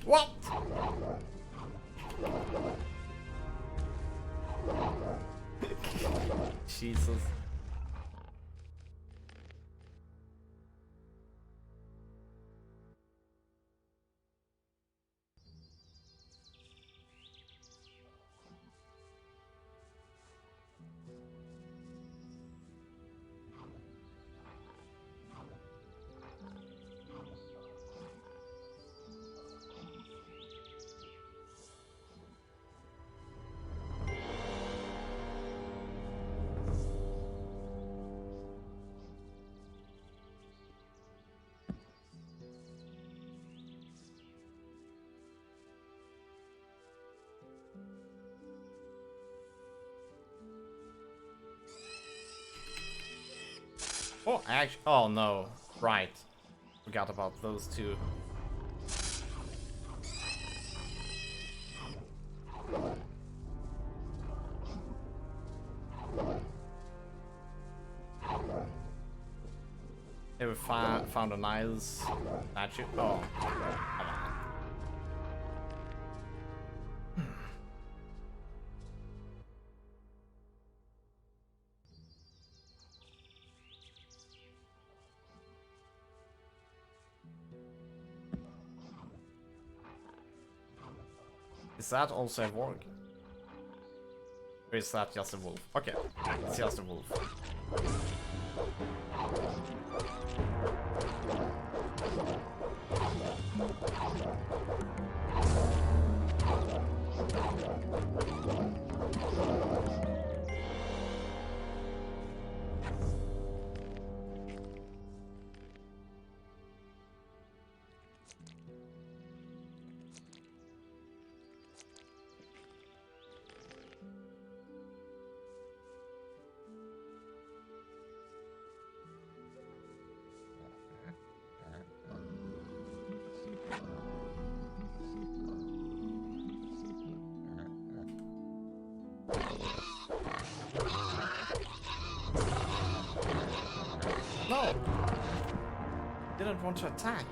What? Jesus. Oh, actually, oh no, right. Forgot about those two. Hey, we found a nice statue. Oh, come on. Is that also a warg? Or is that just a wolf? Okay, it's just a wolf. No! Didn't want to attack.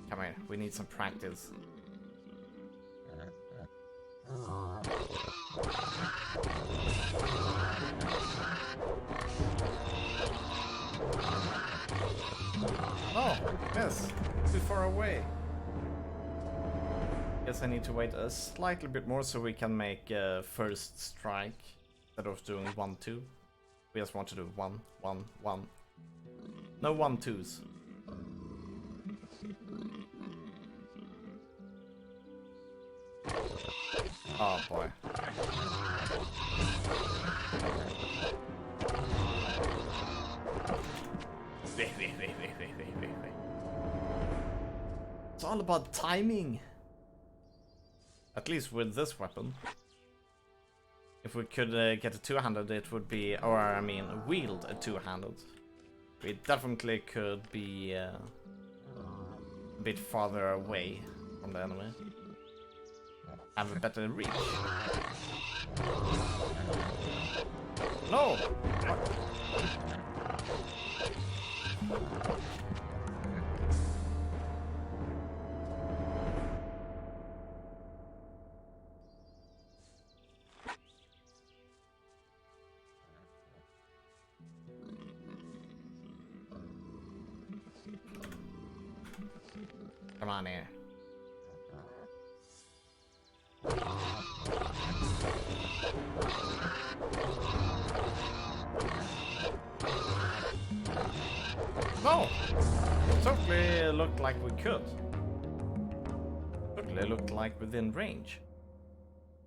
Come here, we need some practice. Oh, yes, too far away. Guess I need to wait a slightly bit more so we can make first strike instead of doing 1-2. We just want to do 1-1-1. No 1-2s. Oh boy. Wait. It's all about timing. At least with this weapon. If we could get a two-handed, it would be, or I mean, wield a two-handed. We definitely could be a bit farther away from the enemy. Have a better reach. No! Come on here. No! It totally looked like we could. Totally looked like within range.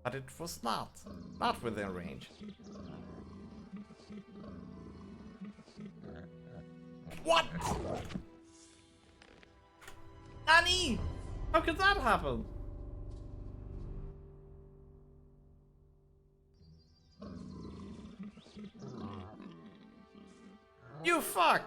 But it was not. Not within range. What? Nani? How could that happen? You fuck!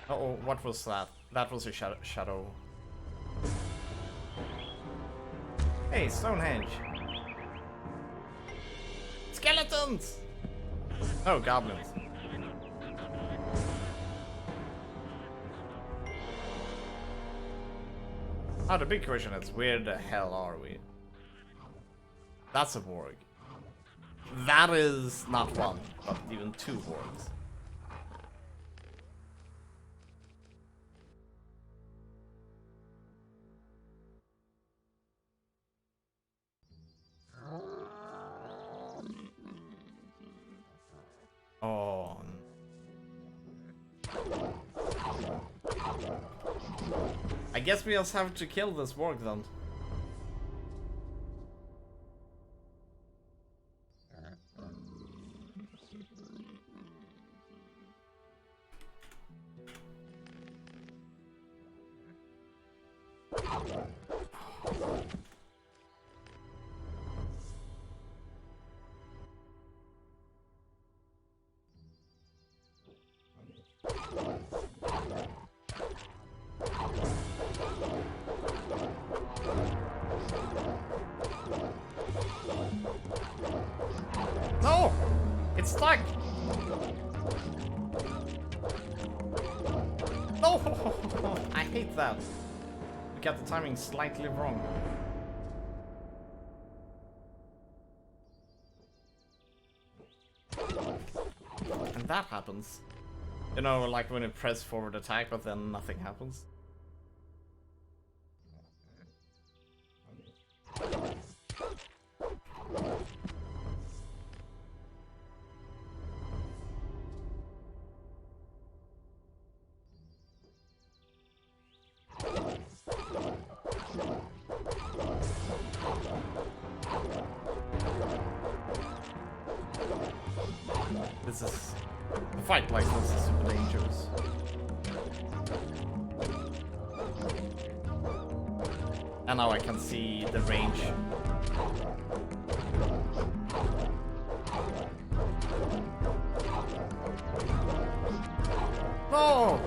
Uh-oh, what was that? That was a shadow. Hey, Stonehenge! Skeletons! Oh, goblins. Oh, the big question is, where the hell are we? That's a warg. That is not one, but even two wargs. Oh. I guess we just have to kill this warg then. No! It's stuck! No! I hate that. We got the timing slightly wrong. And that happens. You know, like when you press forward attack, but then nothing happens. this is... A fight like this is super dangerous. And now I can see the range. No!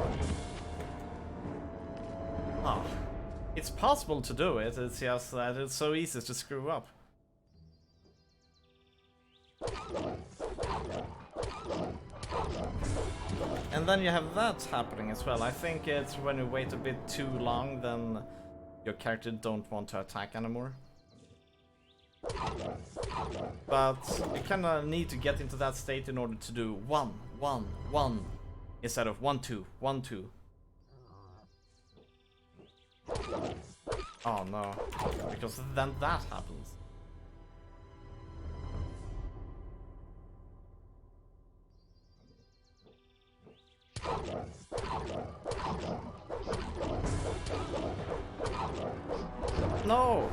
Oh. It's possible to do it, it's just that it's so easy to screw up. And then you have that happening as well. I think it's when you wait a bit too long, then your character don't want to attack anymore. But you kinda need to get into that state in order to do 1, 1, 1 instead of 1, 2, 1, 2. Oh no, because then that happens. No!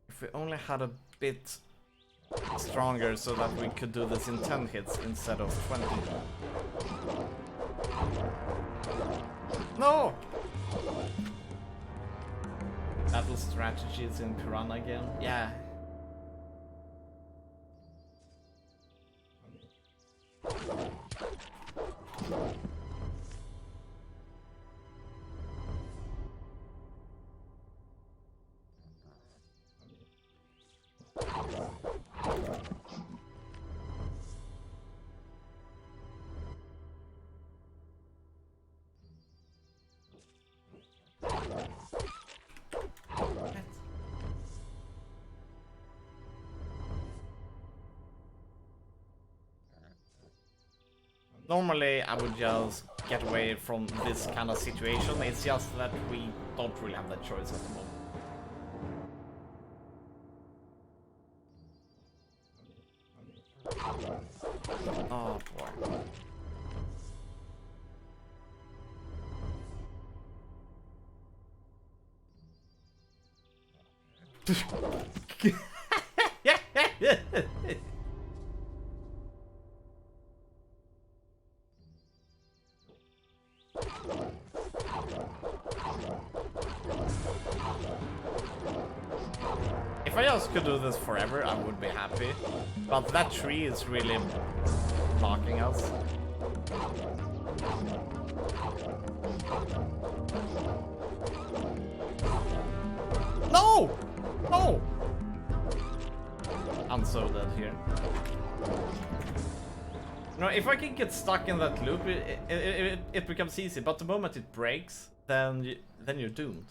If we only had a bit stronger so that we could do this in 10 hits instead of 20. No! Battle strategies in Piranha again? Yeah. Normally I would just get away from this kind of situation, it's just that we don't really have that choice at the moment. Oh boy. If I just could do this forever, I would be happy. But that tree is really blocking us. No! No! I'm so dead here. No, if I can get stuck in that loop, it becomes easy. But the moment it breaks, then you're doomed.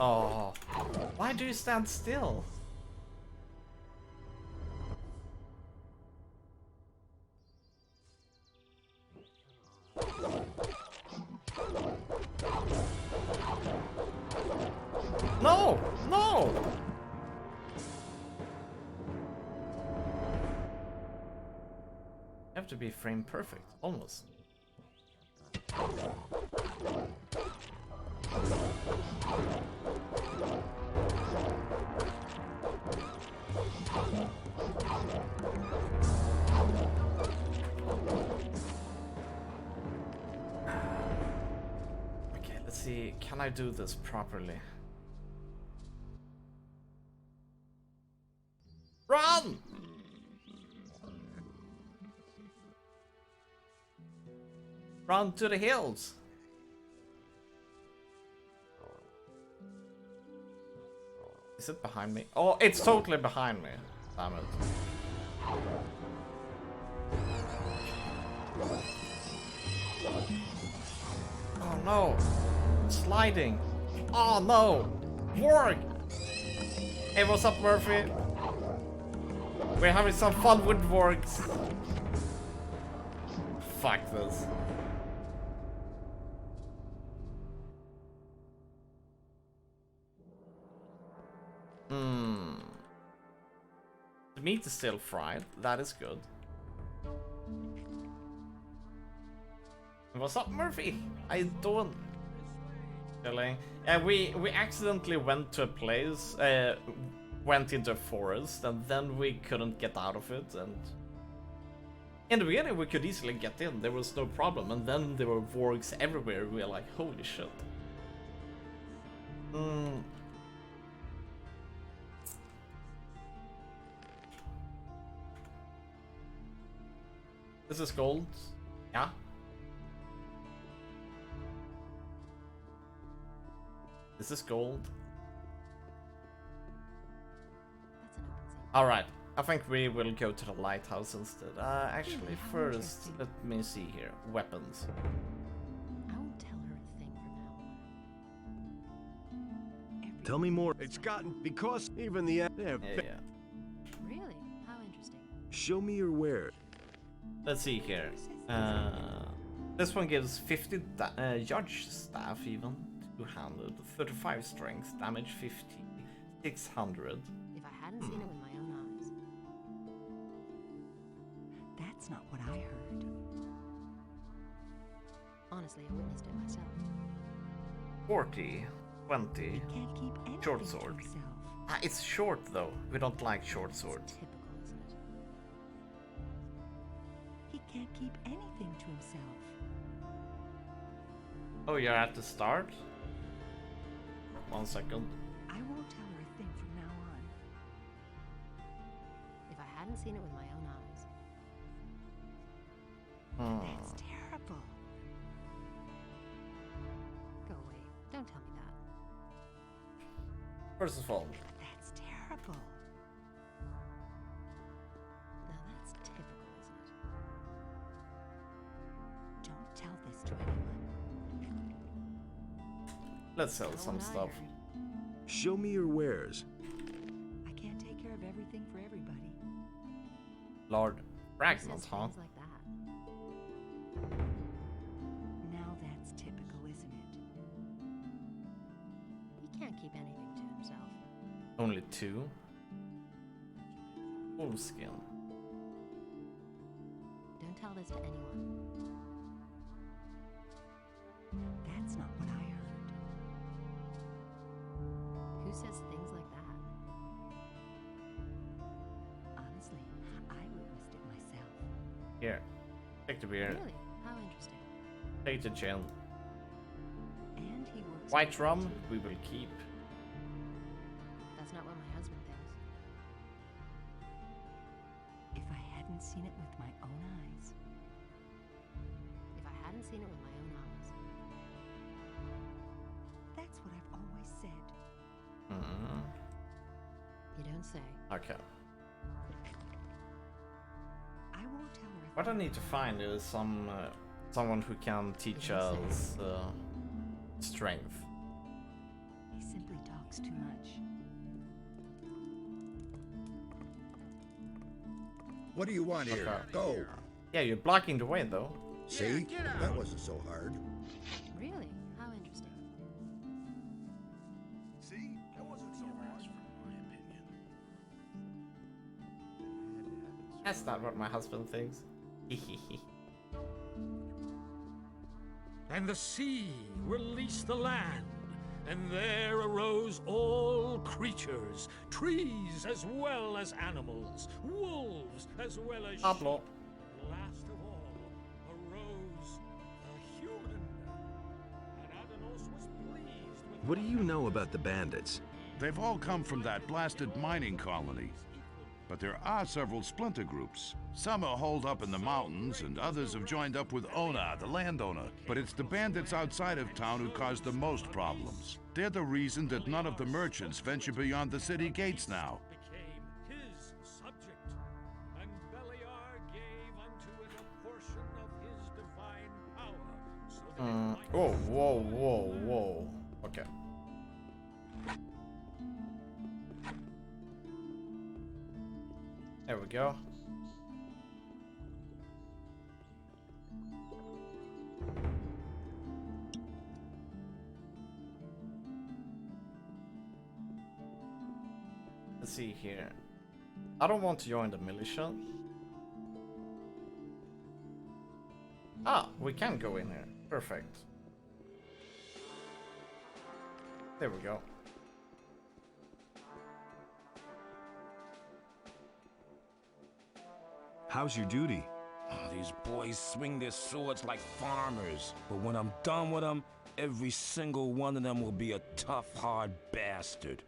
Oh, why do you stand still? No! No! You have to be frame perfect, almost. Okay, let's see, can I do this properly? Run! Run to the hills! Is it behind me? Oh, it's totally behind me. Damn it. Oh no! Sliding! Oh no! Work! Hey, what's up, Murphy? We're having some fun with works. Fuck this. The meat is still fried. That is good. What's up, Murphy? I don't. Really? We accidentally went to a place, went into a forest, and then we couldn't get out of it. And in the beginning, we could easily get in. There was no problem. And then there were wargs everywhere. We were like, holy shit. This is gold. Yeah. This is gold. Alright, I think we will go to the lighthouse instead. Actually, first, let me see here. Weapons. I won't tell her a thing from now on. Tell me more. It's gotten because even the Yeah. Really? How interesting. Show me your wares. Let's see here. This one gives 50 judge staff even. 200, 35 strength, damage 50, 600. If I hadn't seen it with my own eyes. That's not what I heard. Honestly, I witnessed it myself. 40, 20, Can't keep anything short to sword. himself. It's short though. We don't like short swords. Typical, isn't it? He can't keep anything to himself. Oh, you're at the start? 1 second. I won't tell her a thing from now on. If I hadn't seen it with my own eyes. That's terrible. Go away. Don't tell me that. First of all, That's terrible. Now that's typical, isn't it? Don't tell this to anyone. let's sell some stuff. Show me your wares. I can't take care of everything for everybody. Lord Who Ragnar, says huh? things like that? Now that's typical, isn't it? He can't keep anything to himself. Only 2. Wolfskin. Don't tell this to anyone. That's not what I heard. Who says things like that? Honestly, I witnessed it myself. Here. Take the beer. Really? How interesting. Take the gin. And he works. White rum, we will keep. That's not what my husband thinks. If I hadn't seen it with my own eyes. If I hadn't seen it with my own eyes. That's what I've always said. You don't say. Okay. I won't tell her. What I need to find is someone who can teach us strength. He simply talks too much. What do you want here? Okay. Go. Yeah, you're blocking the way though. See? That wasn't so hard. Really? How interesting. See? That wasn't so hard. That's not what my husband thinks. And the sea released the land, and there arose all creatures, trees as well as animals, wolves as well as sheep. Pablo. Last of all arose a human, and Adanos was pleased with. What do you know about the bandits? They've all come from that blasted mining colony. But there are several splinter groups. Some are holed up in the mountains, and others have joined up with Ona, the landowner. But it's the bandits outside of town who cause the most problems. They're the reason that none of the merchants venture beyond the city gates now. Became his subject, and Beliar gave unto it a portion of his divine power, so that it might Oh, whoa. Okay. There we go. Let's see here. I don't want to join the militia. Ah, we can go in here. Perfect. There we go. How's your duty? Oh, these boys swing their swords like farmers. But when I'm done with them, every single one of them will be a tough, hard bastard.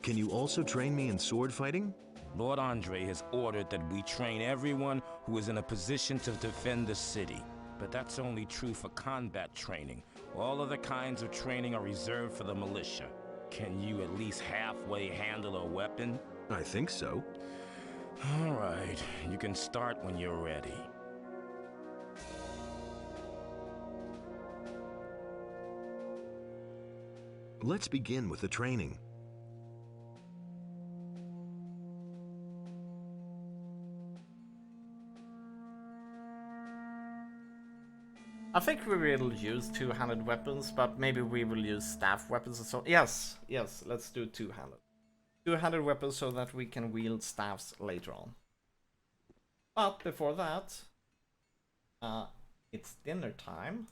Can you also train me in sword fighting? Lord Andre has ordered that we train everyone who is in a position to defend the city. But that's only true for combat training. All other kinds of training are reserved for the militia. Can you at least halfway handle a weapon? I think so. All right, you can start when you're ready. Let's begin with the training. I think we will use two-handed weapons, but maybe we will use staff weapons and so. Yes, let's do two-handed. Two-handed weapons so that we can wield staffs later on. But before that, it's dinner time.